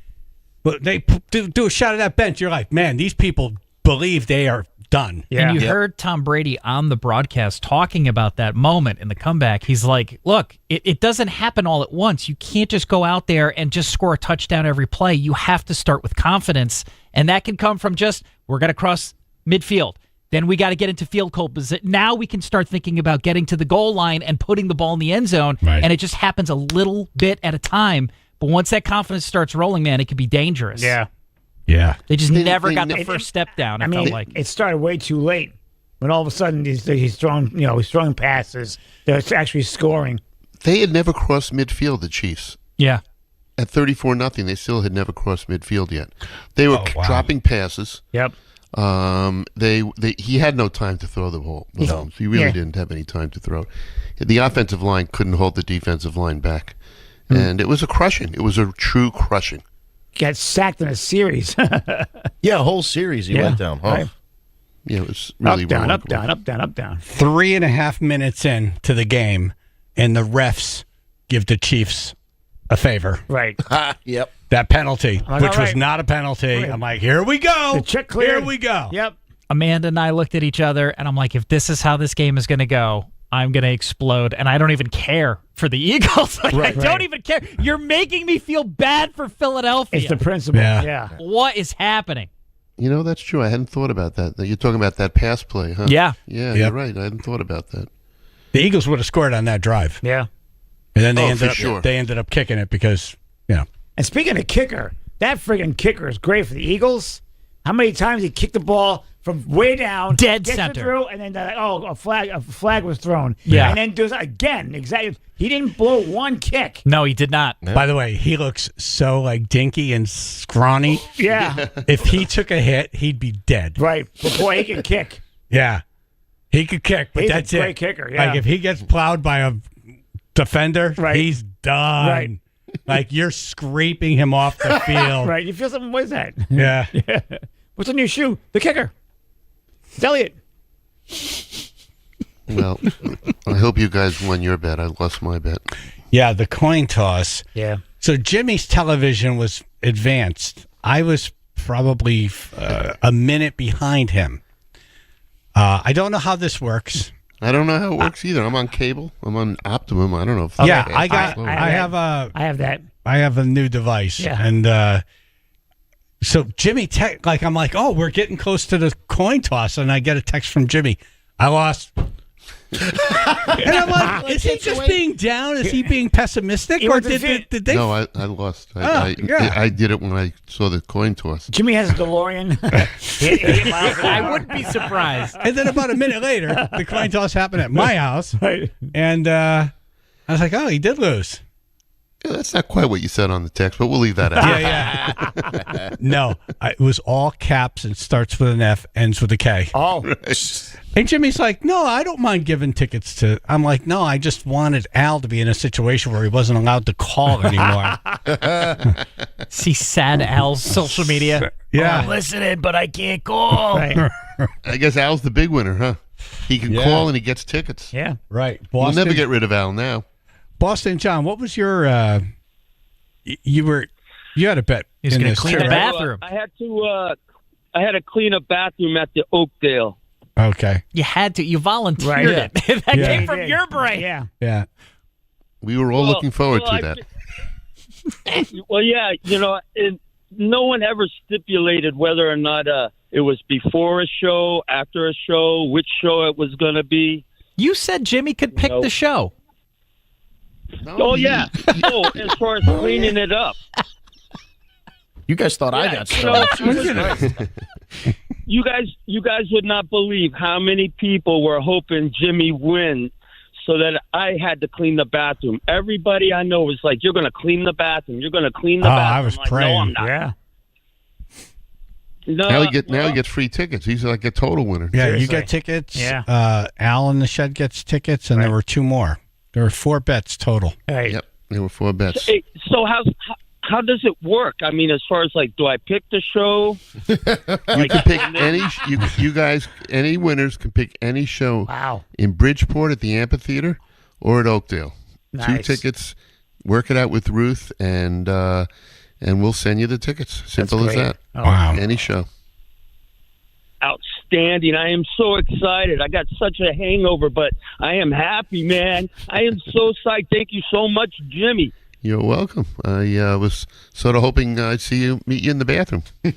but they do a shot of that bench. You're like, man, these people believe they are done. Yeah. And you heard Tom Brady on the broadcast talking about that moment in the comeback. He's like, look, it doesn't happen all at once. You can't just go out there and just score a touchdown every play. You have to start with confidence, and that can come from just, we're going to cross midfield. Then we got to get into field goal position. Now we can start thinking about getting to the goal line and putting the ball in the end zone, Right. and it just happens a little bit at a time. But once that confidence starts rolling, man, it can be dangerous. Yeah. Yeah. They just They- never they got ne- the first step down, I it mean, felt like. it started way too late. When all of a sudden he's throwing passes. They're actually scoring. They had never crossed midfield, the Chiefs. Yeah. At 34-0, they still had never crossed midfield yet. They were wow. dropping passes. Yep. He had no time to throw the ball. Mahomes. He really didn't have any time to throw. The offensive line couldn't hold the defensive line back, and it was a crushing. It was a true crushing. Got sacked in a series. Yeah, a whole series he went down. Huh? Right. Yeah, it was really Up, down, remarkable. up, down, up, down, up, down. 3.5 minutes in to the game, and the refs give the Chiefs a favor. Right. Yep. That penalty, like, which all was right. not a penalty. Right. I'm like, here we go. The check cleared. Here we go. Yep. Amanda and I looked at each other, and I'm like, if this is how this game is going to go, I'm going to explode. And I don't even care for the Eagles. Like, I don't even care. You're making me feel bad for Philadelphia. It's the principle. Yeah. What is happening? You know, that's true. I hadn't thought about that. You're talking about that pass play, huh? Yeah. Yeah, Yep. you're right. I hadn't thought about that. The Eagles would have scored on that drive. Yeah. And then they ended up kicking it because, And speaking of kicker, that friggin' kicker is great for the Eagles. How many times he kicked the ball from way down, dead gets center, it through, and then a flag was thrown. Yeah. And then does it again. Exactly. He didn't blow one kick. No, he did not. By the way, he looks so like dinky and scrawny. Yeah. If he took a hit, he'd be dead. Right. But boy, he can kick. Yeah. He could kick, but He's a that's great it. kicker, yeah. Like if he gets plowed by a defender, Right. he's done. Right. Like you're scraping him off the field. Right. You feel something? What is that? Yeah. What's on your shoe? The kicker. It's Elliot. Well, I hope you guys won your bet. I lost my bet. Yeah, the coin toss. Yeah. So Jimmy's television was advanced. I was probably a minute behind him. I don't know how this works. I don't know how it works either. I'm on cable. I'm on Optimum. I don't know if I have a new device. Yeah. And so Jimmy, I'm like, oh, we're getting close to the coin toss, and I get a text from Jimmy. I lost. And I'm like, is he just being down? Is he being pessimistic? Or did they? No, I lost. I did it when I saw the coin toss. Jimmy has a DeLorean. 8 miles an hour. I wouldn't be surprised. And then about a minute later, the coin toss happened at my house. Right. And I was like, oh, he did lose. Yeah, that's not quite what you said on the text, but we'll leave that out. Yeah. No, it was all caps and starts with an F, ends with a K. Oh. And Jimmy's like, no, I don't mind giving tickets to. I'm like, no, I just wanted Al to be in a situation where he wasn't allowed to call anymore. See sad Al's social media. Yeah. I'm listening, but I can't call. Right. I guess Al's the big winner, huh? He can call and he gets tickets. Yeah. Right. We'll never get rid of Al now. Boston John, what was your? You had a bet. He was going to clean the bathroom. I had to clean a bathroom at the Oakdale. Okay. You had to. You volunteered Right. it. That came from your brain. Yeah. Yeah. We were all looking forward to that. Well, yeah, no one ever stipulated whether or not it was before a show, after a show, which show it was going to be. You said Jimmy could pick the show. Oh, yeah. Oh, as far as cleaning it up. You guys thought I got so. You guys would not believe how many people were hoping Jimmy win so that I had to clean the bathroom. Everybody I know was like, you're going to clean the bathroom. You're going to clean the bathroom. I was like, praying. No, I'm not. Yeah. No, Now he gets free tickets. He's like a total winner. Yeah, Seriously. you get tickets. Yeah. Al in the shed gets tickets, and there were 2 more. There were 4 bets total. Right. Yep, there were 4 bets. Hey, so how does it work? I mean, as far as like, do I pick the show? You can pick any. You guys, any winners can pick any show. Wow. In Bridgeport at the amphitheater or at Oakdale. Nice. 2 tickets. Work it out with Ruth, and we'll send you the tickets. Simple as great. that. Oh. Wow. Any show. Outstanding. I am so excited. I got such a hangover, but I am happy, man. I am so psyched. Thank you so much, Jimmy. You're welcome. I was sort of hoping I'd meet you in the bathroom. You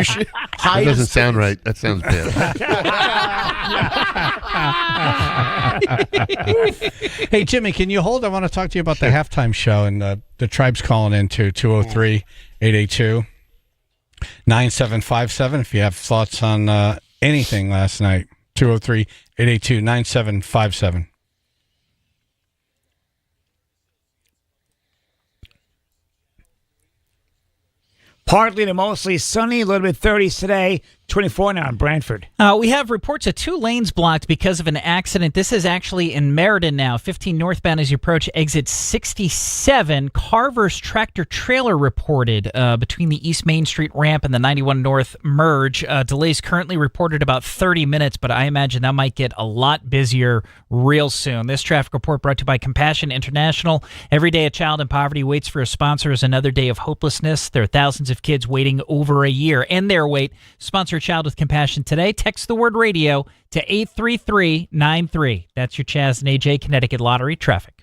should That doesn't sound right. That sounds bad. Hey, Jimmy, can you hold? I want to talk to you about the halftime show, and the tribe's calling into 203-882-9757 if you have thoughts on anything last night. 203-882-9757. Partly to mostly sunny, a little bit 30s today. 24 now in Brantford. We have reports of 2 lanes blocked because of an accident. This is actually in Meriden now. 15 northbound as you approach exit 67. Carver's tractor trailer reported between the East Main Street ramp and the 91 North merge. Delays currently reported about 30 minutes, but I imagine that might get a lot busier real soon. This traffic report brought to you by Compassion International. Every day a child in poverty waits for a sponsor is another day of hopelessness. There are thousands of kids waiting over a year and their wait. Sponsor a child with compassion today. Text the word radio to 83393. That's your Chaz and AJ Connecticut Lottery traffic.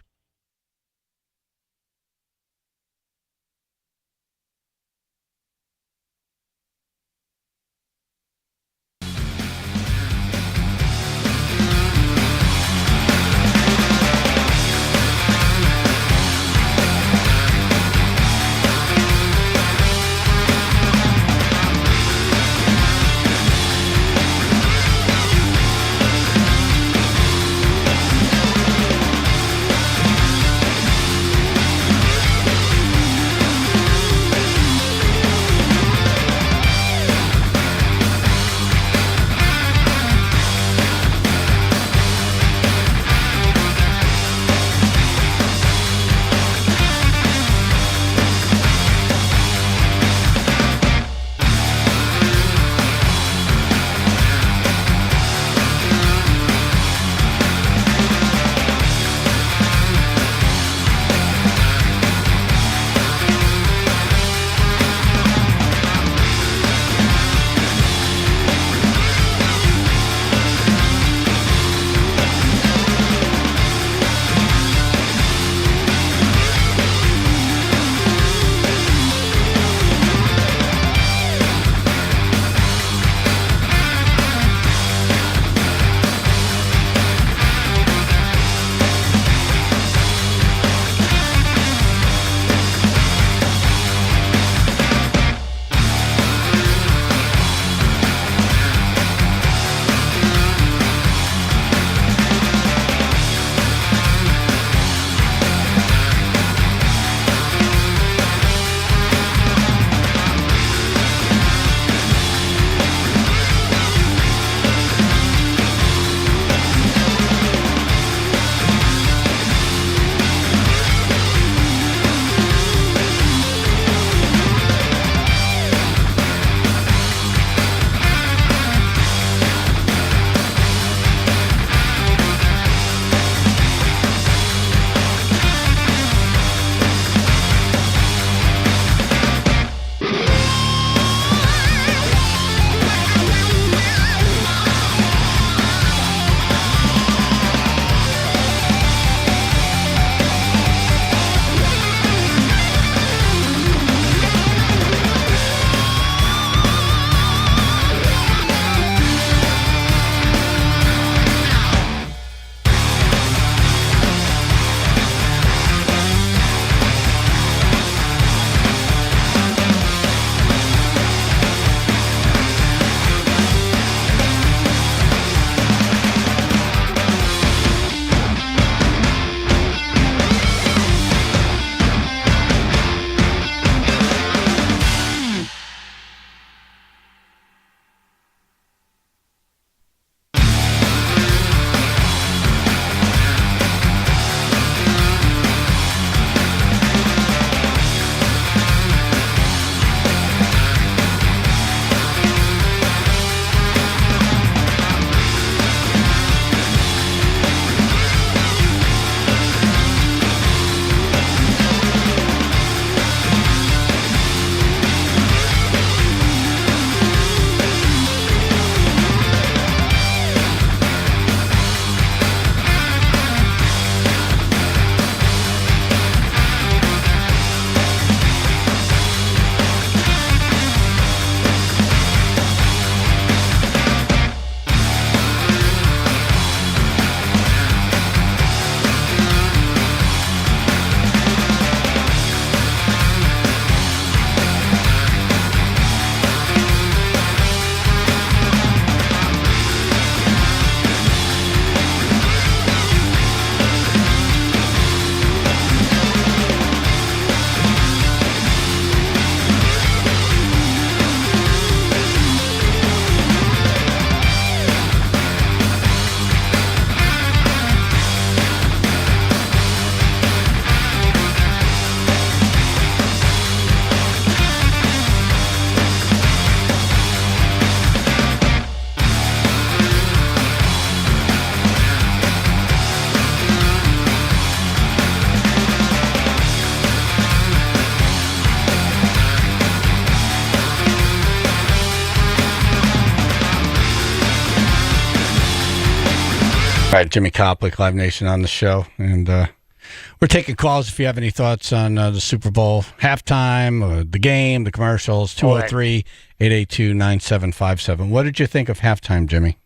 right, Jimmy Koplik, Live Nation on the show. And we're taking calls if you have any thoughts on the Super Bowl halftime, the game, the commercials, 203-882-9757. What did you think of halftime, Jimmy?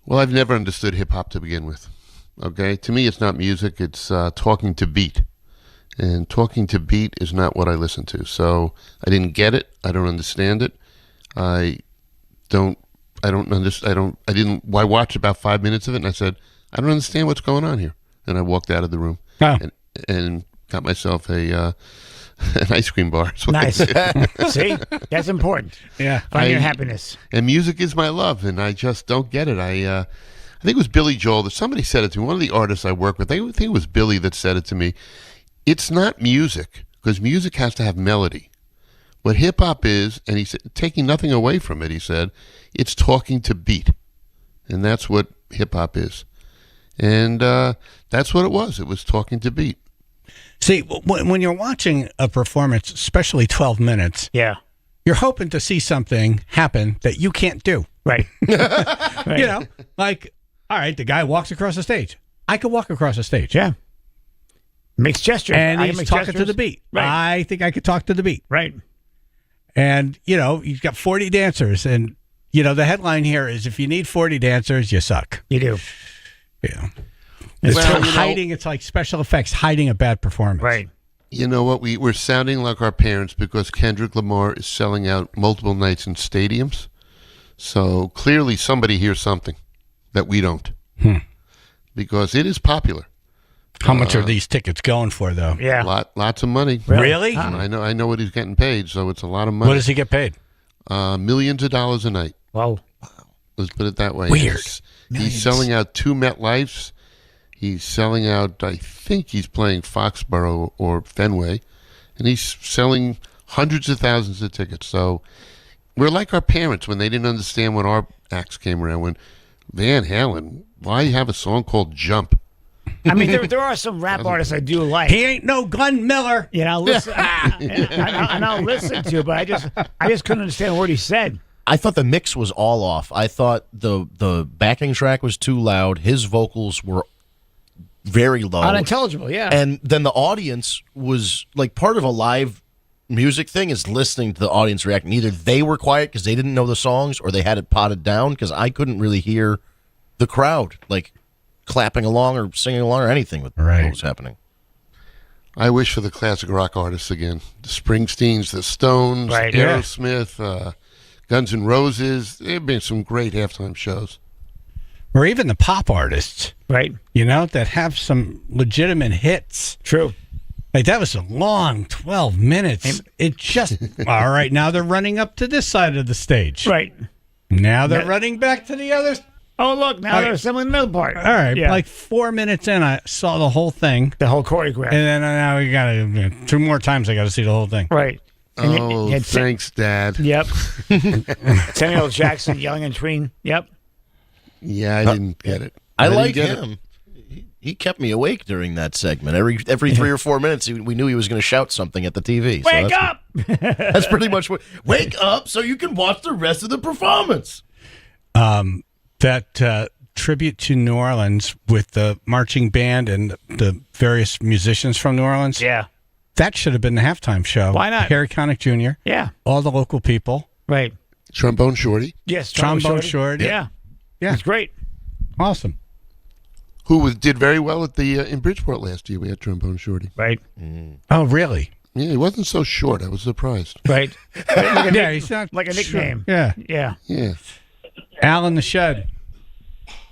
Well, I've never understood hip-hop to begin with. Okay? To me, it's not music. It's talking to beat. And talking to beat is not what I listen to. So I didn't get it. I don't understand it. I watched about 5 minutes of it, and I said, I don't understand what's going on here. And I walked out of the room and got myself an ice cream bar. Nice. See? That's important. Yeah. Find your happiness. And music is my love, and I just don't get it. I think it was Billy Joel that somebody said it to me. One of the artists I work with, I think it was Billy that said it to me. It's not music, because music has to have melody. What hip-hop is, and he said, taking nothing away from it, he said, it's talking to beat. And that's what hip-hop is. And that's what it was. It was talking to beat. See, when you're watching a performance, especially 12 minutes, you're hoping to see something happen that you can't do. Right. Right. You know, like, all right, the guy walks across the stage. I could walk across the stage. Yeah. Makes gestures. And he's talking to the beat. Right. I think I could talk to the beat. Right. And, you know, you've got 40 dancers. And, you know, the headline here is if you need 40 dancers, you suck. You do. Yeah. It's hiding. It's like special effects hiding a bad performance. Right. You know what? We're sounding like our parents because Kendrick Lamar is selling out multiple nights in stadiums. So clearly somebody hears something that we don't. Because it is popular. How much are these tickets going for, though? Yeah. Lots of money. Really? I know what he's getting paid, so it's a lot of money. What does he get paid? Millions of dollars a night. Wow. Let's put it that way. Weird. He's selling out 2 MetLifes. He's selling out, I think he's playing Foxborough or Fenway. And he's selling hundreds of thousands of tickets. So we're like our parents when they didn't understand when our acts came around. When Van Halen, why have a song called Jump? I mean, there are some rap artists I do like. He ain't no Glenn Miller. You know, listen, and I'll listen to, but I just couldn't understand what he said. I thought the mix was all off. I thought the backing track was too loud. His vocals were very low. Unintelligible, yeah. And then the audience was like part of a live music thing is listening to the audience reacting. Either they were quiet because they didn't know the songs or they had it potted down because I couldn't really hear the crowd like clapping along or singing along or anything with what was happening. I wish for the classic rock artists again. The Springsteens, the Stones, Aerosmith, Guns N' Roses. There have been some great halftime shows. Or even the pop artists. Right. You know, that have some legitimate hits. True. Like, that was a long 12 minutes. It just, all right, now they're running up to this side of the stage. Right. Now they're running back to the other. Oh, look, now they're assembling the middle part. All right, like 4 minutes in, I saw the whole thing. The whole choreograph. And then now we got to, 2 more times I got to see the whole thing. Right. And Thanks, Dad. Yep. Samuel Jackson yelling in between. Yep. Yeah, I didn't get it. I like him. He kept me awake during that segment. Every 3 or 4 minutes, we knew he was going to shout something at the TV. Wake up! That's pretty much what. Wake up so you can watch the rest of the performance. That tribute to New Orleans with the marching band and the various musicians from New Orleans. Yeah. That should have been the halftime show. Why not? Harry Connick Jr. Yeah. All the local people. Right. Trombone Shorty. Yes, Trombone Shorty. Yeah. Yeah. It's great. Awesome. Who did very well at the in Bridgeport last year. We had Trombone Shorty. Right. Oh, really? Yeah, he wasn't so short. I was surprised. Right. Yeah, he's not like a nickname. Yeah. Yeah. Yeah. Al in the shed.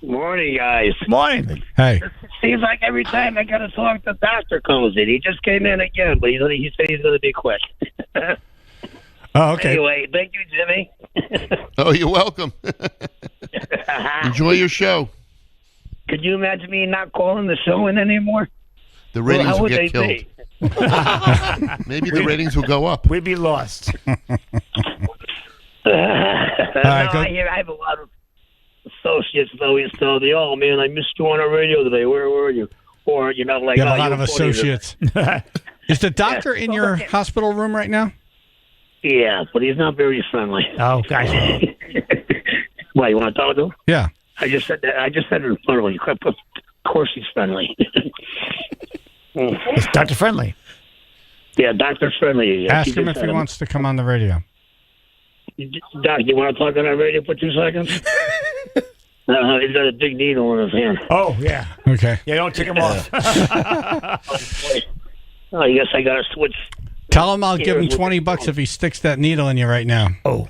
Morning, guys. Morning. Hey. Seems like every time I got to talk, the doctor comes in. He just came in again, but he said he's going to be quick. Oh, okay. Anyway, thank you, Jimmy. Oh, you're welcome. Enjoy your show. Could you imagine me not calling the show in anymore? The ratings how will would get they killed. be? Maybe the ratings will go up. We'd be lost. I have a lot of associates that always tell me, "Oh man, I missed you on the radio today. Where were you?" Or you know, like You have a lot you of were funny associates. Is the doctor in your hospital room right now? Yeah, but he's not very friendly. Oh, gotcha. What, you want to talk to him? Yeah. I just said that. I just said it friendly. Of course he's friendly. It's Dr. Friendly. Yeah, Dr. Friendly. Ask him if he wants to come on the radio. Doc, you want to talk on that radio for 2 seconds? He's got a big needle in his hand. Oh, yeah. Okay. Yeah, don't take him off. Oh, I guess I got to switch. Tell him I'll give him $20 if he sticks that needle in you right now. Oh.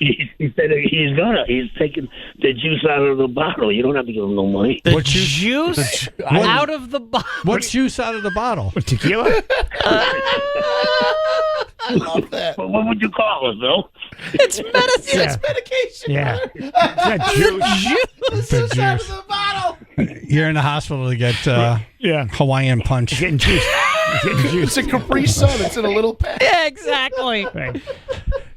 He said he's gonna. He's taking the juice out of the bottle. You don't have to give him no money. The juice out of the bottle. What juice out of the bottle? Tequila? I love that. Well, what would you call it, Bill? It's medicine. Yeah. It's medication. Yeah. It's Juice The out juice. of the bottle. You're in the hospital to get Hawaiian punch. Getting juice. Getting juice. It's a Capri Sun. It's in a little pack. Yeah, exactly. Right.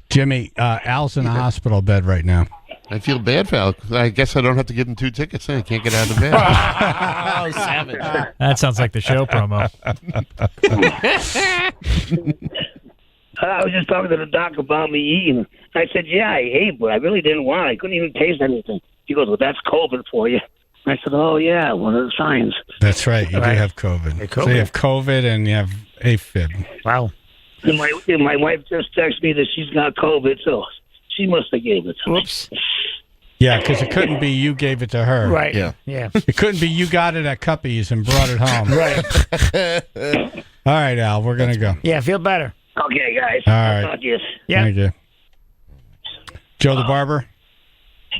Jimmy, Al's in the hospital bed right now. I feel bad for Al. I guess I don't have to give him 2 tickets. I can't get out of bed. Oh, savage. That sounds like the show promo. I was just talking to the doc about me eating. I said, yeah, I ate, but I really didn't want it. I couldn't even taste anything. He goes, well, that's COVID for you. I said, oh, yeah, one of the signs. That's right. You do have COVID. Hey, So you have COVID and you have AFib. Wow. And my wife just texted me that she's got COVID, so she must have gave it to me. Whoops. Yeah, because it couldn't be you gave it to her. Right. Yeah. Yeah. It couldn't be you got it at Cuppy's and brought it home. Right. All right, Al, we're going to go. Yeah, feel better. Okay, guys. All I'll right. talk to you. Yeah. Thank you. Joe the Barber?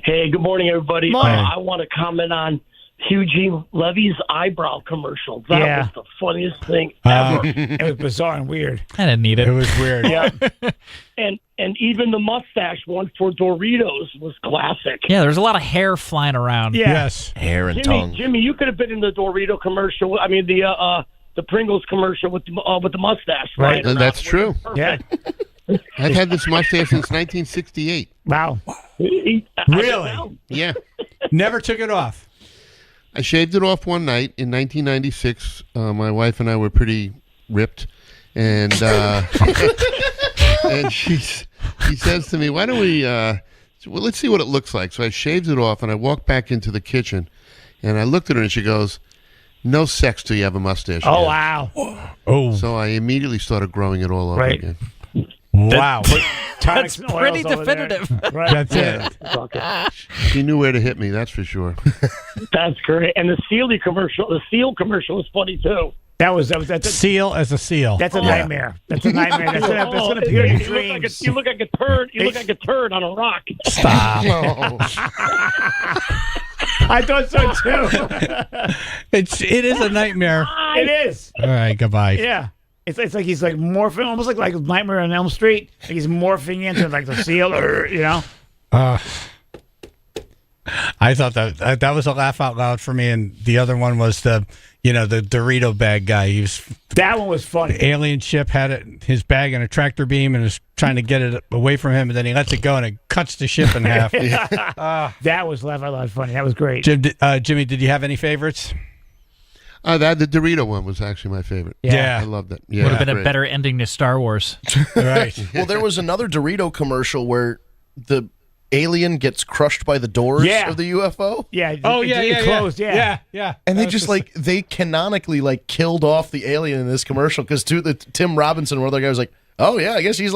Hey, good morning, everybody. Morning. I want to comment on Eugene Levy's eyebrow commercial. That Yeah. was the funniest thing ever. It was bizarre and weird. I didn't need it. It was weird. Yeah. And even the mustache one for Doritos was classic. Yeah, there's a lot of hair flying around. Yeah. Yes. Hair and tongue. Jimmy, you could have been in the Dorito commercial. I mean, the Pringles commercial with the mustache. Right. That's true. Yeah. I've had this mustache since 1968. Wow. Really? Yeah. Never took it off. I shaved it off one night in 1996. My wife and I were pretty ripped, and and she says to me, "Why don't we? Well, let's see what it looks like." So I shaved it off, and I walked back into the kitchen, and I looked at her, and she goes, "No sex till you have a mustache." Oh, again." wow. Oh. So I immediately started growing it all over Right. again. Wow. That's pretty definitive. Right. That's it. She knew where to hit me, that's for sure. That's great. And the seal commercial was funny too. That's Seal as a seal. That's a nightmare. That's a nightmare. That's gonna appear in your dreams. You look like a turd. You look like a turd on a rock. Stop. I thought so too. It is a nightmare. It is. All right, goodbye. Yeah. It's like he's like morphing, almost like Nightmare on Elm Street. Like he's morphing into like the seal, you know. I thought that was a laugh out loud for me, and the other one was the Dorito bag guy. That one was funny. The alien ship had his bag in a tractor beam and is trying to get it away from him, and then he lets it go and it cuts the ship in half. That was laugh out loud funny. That was great. Jimmy, did you have any favorites? The Dorito one was actually my favorite. Yeah. I loved it. Yeah, Would have been a great. better ending to Star Wars. Right. Well, there was another Dorito commercial where the alien gets crushed by the doors of the UFO. Yeah. It closed. Yeah. That And they was just they canonically killed off the alien in this commercial because Tim Robinson, one of the guys, was like, oh yeah, I guess he's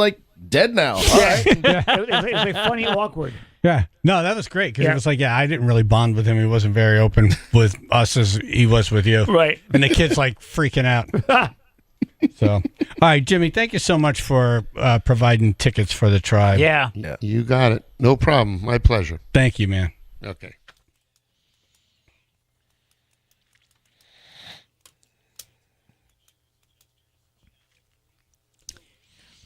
dead now. All right. It was like funny, awkward. Yeah. No, that was great because it was I didn't really bond with him. He wasn't very open with us as he was with you. Right. And the kid's freaking out. So, all right, Jimmy, thank you so much for providing tickets for the tribe. Yeah. You got it. No problem. My pleasure. Thank you, man. Okay.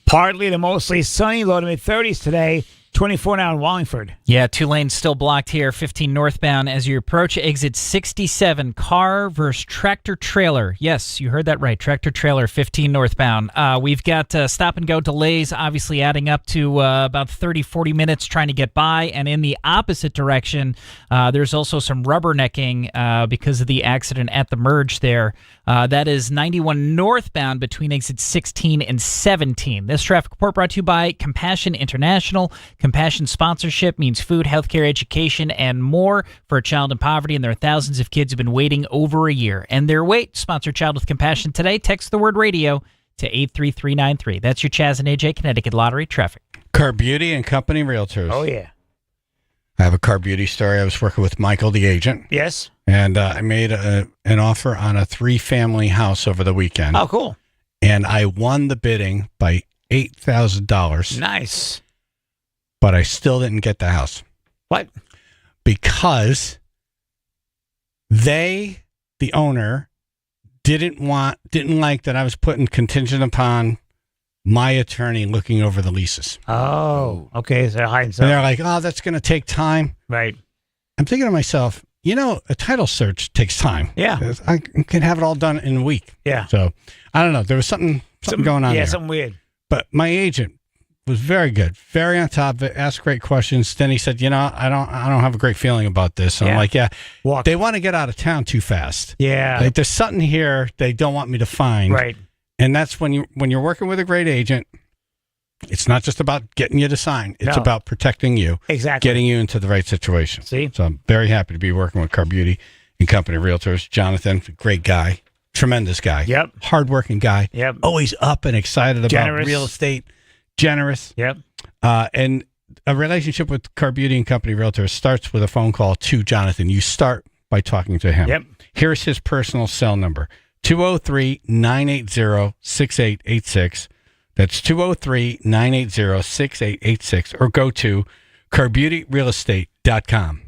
Partly to mostly sunny, low to mid-30s today. 24 now in Wallingford. Yeah, 2 lanes still blocked here, 15 northbound as you approach exit 67. Car versus tractor trailer. Yes, you heard that right. Tractor trailer, 15 northbound. We've got stop-and-go delays, obviously adding up to about 30, 40 minutes trying to get by. And in the opposite direction, there's also some rubbernecking because of the accident at the merge there. That is 91 northbound between exits 16 and 17. This traffic report brought to you by Compassion International. Compassion sponsorship means food, healthcare, education, and more for a child in poverty, and there are thousands of kids who have been waiting over a year. And their wait. Sponsor Child with Compassion today. Text the word radio to 83393. That's your Chaz and AJ Connecticut Lottery traffic. Car Beauty and Company Realtors. Oh, yeah. I have a Car Beauty story. I was working with Michael, the agent. Yes. And I made an offer on a 3-family house over the weekend. Oh, cool. And I won the bidding by $8,000. Nice. But I still didn't get the house. What? Because the owner, didn't like that I was putting contingent upon my attorney looking over the leases. Oh, okay. So they're hiding And something. they're like, oh, that's going to take time. Right. I'm thinking to myself, a title search takes time. Yeah. I can have it all done in a week. Yeah. So, I don't know. There was something going on there. Yeah, something weird. But my agent was very good, very on top of it, asked great questions. Then he said, I don't have a great feeling about this. And I'm like, they want to get out of town too fast. Yeah. Like, there's something here they don't want me to find. Right. And that's when you're working with a great agent, it's not just about getting you to sign. It's about protecting you. Exactly. Getting you into the right situation. See? So I'm very happy to be working with Car Beauty and Company Realtors. Jonathan, great guy. Tremendous guy. Yep. Hardworking guy. Yep. Always up and excited about Generous. real estate. Generous. Yep. And a relationship with Car Beauty and Company Realtors starts with a phone call to Jonathan. You start by talking to him. Yep. Here's his personal cell number. 203-980-6886. That's 203-980-6886. Or go to carbeautyrealestate.com.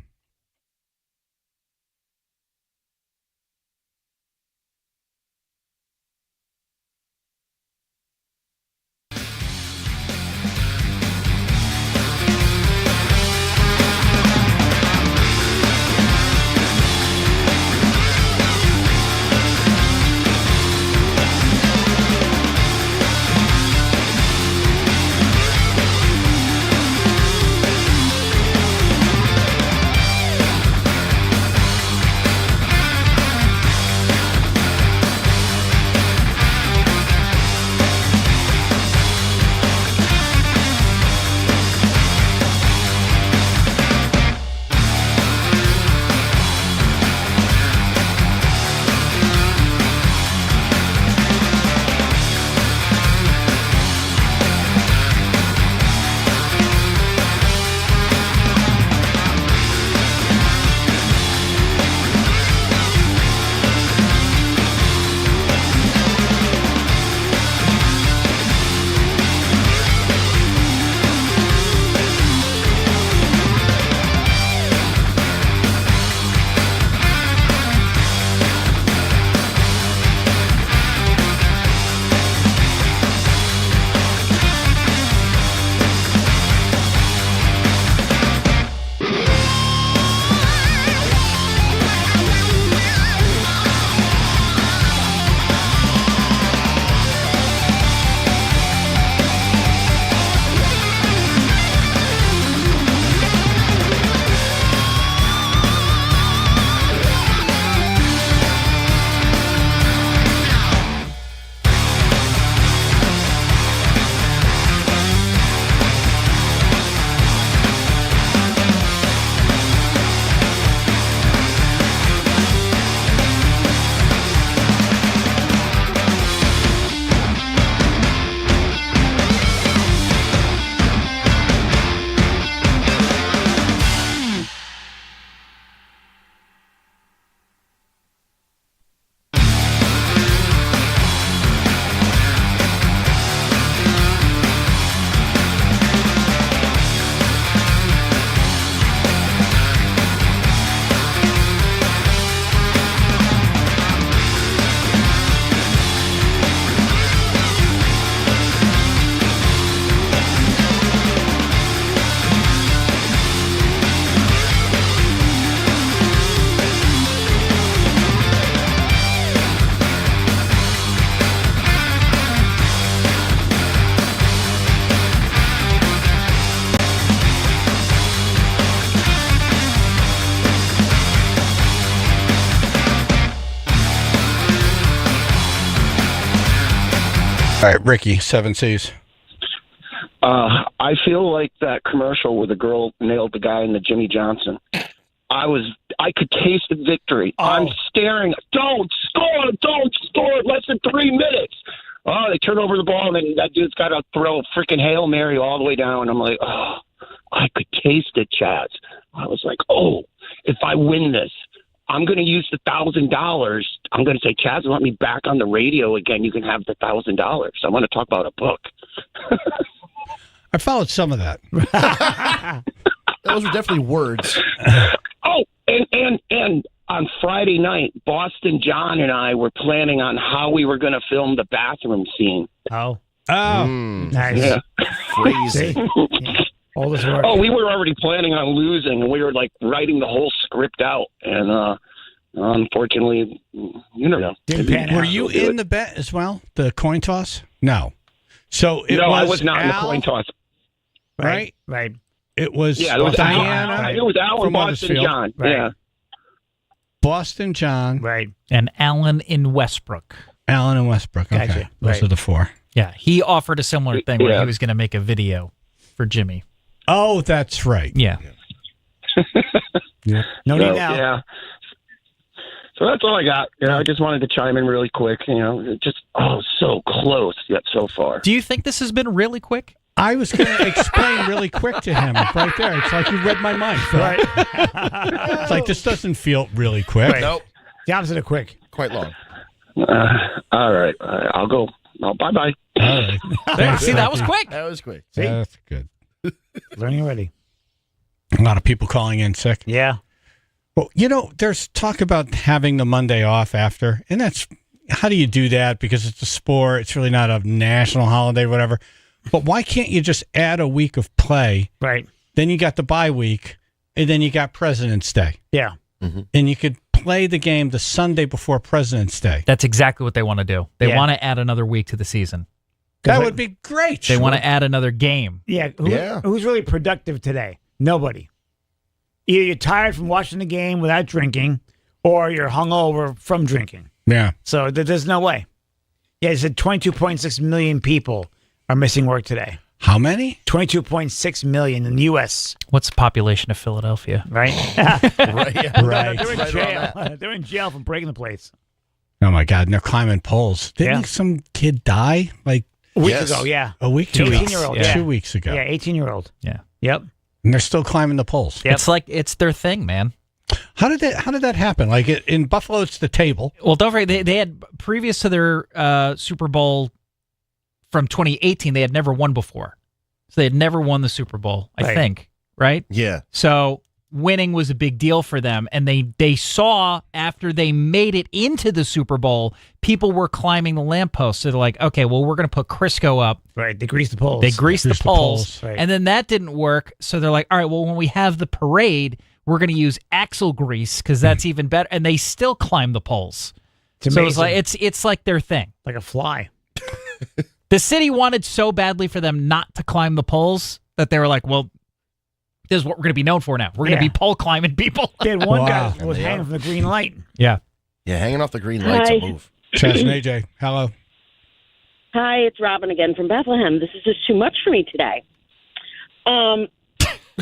All right, Ricky, 7 C's. I feel like that commercial where the girl nailed the guy in the Jimmy Johnson. I could taste the victory. I'm staring. Don't score. Less than 3 minutes. Oh, they turn over the ball, and then that dude's got to throw a freaking Hail Mary all the way down. I'm like, oh, I could taste it, Chaz. I was like, oh, if I win this, I'm going to use the $1,000. I'm going to say, Chaz, let me back on the radio again. You can have the $1,000. I want to talk about a book. I followed some of that. Those were definitely words. Oh, and on Friday night, Boston John and I were planning on how we were going to film the bathroom scene. Oh. Nice. Yeah. Crazy. All this work. Oh, we were already planning on losing. We were like writing the whole script out, and unfortunately, you know. Were you in the bet as well? The coin toss? No. So I was not in the coin toss. Right. It was it was Diana. It was Al and Boston John. Right. Yeah. Boston John. Right. And Alan in Westbrook. Alan in Westbrook. Okay. Gotcha. Those are the four. Yeah. He offered a similar thing where he was going to make a video for Jimmy. Oh, that's right. Yeah. Yeah. No need now. Yeah. So that's all I got. I just wanted to chime in really quick. So close yet so far. Do you think this has been really quick? I was going to explain really quick to him right there. It's like you read my mind. Right. It's like this doesn't feel really quick. Right. Nope. The opposite of quick. Quite long. All right. I'll go. Bye-bye. All right. See, that was quick. That was quick. See? That's good. Learning already. A lot of people calling in sick. Yeah. Well, there's talk about having the Monday off after, and how do you do that? Because it's a sport. It's really not a national holiday, whatever. But why can't you just add a week of play? Right. Then you got the bye week, and then you got President's Day. Yeah. Mm-hmm. And you could play the game the Sunday before President's Day. That's exactly what they want to do. They want to add another week to the season. That would be great. They want to add another game. Yeah. Who's really productive today? Nobody. Either you're tired from watching the game without drinking, or you're hungover from drinking. Yeah. So there's no way. Yeah, it said 22.6 million people are missing work today. How many? 22.6 million in the U.S. What's the population of Philadelphia? Right? Right. Yeah. Right. They're in jail. They're in jail for breaking the place. Oh, my God. And they're climbing poles. Didn't some kid die like a week ago? Yeah. A week ago? 18-year-old. Yeah. 2 weeks ago. Yeah, 18-year-old. Yeah. Yep. And they're still climbing the poles. Yep. It's like it's their thing, man. How did that happen? Like in Buffalo, it's the table. Well, don't forget, they had, previous to their Super Bowl from 2018, they had never won before. So they had never won the Super Bowl, I think, right? Yeah. So winning was a big deal for them. And they saw after they made it into the Super Bowl, people were climbing the lampposts. So they're like, okay, well, we're going to put Crisco up. Right. They greased the poles. They greased the poles. Right. And then that didn't work. So they're like, all right, well, when we have the parade, we're going to use axle grease because that's even better. And they still climb the poles. So it's like it's like their thing. Like a fly. The city wanted so badly for them not to climb the poles that they were like, well, this is what we're going to be known for now. We're going to be pole climbing people. They had one guy who was hanging from the green light. Yeah. Yeah, hanging off the green light's a move. Chaz and AJ, hello. Hi, it's Robin again from Bethlehem. This is just too much for me today.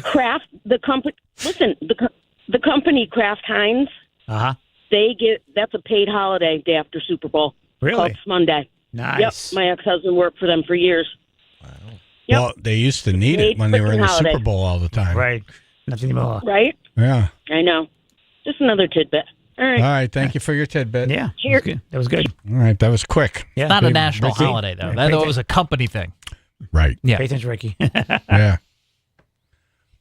Kraft, the company. Listen, the company Kraft Heinz. That's a paid holiday day after Super Bowl. Really? Called Monday. Nice. Yep, my ex-husband worked for them for years. Wow. Yep. Well, they used to need it when they were in the holiday. Super Bowl all the time. Right. Nothing more. Right? Yeah. I know. Just another tidbit. All right. All right. Thank you for your tidbit. Yeah. Cheers. That was good. All right. That was quick. Yeah. Not a national Ricky. holiday, though. Right. That was a company thing. Right. Yeah. Pay attention, Ricky. Yeah.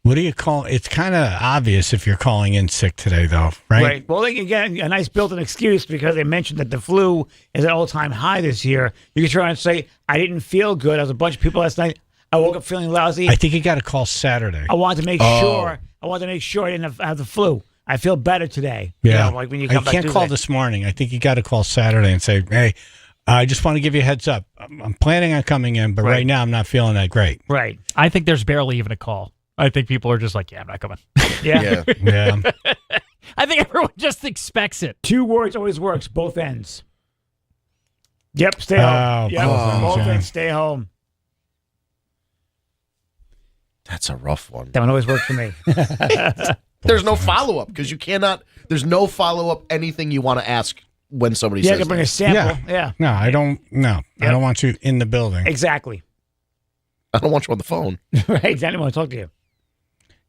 What do you call? It's kind of obvious if you're calling in sick today, though, right? Right. Well, again, a nice built-in excuse because they mentioned that the flu is at all-time high this year. You can try and say, I didn't feel good. I was a bunch of people last night. I woke up feeling lousy. I think you got to call Saturday. I wanted to make sure. I wanted to make sure I didn't have the flu. I feel better today. Yeah. You know, like when you come back can't Tuesday. call this morning. I think you got to call Saturday and say, hey, I just want to give you a heads up. I'm planning on coming in, but right now I'm not feeling that great. Right. I think there's barely even a call. I think people are just like, yeah, I'm not coming. Yeah. Yeah. I think everyone just expects it. 2 words always works, both ends. Yep, stay home. Yep, both ends, stay home. That's a rough one. That one always worked for me. There's no follow up because you cannot. There's no follow up. Anything you want to ask when somebody says you can bring a sample. Yeah. No, I don't. No, I don't want you in the building. Exactly. I don't want you on the phone. Right. I didn't want to talk to you.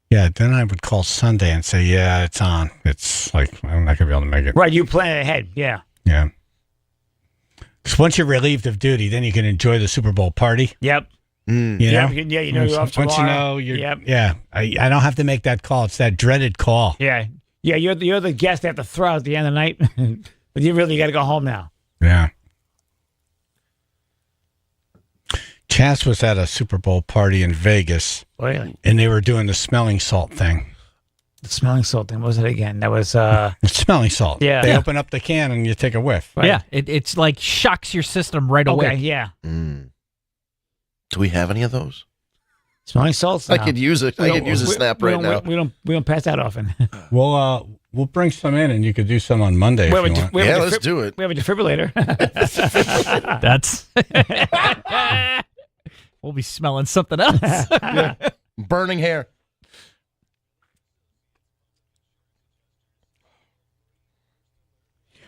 Yeah, then I would call Sunday and say, yeah, it's on. It's like, I'm not going to be able to make it. Right, you plan it ahead, yeah. Yeah. Because once you're relieved of duty, then you can enjoy the Super Bowl party. Yep. You know? Yeah, you know you're off tomorrow. Once you know, you're, yep. yeah, I don't have to make that call. It's that dreaded call. Yeah, you're the guest they have to throw out at the end of the night. But you got to go home now. Yeah. Chaz was at a Super Bowl party in Vegas. Really? And they were doing the smelling salt thing. The smelling salt thing. What was it again? That was It's smelling salt. Yeah. They open up the can and you take a whiff. Right. Yeah, it's like shocks your system right away. Okay, yeah. Do we have any of those? Smelling salts. I could use it. I could use a snap right now. We don't pass that often. We'll bring some in, and you could do some on Monday if you want. Let's do it. We have a defibrillator. That's. We'll be smelling something else. Yeah. Burning hair.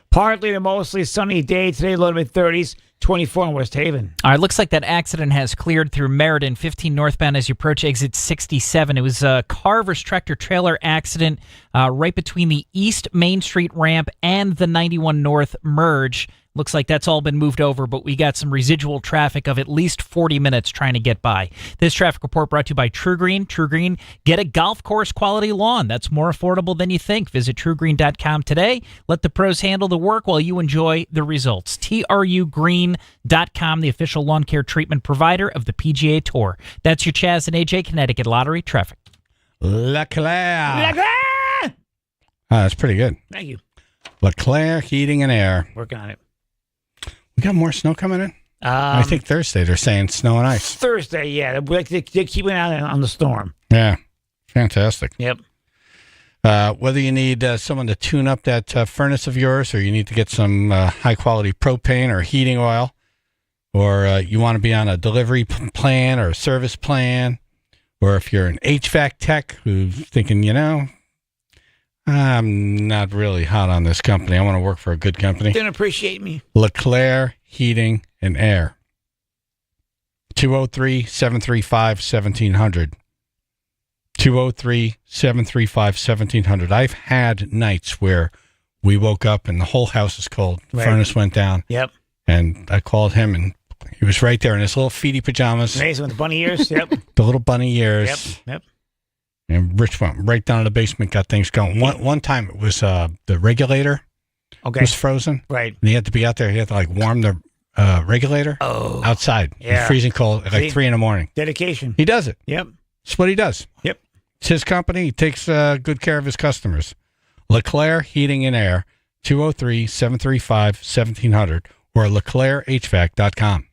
Partly to mostly sunny day today, low to mid-30s, 24 in West Haven. All right, looks like that accident has cleared through Meriden, 15 northbound as you approach exit 67. It was a car versus tractor-trailer accident right between the East Main Street ramp and the 91 North merge. Looks like that's all been moved over, but we got some residual traffic of at least 40 minutes trying to get by. This traffic report brought to you by True Green. True Green, get a golf course quality lawn that's more affordable than you think. Visit truegreen.com today. Let the pros handle the work while you enjoy the results. TRUgreen.com, the official lawn care treatment provider of the PGA Tour. That's your Chaz and AJ Connecticut Lottery traffic. LeClaire. That's pretty good. Thank you. LeClaire Heating and Air. Working on it. We got more snow coming in? I think Thursday they're saying snow and ice. Thursday, yeah. They're keeping an eye on the storm. Yeah. Fantastic. Yep. Whether you need someone to tune up that furnace of yours, or you need to get some high-quality propane or heating oil, or you want to be on a delivery plan or a service plan, or if you're an HVAC tech who's thinking, I'm not really hot on this company. I want to work for a good company. Didn't appreciate me. LeClaire Heating and Air. 203-735-1700. 203-735-1700. I've had nights where we woke up and the whole house is cold. Right. Furnace went down. Yep. And I called him and he was right there in his little feety pajamas. Amazing with the bunny ears. Yep. The little bunny ears. Yep. And Rich went right down to the basement, got things going. One time it was the regulator was frozen. Right. And he had to be out there. He had to warm the regulator outside. Yeah. Freezing cold at 3 a.m. Dedication. He does it. Yep. It's what he does. Yep. It's his company. He takes good care of his customers. LeClaire Heating and Air, 203-735-1700 or LeClaireHVAC.com.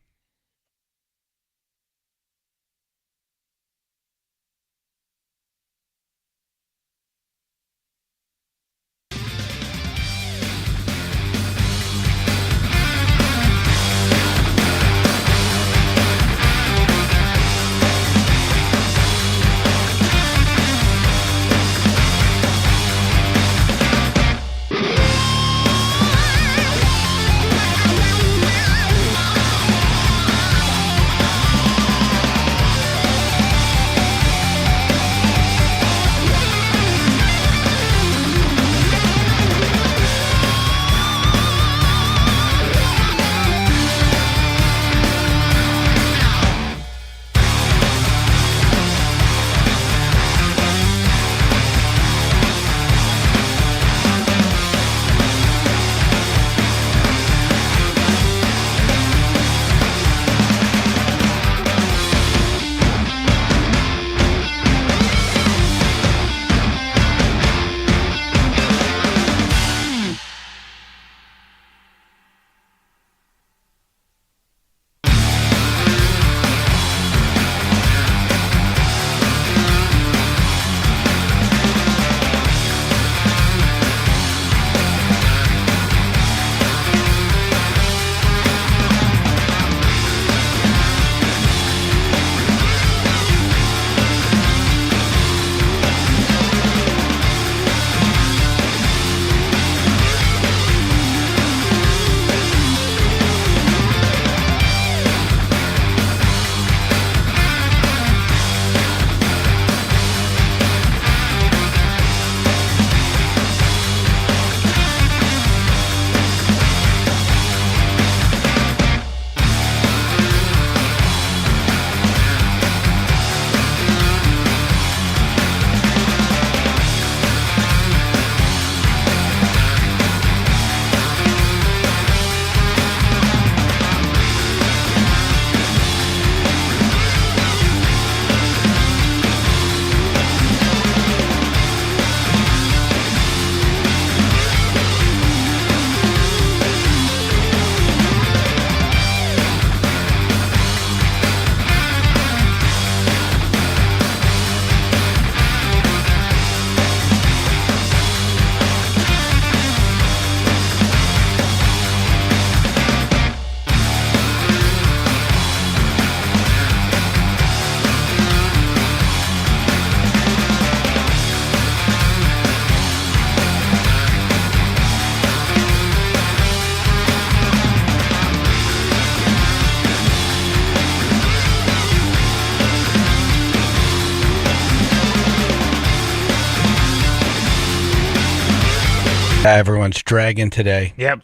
Everyone's dragging today. Yep.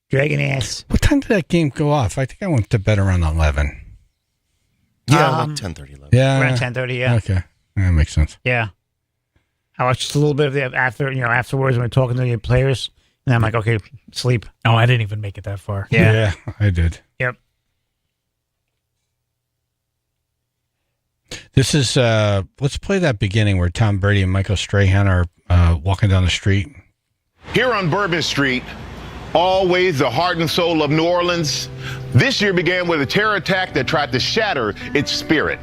Dragging ass. What time did that game go off? I think I went to bed around 11. Yeah, like 10:30, 11. Yeah. Around 10:30, yeah. Okay. That makes sense. Yeah. I watched just a little bit of the afterwards when we were talking to the players. And I'm like, okay, sleep. Oh, I didn't even make it that far. Yeah. I did. Yep. This is, let's play that beginning where Tom Brady and Michael Strahan are walking down the street. Here on Bourbon Street, always the heart and soul of New Orleans, this year began with a terror attack that tried to shatter its spirit.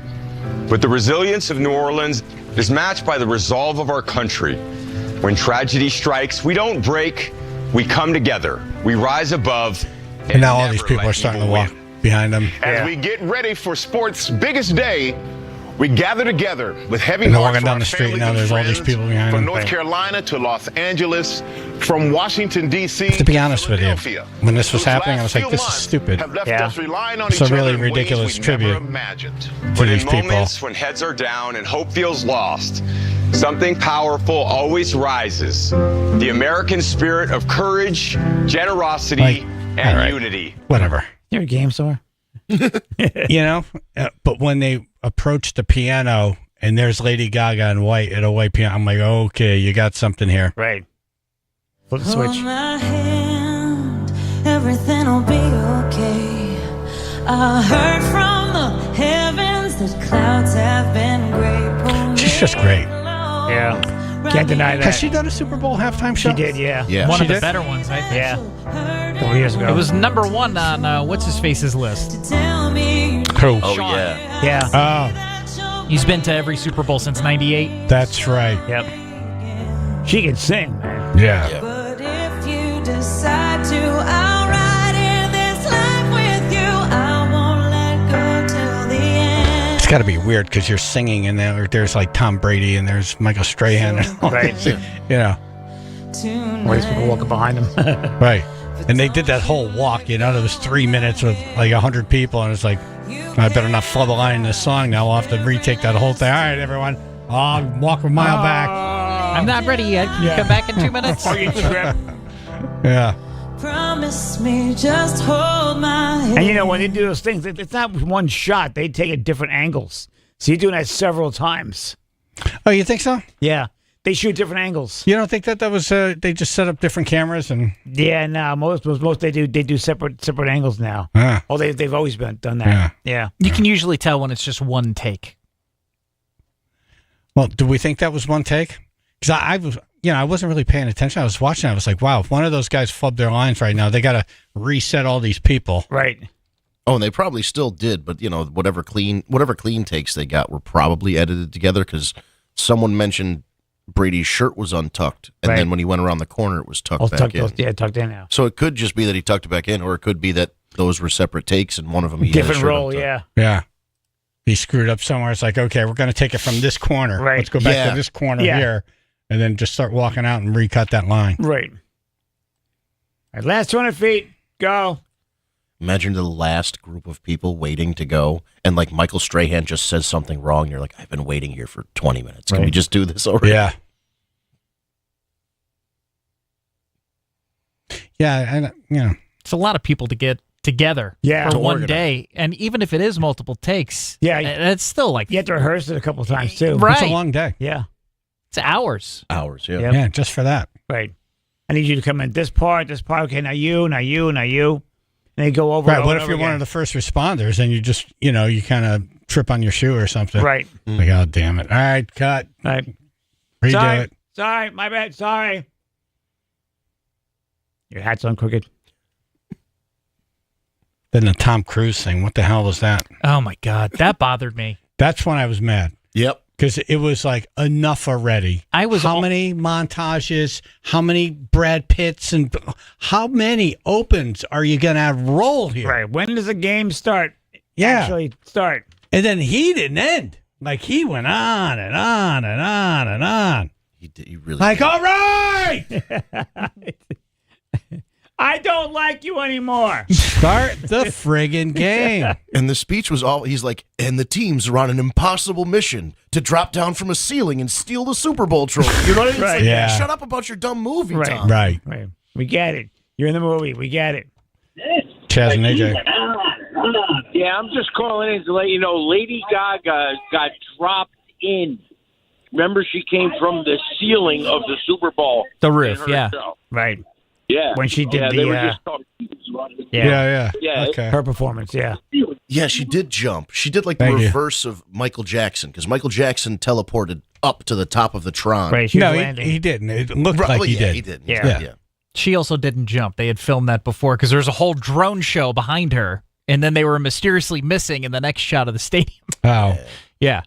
But the resilience of New Orleans is matched by the resolve of our country. When tragedy strikes, we don't break, we come together, we rise above. And now all these people are starting to walk behind them. As we get ready for sports' biggest day, we gather together with heavy And they're hearts walking for down our the street families now. and There's all these friends, people behind from them. North Carolina to Los Angeles, from Washington, D.C. To be honest with you, when this was happening, I was like, this is stupid. It's a really ridiculous tribute to But these in people. moments when heads are down and hope feels lost, something powerful always rises. The American spirit of courage, generosity, and unity. Whatever. You're a game store. But when they approach the piano and there's Lady Gaga in white at a white piano, I'm like, okay, you got something here. Right. Flip the switch. Hold my hand, everything will be okay. I heard from the heavens that clouds have been gray. She's just great. Yeah. Can't deny that. Has she done a Super Bowl halftime show? She did, yeah. One She of the did? better ones, I think. Yeah. A couple years ago. It was number one on what's-his-face's list. Who? Oh, Sean. yeah. Yeah. Oh, He's been to every Super Bowl since '98. that's right. Yep. She can sing, man. Yeah. But if you decide to, I'll ride in this life with you. I won't let go till the end. It's got to be weird because you're singing and there's like Tom Brady and there's Michael Strahan. And all Right. these, All these people walking behind him. Right. And they did that whole walk, there was 3 minutes with like 100 people, and it's like, I better not follow the line in this song now. I'll have to retake that whole thing. All right, everyone, I'll walk a mile back. I'm not ready yet. Can you come back in 2 minutes? Yeah. Promise me, just hold my hand. And when they do those things, it's not one shot. They take it different angles. So you're doing that several times. Oh, you think so? Yeah. They shoot different angles. You don't think that was they just set up different cameras and? Yeah, no. Most they do separate angles now. Ah. Oh, they've always done that. Yeah. You can usually tell when it's just one take. Well, do we think that was one take? Because I was, I wasn't really paying attention. I was watching. I was like, wow, if one of those guys flubbed their lines right now, they got to reset all these people. Right. Oh, and they probably still did, but whatever clean takes they got were probably edited together because someone mentioned Brady's shirt was untucked, and then when he went around the corner, it was tucked back in. Yeah, tucked in now. So it could just be that he tucked it back in, or it could be that those were separate takes, and one of them he had Different his shirt role, untucked. yeah. Yeah. He screwed up somewhere. It's like, okay, we're going to take it from this corner. Right. Let's go back to this corner here, and then just start walking out and recut that line. Right. All right, last 200 feet. Go. Imagine the last group of people waiting to go, and like Michael Strahan just says something wrong. And you're like, I've been waiting here for 20 minutes. Can we just do this already? Yeah. Yeah, it's a lot of people to get together Yeah. for To one organize. day, and even if it is multiple takes, Yeah. it's still like You have to rehearse it a couple times, too. Right. It's a long day. Yeah. It's hours. Hours, yeah. Yep. Yeah, just for that. Right. I need you to come in this part. Okay, now you. And they go over. Right. and What over if you're again. one of the first responders and you just, you kind of trip on your shoe or something? Right. Like, oh, damn it. All right, cut. Right. Redo Sorry. it. Sorry. My bad. Sorry. Your hat's on crooked. Then the Tom Cruise thing. What the hell was that? Oh my God, that bothered me. That's when I was mad. Yep. Because it was like enough already. How many montages? How many Brad Pitts and how many opens are you going to roll here? Right. When does the game start? Yeah. Actually start. And then he didn't end. Like he went on and on and on and on. He really like, all right. I don't like you anymore. Start the friggin' game. And the speech was all, he's like, and the teams are on an impossible mission to drop down from a ceiling and steal the Super Bowl trophy. You know what I mean? Right. It's like, Yeah. Shut up about your dumb movie, Right. Tom. Right. Right. We get it. You're in the movie. We get it. Chaz and AJ. Yeah, I'm just calling in to let you know Lady Gaga got dropped in. Remember, she came from the ceiling of the Super Bowl. The roof, in her yeah. show. Right. Yeah. When she did yeah, the, they were just talking. Yeah. Yeah. Okay. Her performance, yeah. Yeah, she did jump. She did like the Thank you. reverse of Michael Jackson because Michael Jackson teleported up to the top of the Tron. Right. She No, was he, landing. he didn't. It looked like he did. He did. Yeah. She also didn't jump. They had filmed that before because there's a whole drone show behind her, and then they were mysteriously missing in the next shot of the stadium. Oh. Yeah.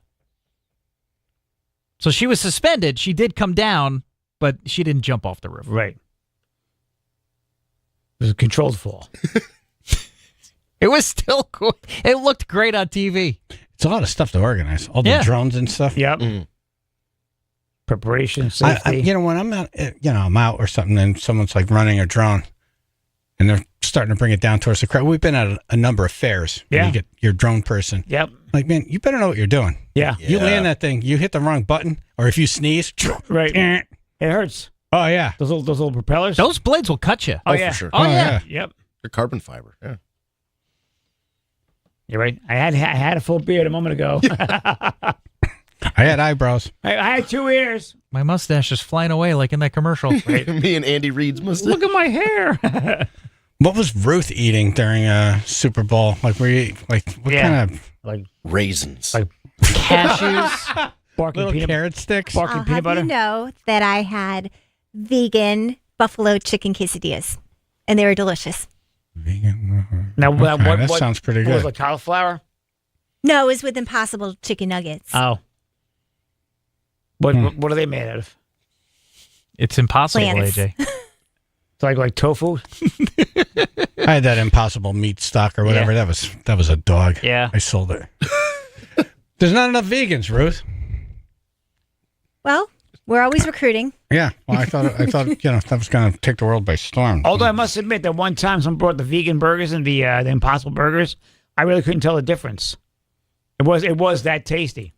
So she was suspended. She did come down, but she didn't jump off the roof. Right. It was a controlled fall. It was still cool. It looked great on TV. It's a lot of stuff to organize. All the Yeah. drones and stuff. Yep. Preparation, safety. When I'm out, I'm out or something, and someone's like running a drone, and they're starting to bring it down towards the crowd. We've been at a number of fairs. Yeah. You get your drone person. Yep. Like, man, you better know what you're doing. Yeah. You land that thing, you hit the wrong button, or if you sneeze, Right. It hurts. Oh yeah. Those little propellers. Those blades will cut you. Oh, yeah. for sure. Oh, yeah. Yep. They're carbon fiber. Yeah. You're right. I had a full beard a moment ago. I had eyebrows. I had 2 ears. My mustache is flying away like in that commercial. Me and Andy Reid's mustache. Look at my hair. What was Ruth eating during Super Bowl? Like, were you like what kind of like raisins? Like cashews, barking little carrot sticks, barking I'll peanut have butter. you know that I had vegan buffalo chicken quesadillas, and they were delicious. Now, Okay, that sounds pretty what was good. it, cauliflower? No, it was with Impossible chicken nuggets. Oh. What are they made out of? It's impossible, Plants. AJ. It's like tofu. I had that Impossible meat stock or whatever. Yeah. That was a dog. Yeah. I sold it. There's not enough vegans, Ruth. Well, we're always recruiting. Yeah. Well, I thought that was going to take the world by storm. Although I must admit that one time someone brought the vegan burgers and the Impossible burgers, I really couldn't tell the difference. It was that tasty.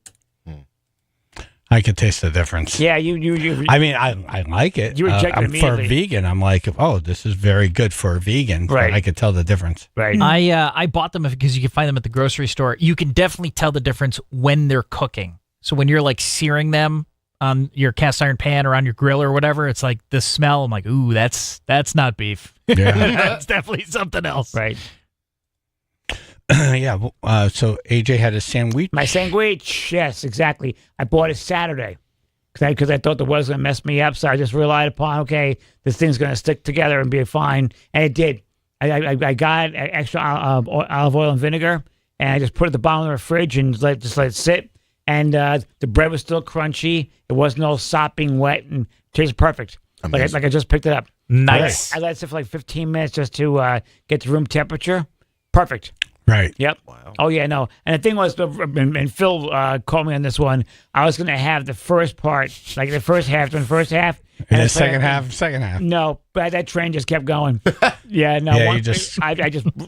I could taste the difference. Yeah, you. I mean, I like it. You rejected for a immediately. vegan, I'm like, oh, this is very good for a vegan. But Right. I could tell the difference. Right. I bought them because you can find them at the grocery store. You can definitely tell the difference when they're cooking. So when you're like searing them on your cast iron pan or on your grill or whatever, it's like the smell. I'm like, ooh, that's not beef. Yeah. That's definitely something else. Right. Yeah. So AJ had a sandwich. My sandwich. Yes, exactly. I bought it Saturday because I thought the weather was going to mess me up. So I just relied upon, okay, this thing's going to stick together and be fine. And it did. I got extra olive oil and vinegar, and I just put it at the bottom of the fridge and let it sit. And the bread was still crunchy. It wasn't all sopping wet and tasted perfect. Like I just picked it up. Nice. I let it sit for like 15 minutes just to get to room temperature. Perfect. Right. Yep. Wow. Oh yeah, no. And the thing was, and Phil called me on this one. I was going to have the first part, like the first half, and the second half. No, but that train just kept going. Yeah, no. Yeah, I just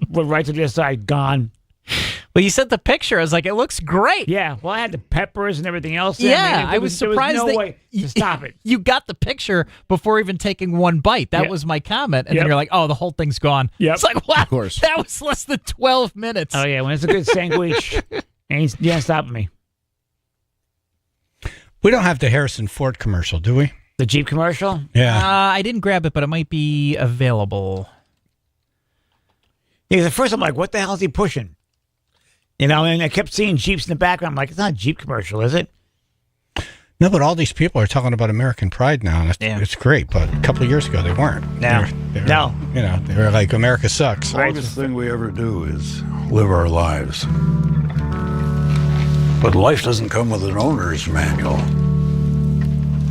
went right to the other side, gone. Well, you sent the picture. I was like, it looks great. Yeah. Well, I had the peppers and everything else. Yeah, I was surprised there was no that way to stop it. You got the picture before even taking one bite. That Yeah. was my comment. And then Yep. you're like, oh, the whole thing's gone. Yep. It's like, wow, Of course. that was less than 12 minutes. Oh yeah, when it's a good sandwich, you can't stop me. We don't have the Harrison Ford commercial, do we? The Jeep commercial. Yeah. I didn't grab it, but it might be available. Yeah, at first I'm like, what the hell is he pushing? You know, and I kept seeing Jeeps in the background. I'm like, it's not a Jeep commercial, is it? No, but all these people are talking about American pride now, and it's great. But a couple of years ago, they weren't. No. They were, No. You know, they were like, America sucks. The longest thing we ever do is live our lives. But life doesn't come with an owner's manual.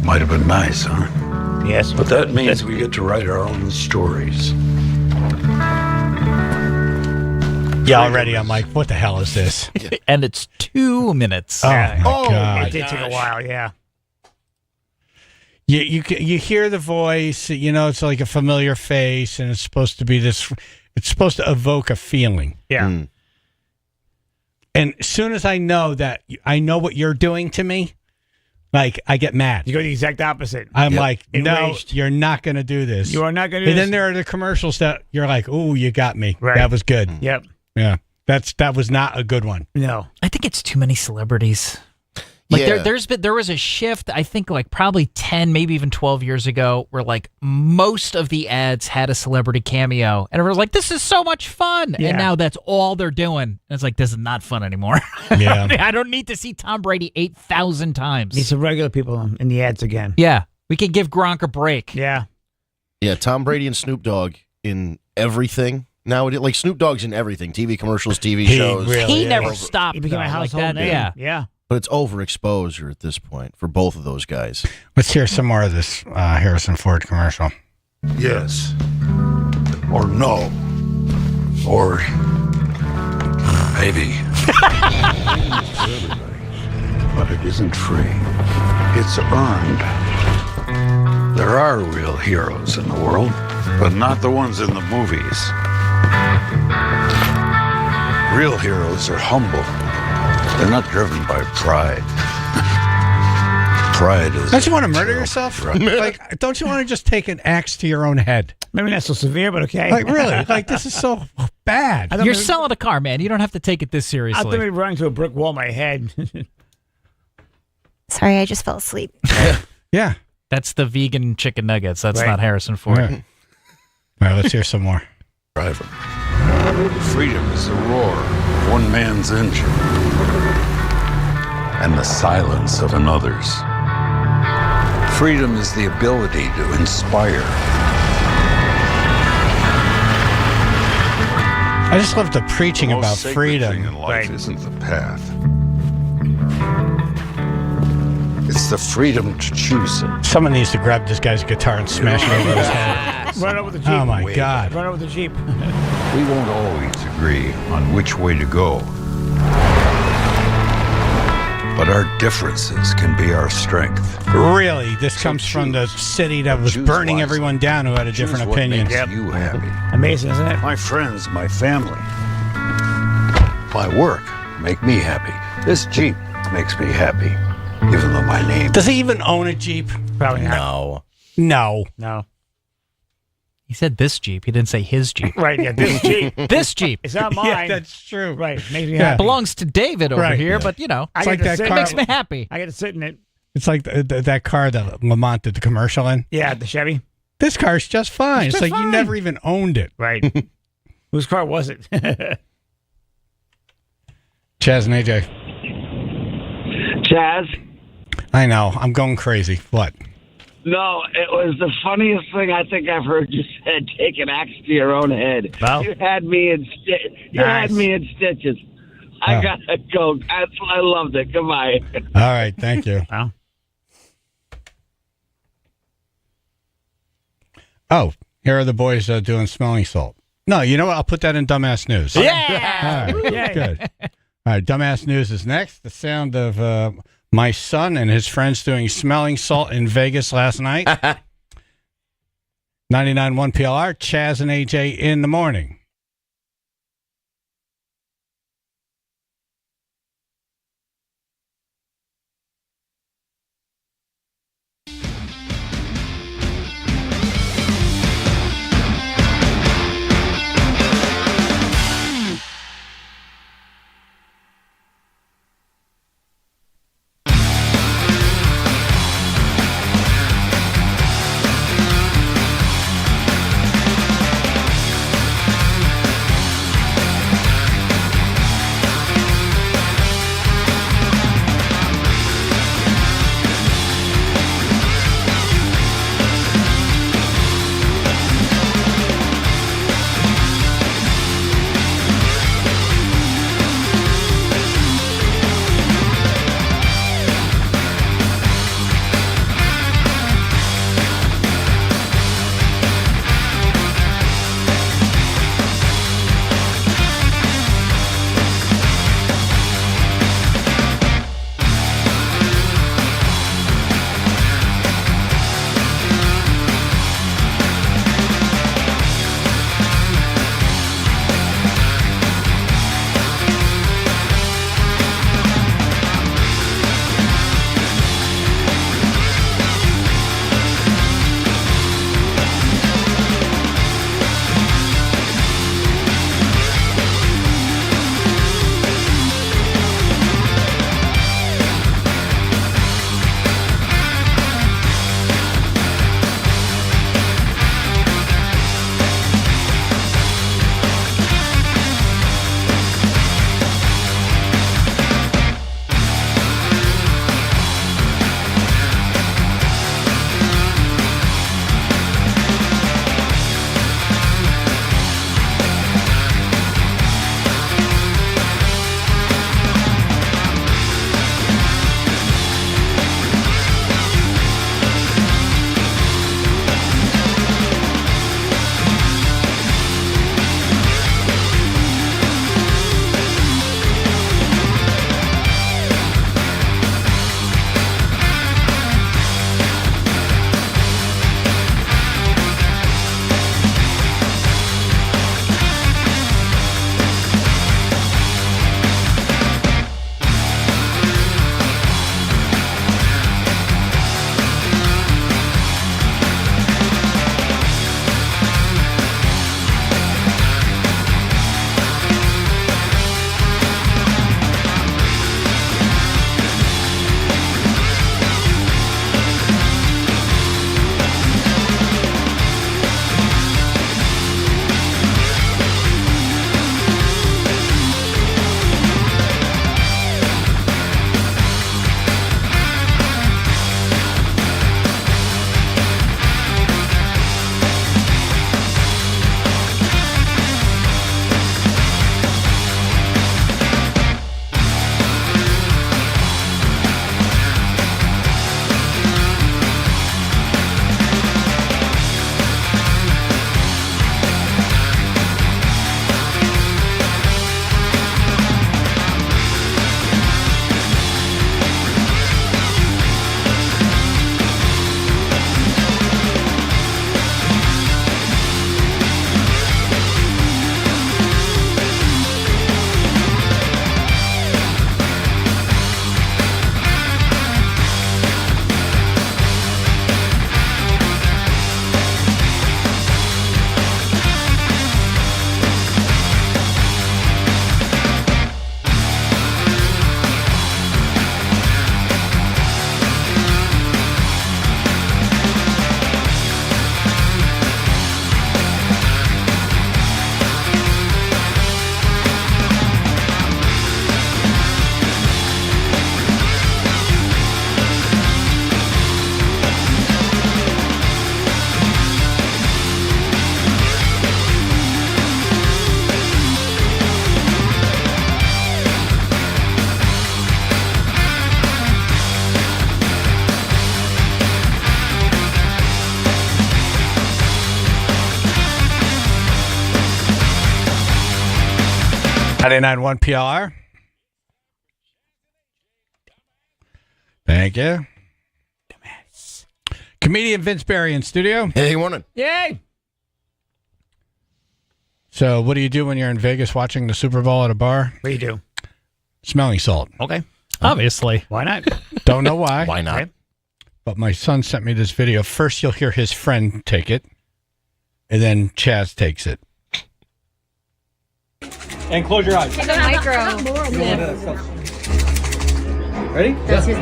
Might have been nice, huh? Yes. But that means we get to write our own stories. Yeah, already I'm like, what the hell is this? And it's 2 minutes. Oh, my God. It did take a while, yeah. You hear the voice, it's like a familiar face, and it's supposed to be this. It's supposed to evoke a feeling. Yeah. And as soon as I know that I know what you're doing to me, like I get mad. You go the exact opposite. I'm like, no, Enraged. you're not going to do this. You are not going to do And this. then there are the commercials that you're like, ooh, you got me. Right. That was good. Yep. Yeah. That was not a good one. No. I think it's too many celebrities. Like Yeah. there was a shift, I think like probably 10, maybe even 12 years ago, where like most of the ads had a celebrity cameo. And everyone's like, this is so much fun. Yeah. And now that's all they're doing. And it's like, this is not fun anymore. Yeah. I don't need to see Tom Brady 8,000 times. Need some regular people in the ads again. Yeah. We can give Gronk a break. Yeah. Yeah, Tom Brady and Snoop Dogg in everything. Now, like Snoop Dogg's in everything. TV commercials, TV shows. He never stopped. He became a though, household like that. name. Yeah. Yeah. But it's overexposure at this point for both of those guys. Let's hear some more of this Harrison Ford commercial. Yes. Or no. Or maybe. But it isn't free. It's earned. There are real heroes in the world, but not the ones in the movies. Real heroes are humble. They're not driven by pride. Pride is... Don't you want to murder yourself? Like, don't you want to just take an axe to your own head? Maybe not so severe, but okay. Like, really? Like, this is so bad. You're selling a car, man. You don't have to take it this I seriously. thought maybe running to a brick wall in my head. Sorry, I just fell asleep. Yeah. That's the vegan chicken nuggets. That's Right. not Harrison Ford. Right. All right, let's hear some more. driver. Freedom is the roar of one man's engine and the silence of another's. Freedom is the ability to inspire. I just love the preaching The most about sacred freedom. thing in life isn't the path. It's the freedom to choose it. Someone needs to grab this guy's guitar and smash it over his head. Run over the Jeep. Oh, my God. Run over the Jeep. We won't always agree on which way to go. But our differences can be our strength. Really? This comes from the city that was burning everyone down who had a different Choose what opinion. makes you happy. Amazing, isn't it? My friends, my family, my work make me happy. This Jeep makes me happy, even though my name... Does he even own a Jeep? Probably not. No. No. No. He said this Jeep. He didn't say his Jeep. Right, yeah, this Jeep. This Jeep. It's not mine. Yeah, that's true. Right, makes me Yeah. happy. Belongs to David over Right, here, yeah. but you know, I It's get like to that sit- car. it makes me happy. I get to sit in it. It's like that car that Lamont did the commercial in. Yeah, the Chevy. This car's just fine. It's just like you fine. never even owned it. Right. Whose car was it? Chaz and AJ. Chaz? I know. I'm going crazy. What? No, it was the funniest thing I think I've heard you said. Take an axe to your own head. Well, you had me in nice. stitches. I Oh. gotta go. I loved it. Goodbye. All right. Thank you. Well, Oh, here are the boys doing smelling salt. No, you know what? I'll put that in Dumbass News. Yeah. All right. Yay. Good. All right. Dumbass News is next. The sound of my son and his friends doing smelling salt in Vegas last night. 99.1 PLR, Chaz and AJ in the morning. 99.1 PLR. Thank you. Comedian Vince Barry in studio. Hey, morning. Yay! So, what do you do when you're in Vegas watching the Super Bowl at a bar? What do you do? Smelling salt. Okay. Obviously. Why not? Don't know why. Why not? Okay. But my son sent me this video. First, you'll hear his friend take it, and then Chaz takes it. And close your eyes. Take a micro. Ready? That's his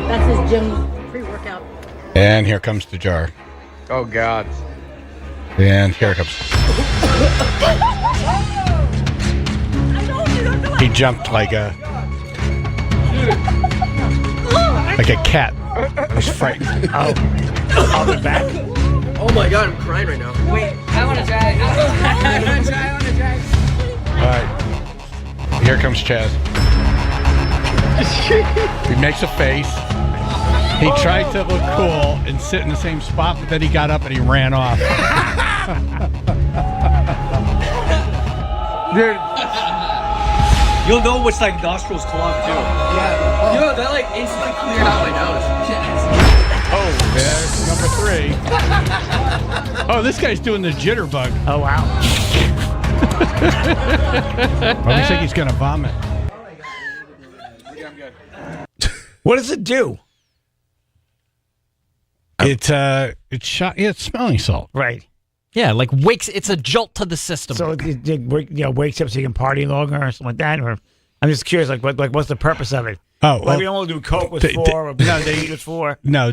gym pre-workout. And here comes the jar. Oh, God. And here it comes. He jumped like a cat. He's frightened. Oh, I'll be back. Oh, my God. I'm crying right now. Wait, I want to try. I want to try. All right. Here comes Chaz. He makes a face. He tried to look cool and sit in the same spot, but then he got up and he ran off. Dude. You'll know which like nostrils clogged too. Yeah. Yo, that like instantly cleared out my nose. Oh, there's number 3. Oh, this guy's doing the jitterbug. Oh, wow. Well, looks like he's going to vomit. What does it do? It's smelling salt. Right. Yeah, like it's a jolt to the system. So it wakes up so you can party longer or something like that? Or I'm just curious, what's the purpose of it? Oh, like we don't want to do coke with for, or weed with for. No.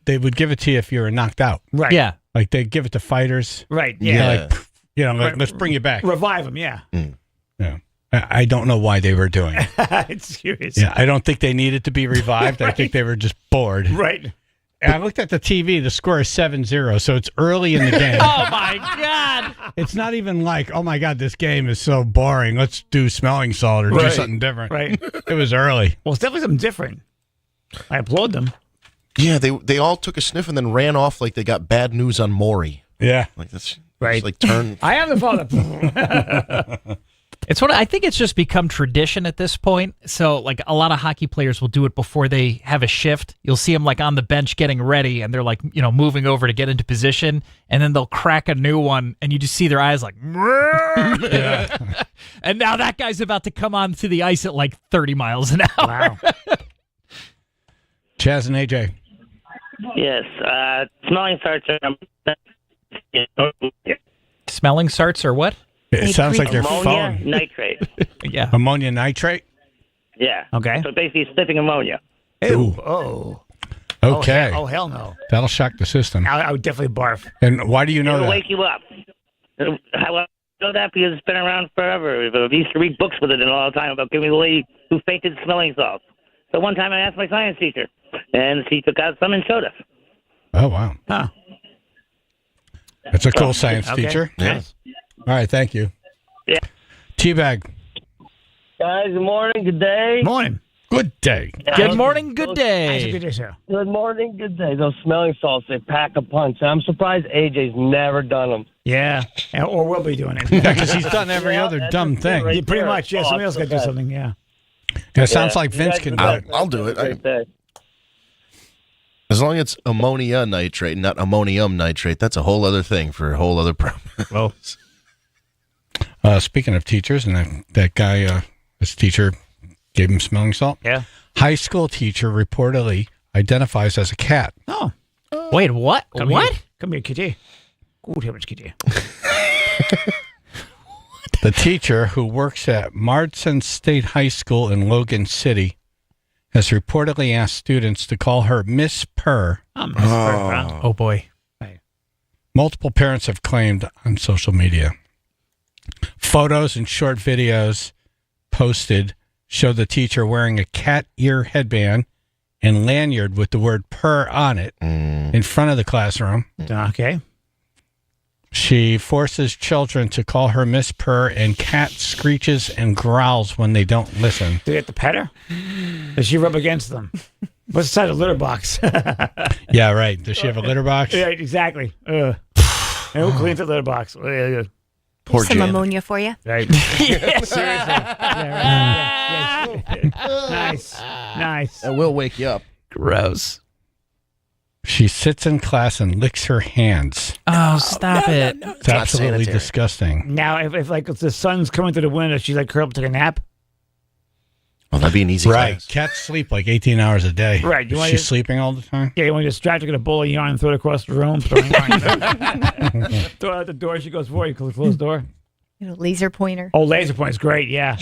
They would give it to you if you were knocked out. Right. Yeah. Like they give it to fighters. Right. Yeah. Like let's bring you back. Revive them. Yeah. Yeah. I don't know why they were doing it. It's serious. Yeah, I don't think they needed to be revived. Right. I think they were just bored. Right. And I looked at the TV. The score is 7-0, so it's early in the game. Oh, my God. It's not even like, oh, my God, this game is so boring. Let's do smelling salt or do something different. Right. It was early. Well, it's definitely something different. I applaud them. Yeah, they all took a sniff and then ran off like they got bad news on Maury. Yeah. Like that's right. Like turn. I am the father. I think it's just become tradition at this point. So, like, a lot of hockey players will do it before they have a shift. You'll see them, like, on the bench getting ready, and they're, like, moving over to get into position, and then they'll crack a new one, and you just see their eyes like, yeah. And now that guy's about to come onto the ice at, like, 30 miles an hour. Wow. Chaz and AJ. Yes. Smelling salts are... Smelling salts or what? It sounds like your ammonia phone. nitrate. Yeah. Ammonia nitrate? Yeah. Okay. So basically sniffing ammonia. Ew. Oh. Okay. Oh, hell no. That'll shock the system. I would definitely barf. And why do you know It'll that? wake you up. How I know that? Because it's been around forever. I used to read books with it all the time about giving the lady who fainted smelling salts. So one time I asked my science teacher, and she took out some and showed us. Oh, wow. Huh. That's a cool science Okay. teacher. Yeah. All right, thank you. Yeah. Teabag. Guys, good morning, good day. Morning. Good day. Good morning, good day. Good day, sir. Good morning, good day. Those smelling salts, they pack a punch. I'm surprised AJ's never done them. Yeah. Or will be doing it. Yeah, because he's done every other that's dumb it thing. right Yeah, pretty there. much. Yeah, somebody else got to do okay. something. Yeah. It sounds Yeah, like you Vince guys can are do it. I'll do it. Great day. As long as it's ammonia nitrate, not ammonium nitrate, that's a whole other thing for a whole other problem. Well, Speaking of teachers, and that guy, his teacher gave him smelling salt. yeah. High school teacher reportedly identifies as a cat. Oh. Wait, what? Come What? Here. Come here, kitty. Good heavens, kitty. The teacher, who works at Marsden State High School in Logan City, has reportedly asked students to call her Miss Purr. Oh, boy. Multiple parents have claimed on social media. Photos and short videos posted show the teacher wearing a cat ear headband and lanyard with the word purr on it in front of the classroom. Okay. She forces children to call her Miss Purr, and cat screeches and growls when they don't listen. Do you have to pet her? Does she rub against them? What's inside the litter box? Yeah, right. Does she have a litter box? Yeah, exactly. And who cleans the litter box? Poor Some Janet. ammonia for you. Right. Seriously. Yeah, right. Nice. That will wake you up. Gross. She sits in class and licks her hands. Oh, stop it. It's absolutely disgusting. Now, if the sun's coming through the window, she's like curled up, take a nap. Well, that'd be an easy Right. class. Cats sleep like 18 hours a day. Right. You Is want she to- sleeping all the time? Yeah, you want to distract her, get a bowl of yarn and throw it across the room. Throw it out the door. She goes for you. Close the door. Laser pointer. Oh, laser point's great. Yeah.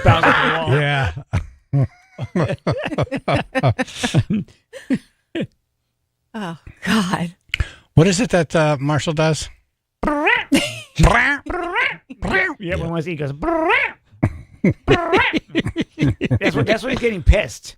Bounce off the wall. Yeah. Oh, God. What is it that Marshall does? Yeah, when he goes. that's when he's getting pissed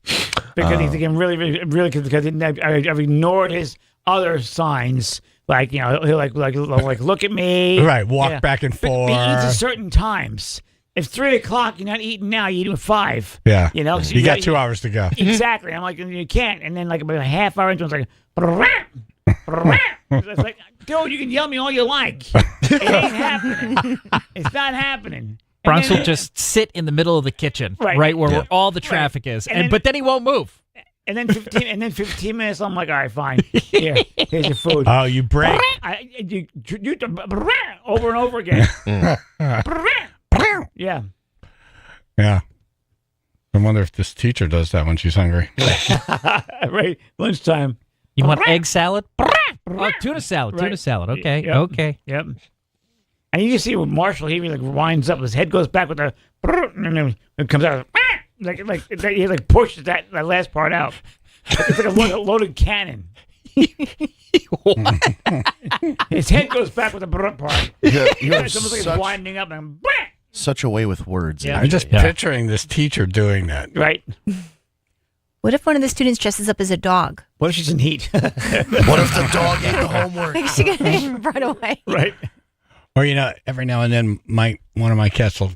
because he's getting really because I've ignored his other signs. Like, he'll like look at me. Right, walk back and forth. He eats at certain times. If 3 o'clock, you're not eating now. You eat at 5. Yeah. 'cause You got 2 hours to go. Exactly. I'm like, you can't. And then like about a half hour into it, it's like. It's like, dude, you can yell at me all you like. It ain't happening. It's not happening. Bronx will just sit in the middle of the kitchen, right where all the traffic is, but then he won't move. And then 15 minutes, I'm like, all right, fine. Here, here's your food. Oh, you break. You over and over again. Yeah. Yeah. I wonder if this teacher does that when she's hungry. Right. Lunchtime. You want egg salad? Oh, tuna salad. Right. Tuna salad. Okay. Yep. Okay. Yep. And you see with Marshall, he like winds up, his head goes back with the, and then it comes out like he like pushes that last part out. It's like a loaded cannon. His head goes back with the part. Yeah, It's almost like it's winding up and. Such a way with words. Yeah. I'm just picturing this teacher doing that. Right. What if one of the students dresses up as a dog? What if she's in heat? What if the dog ate the homework? Like she gonna run away. Right. Or, every now and then one of my cats will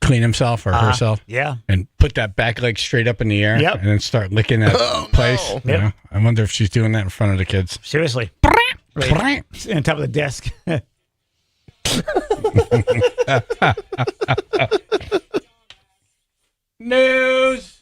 clean himself or herself. Yeah. And put that back leg straight up in the air. Yep. And then start licking that place. No. Yep. I wonder if she's doing that in front of the kids. Seriously. Right. On top of the desk. News.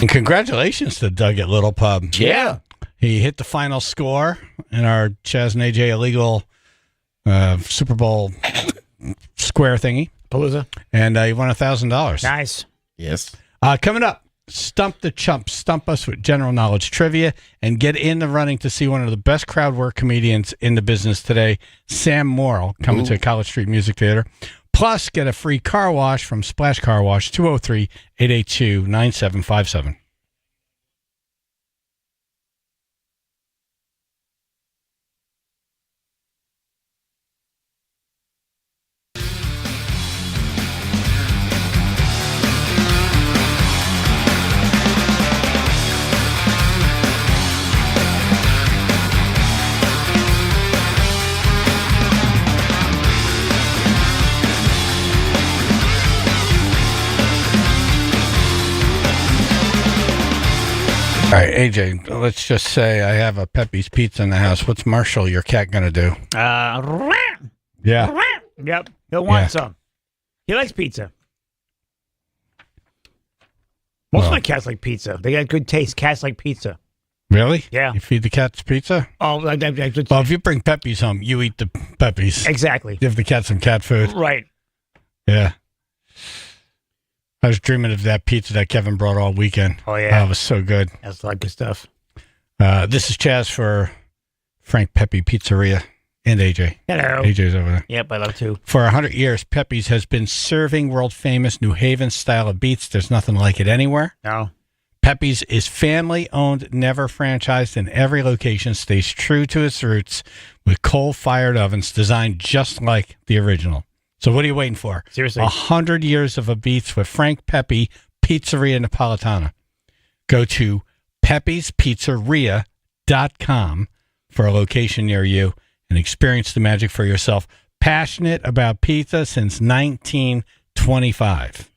And congratulations to Doug at Little Pub. Yeah. He hit the final score in our Chaz and AJ illegal Super Bowl square thingy. Palooza. And he won $1,000. Nice. Yes. Coming up, Stump the Chump. Stump us with general knowledge trivia and get in the running to see one of the best crowd work comedians in the business today, Sam Morrill, coming to College Street Music Theater. Plus, get a free car wash from Splash Car Wash, 203-882-9757. All right, AJ, let's just say I have a Pepe's Pizza in the house. What's Marshall, your cat, going to do? Yeah. Yep. He'll want Yeah. some. He likes pizza. Most of my cats like pizza. They got good taste. Cats like pizza. Really? Yeah. You feed the cats pizza? Oh, Well, if you bring Pepe's home, you eat the Pepe's. exactly. Give the cat some cat food. Right. Yeah. I was dreaming of that pizza that Kevin brought all weekend. Oh, yeah. Oh, it was so good. That's a lot of good stuff. This is Chaz for Frank Pepe Pizzeria and AJ. Hello. AJ's over there. Yep, I love too. For 100 years, Pepe's has been serving world-famous New Haven style of beats. There's nothing like it anywhere. No. Pepe's is family-owned, never franchised, and every location stays true to its roots with coal-fired ovens designed just like the original. So what are you waiting for? Seriously. 100 years of a beats with Frank Pepe Pizzeria Napolitana. Go to pepespizzeria.com for a location near you and experience the magic for yourself. Passionate about pizza since 1925.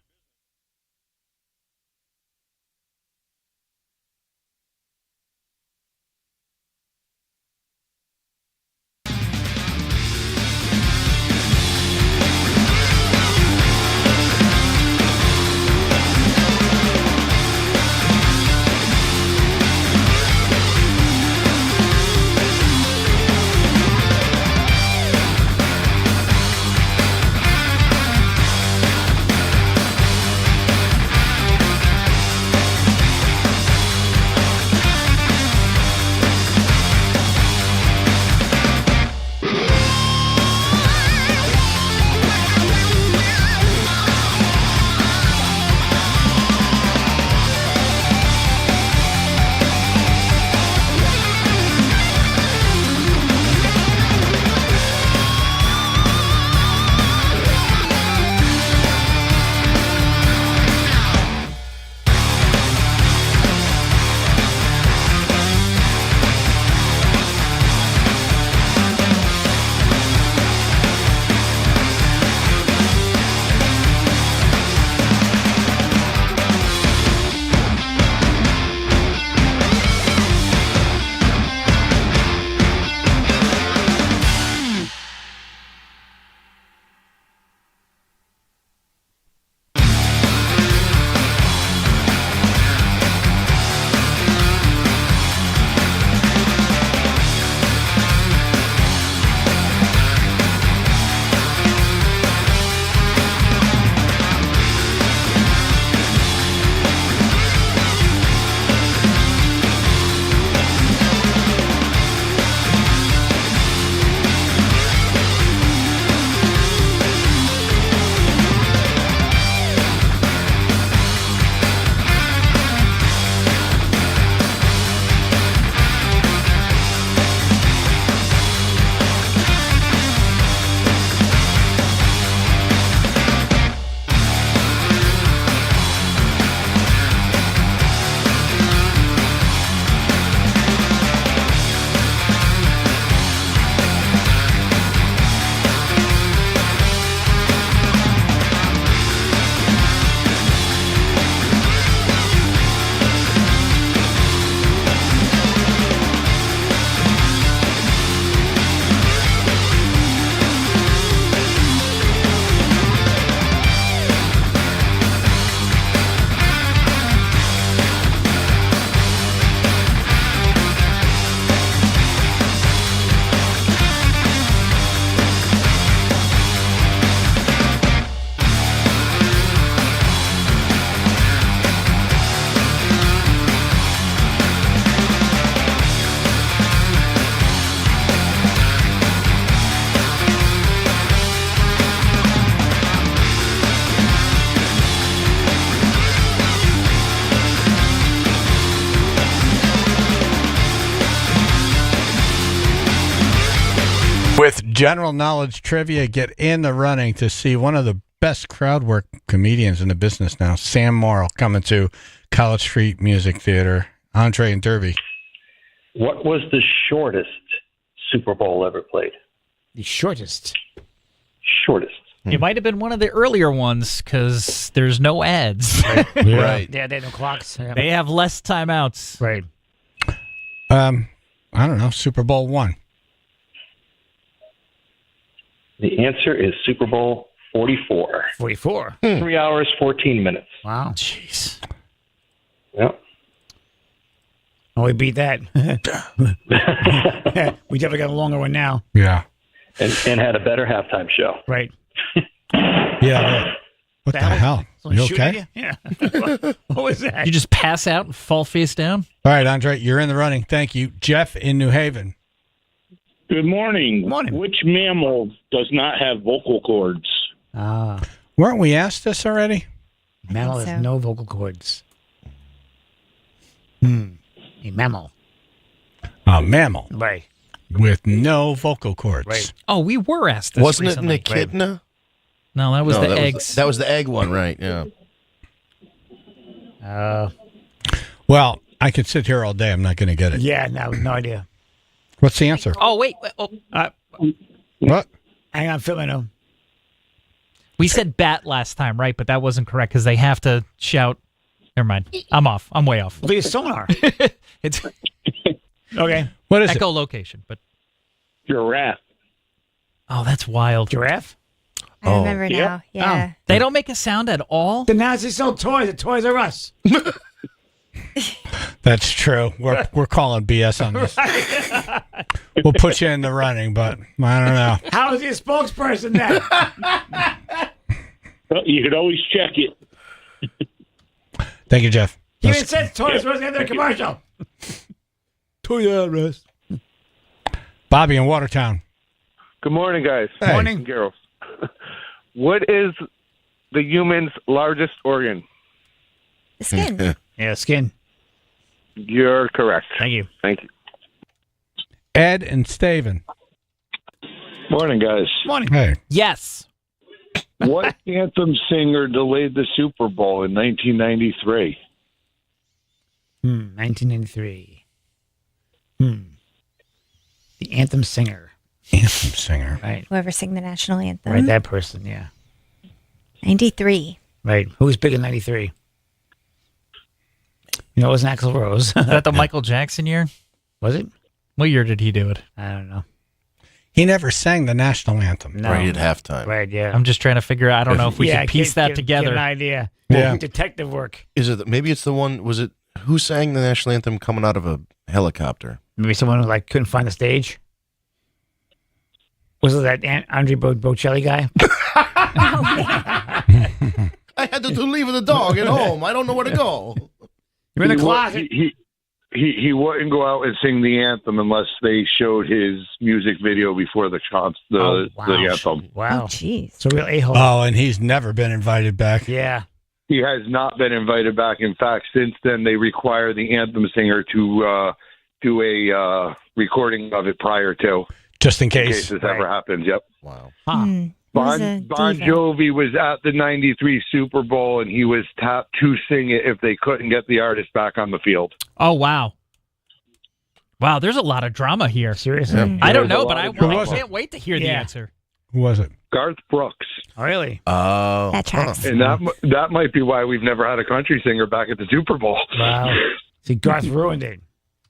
With general knowledge trivia, get in the running to see one of the best crowd work comedians in the business now, Sam Morrill, coming to College Street Music Theater. Andre and Derby. What was the shortest Super Bowl ever played? The shortest. Shortest. It might have been one of the earlier ones because there's no ads. Right. Yeah, they have no clocks. Yeah. They have less timeouts. Right. I don't know, Super Bowl I. The answer is Super Bowl 44. 44. 3 hours, 14 minutes. Wow. Jeez. Yep. Oh, we beat that. We definitely got a longer one now. Yeah. And had a better halftime show. Right. Yeah. Right. What the hell? Someone You shooting at okay? you? Yeah. What was that? You just pass out and fall face down? All right, Andre, you're in the running. Thank you. Jeff in New Haven. Good morning. Good morning. Which mammal does not have vocal cords? Weren't we asked this already? Mammal has no vocal cords. A mammal. A mammal. Right. With no vocal cords. Right. Oh, we were asked this Wasn't recently. it an echidna? No, that was the eggs. That was the egg one, right? Yeah. Well, I could sit here all day. I'm not going to get it. Yeah, no idea. What's the answer? Oh, wait. What? Hang on, filling them. We said bat last time, right? But that wasn't correct because they have to shout. Never mind. I'm off. I'm way off. Well, it's sonar. It's Okay. What is echolocation, but Giraffe. oh, that's wild. Giraffe? I remember now. Yeah. They don't make a sound at all. Then now they sell toys at Toys R Us. That's true. We're calling BS on this. We'll put you in the running, but I don't know. How is he a spokesperson then? Well, you could always check it. Thank you, Jeff. He even said Toys R Us in their commercial. Toys R Us. Bobby in Watertown. Good morning, guys. Hey. Morning. Girls. What is the human's largest organ? The skin. Yeah, skin. You're correct. Thank you. Thank you. Ed and Staven. Morning, guys. Morning. Hey. Yes. What anthem singer delayed the Super Bowl in 1993? 1993. The anthem singer. Anthem singer. Right. Whoever sang the national anthem. Right, that person, yeah. 93. Right. Who was big in 93? You know, it wasn't Axl Rose. Is that the Michael Jackson year? Was it? What year did he do it? I don't know. He never sang the national anthem. No. Right at halftime. Right, yeah. I'm just trying to figure out. I don't know if we Yeah, can piece that together. Get an idea. Yeah. Detective work. Is it? Maybe it's the one. Was it who sang the national anthem coming out of a helicopter? Maybe someone who couldn't find the stage. Was it that Andre Bocelli guy? I had to leave the dog at home. I don't know where to go. You're in the closet. He wouldn't go out and sing the anthem unless they showed his music video before the anthem. Wow. Jeez. It's a real a-hole. Oh, and he's never been invited back. Yeah. He has not been invited back. In fact, since then, they require the anthem singer to do a recording of it prior to. Just in case. this ever happens, yep. Wow. Bon Jovi was at the 93 Super Bowl, and he was tapped to sing it if they couldn't get the artist back on the field. Oh, wow. Wow, there's a lot of drama here. Seriously? I don't know, but I drama. can't wait to hear the answer. Who was it? Garth Brooks. Oh, really? Oh. That tracks. And that might be why we've never had a country singer back at the Super Bowl. Wow. See, Garth ruined it.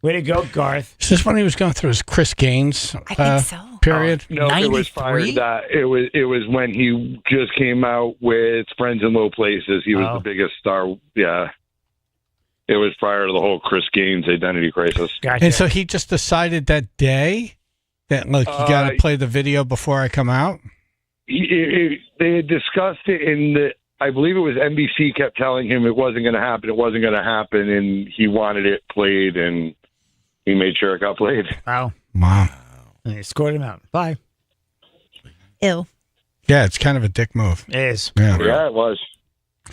Way to go, Garth. Is this when he was going through his Chris Gaines period? No, it was prior to that. It was when he just came out with Friends in Low Places. He was the biggest star. Yeah. It was prior to the whole Chris Gaines identity crisis. Gotcha. And so he just decided that day that, look, you got to play the video before I come out? They had discussed it I believe it was NBC kept telling him it wasn't going to happen, and he wanted it played, and he made sure it got played. Wow. Wow. And they scored him out. Bye. Ew. Yeah, it's kind of a dick move. It is. Yeah. Yeah, it was.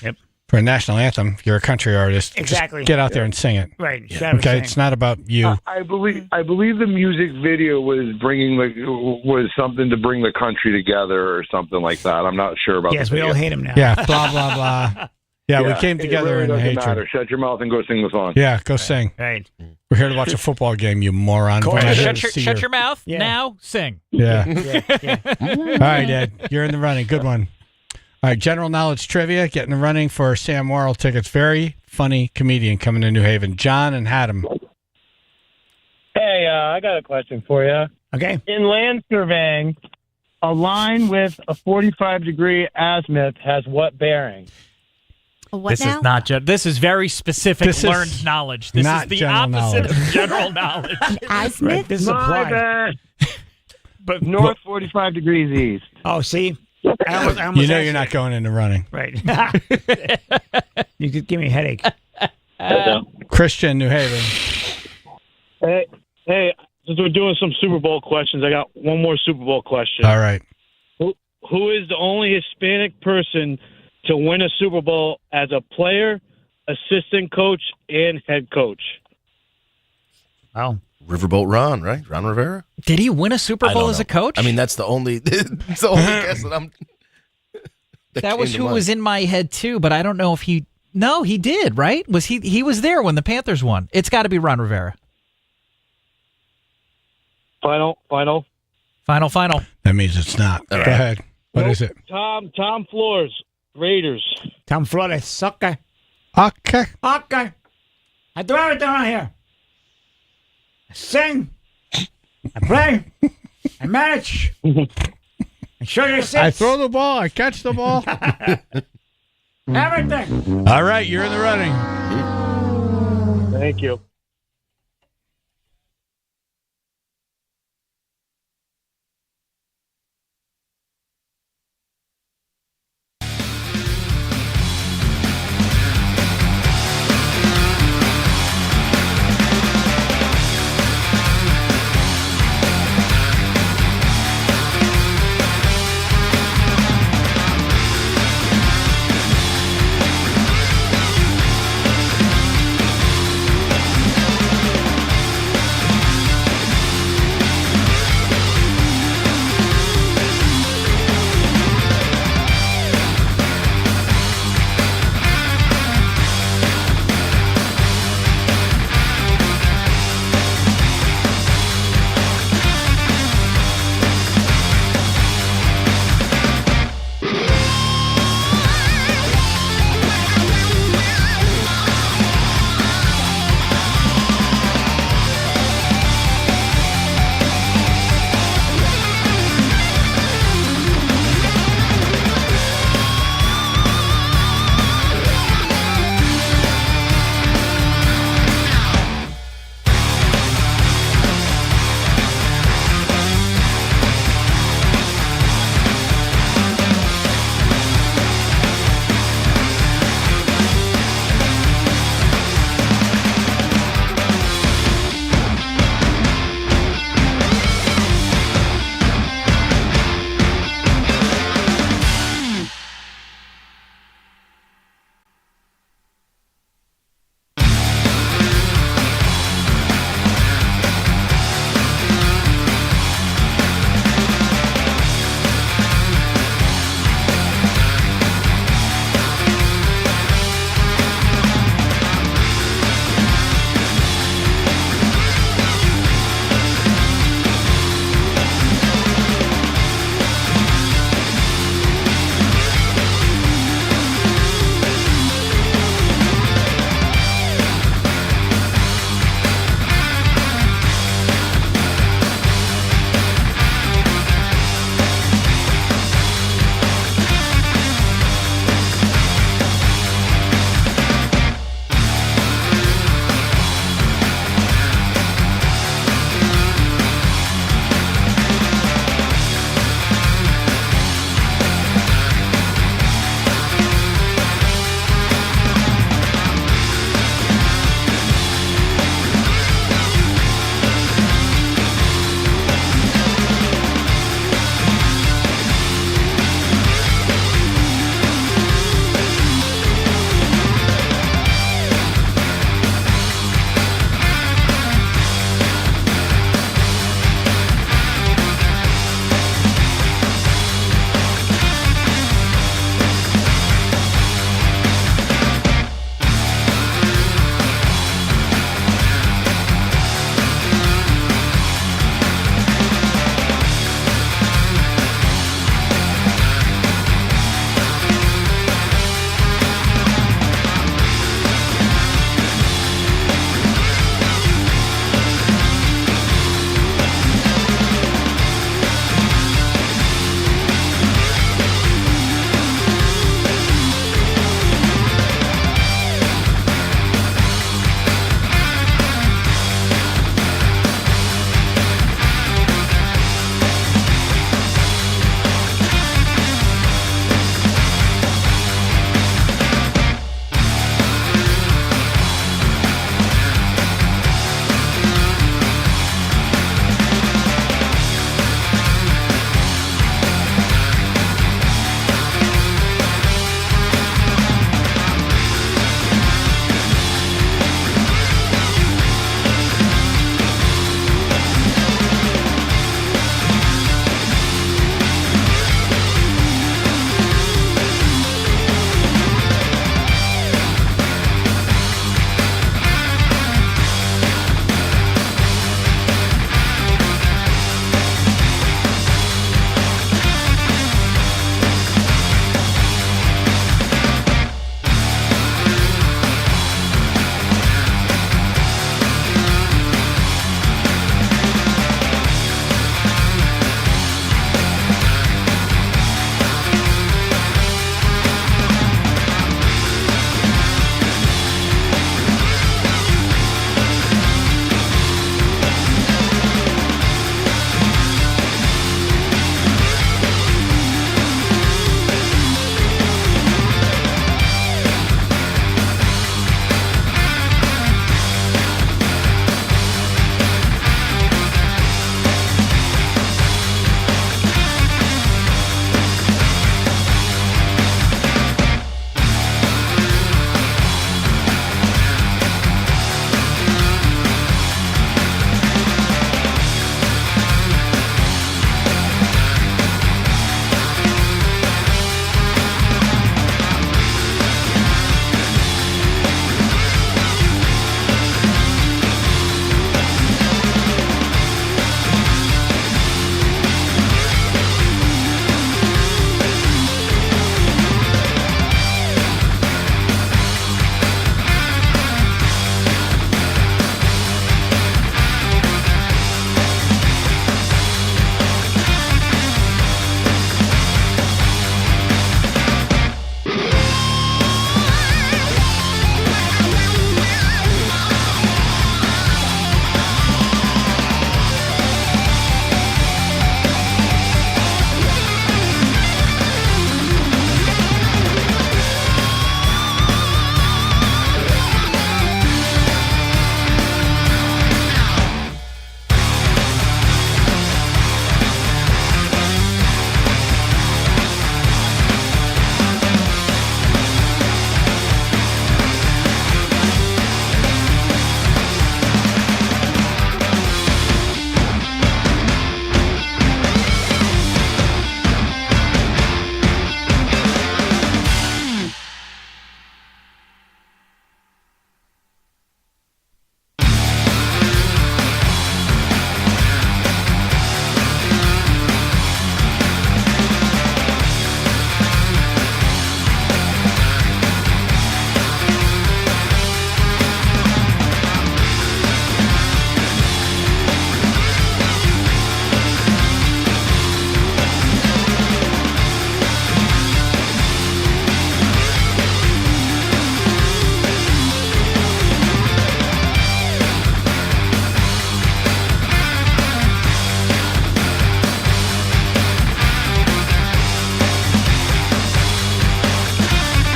Yep. For a national anthem, you're a country artist. Exactly. Just get out there and sing it. Right. Okay, it's not about you. I believe the music video was something to bring the country together or something like that. I'm not sure about. Yes, we all hate him now. Yeah, blah blah blah. Yeah, we came together it really in doesn't hatred. matter. Shut your mouth and go sing the song. Yeah, go sing. Right. We're here to watch a football game, you moron. Shut your mouth. Yeah. Now sing. Yeah. Yeah. All right, Ed, you're in the running. Good one. All right, general knowledge trivia. Get in the running for Sam Worrell tickets. Very funny comedian coming to New Haven. John and Haddam. Hey, I got a question for you. Okay. In land surveying, a line with a 45-degree azimuth has what bearing? What This now? is not this is very specific This is learned knowledge. This not is the general opposite knowledge. of general knowledge. Azimuth? Right. This is My applied. bad. But north 45 degrees east. Oh, see? I almost You know asked you're not going in the running. Right. You could give me a headache. Christian, New Haven. Hey, since we're doing some Super Bowl questions, I got one more Super Bowl question. All right. Who is the only Hispanic person to win a Super Bowl as a player, assistant coach, and head coach? Oh. Riverboat Ron, right? Ron Rivera? Did he win a Super I Bowl don't as a know. coach? I mean, that's the only it's the only guess that I'm. that was came to who mind. was in my head too, but I don't know if he. No, he did. Right? Was he was there when the Panthers won? It's got to be Ron Rivera. Final. That means it's not. Go ahead. What is it? Tom Flores, Raiders. Tom Flores, sucker. Okay. Okay. I do everything around here. I sing. I play. I manage. I show you six. I throw the ball. I catch the ball. Everything. All right, you're in the running. Thank you.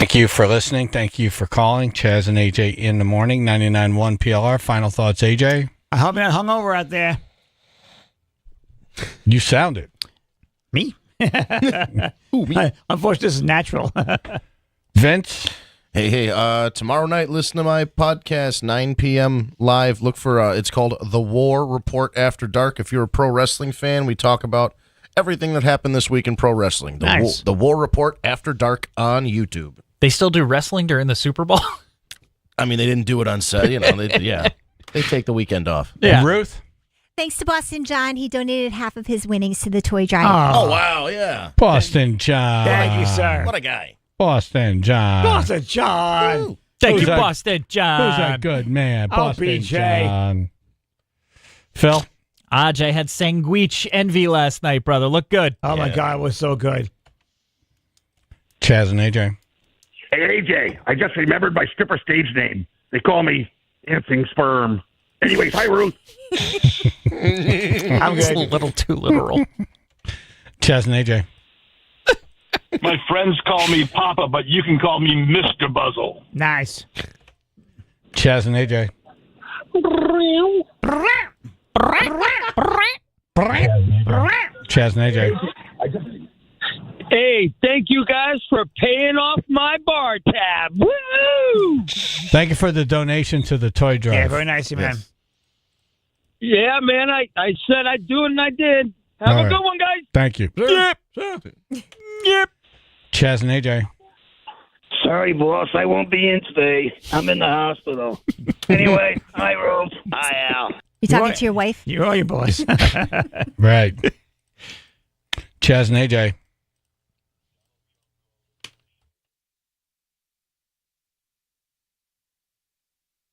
Thank you for listening. Thank you for calling. Chaz and AJ in the morning, 99.1 PLR. Final thoughts, AJ? I hope you're not hungover out there. You sound it. Me? Unfortunately, this is natural. Vince? Hey, tomorrow night, listen to my podcast, 9 p.m. live. Look for, it's called The War Report After Dark. If you're a pro wrestling fan, we talk about everything that happened this week in pro wrestling. The War Report After Dark on YouTube. They still do wrestling during the Super Bowl? I mean, they didn't do it on set, you know. They take the weekend off. Yeah. Ruth? Thanks to Boston John, he donated half of his winnings to the toy drive. Oh, wow, yeah. Boston John. Thank you, sir. What a guy. Boston John. Boston John. Woo. Thank you, that? Boston John. Who's that good man? Oh, Boston BJ. John. Phil? AJ had Sanguich Envy last night, brother. Look good. Oh, my God, it was so good. Chaz and AJ? Hey, AJ, I just remembered my stripper stage name. They call me Dancing Sperm. Anyways, hi, Ruth. I'm It's a good. little too literal. Chaz and AJ? My friends call me Papa, but you can call me Mr. Buzzle. Nice. Chaz and AJ? Chaz and AJ? Hey, thank you guys for paying off my bar tab. Woo! Thank you for the donation to the toy drive. Yeah, very nice, man. Yeah, man, I said I'd do it, and I did. Have All a right. good one, guys. Thank you. Yep. Yep. Chaz and AJ? Sorry, boss, I won't be in today. I'm in the hospital. Anyway, hi, Rose. Hi, Al. You talking to your wife? You are your boss. Right. Chaz and AJ?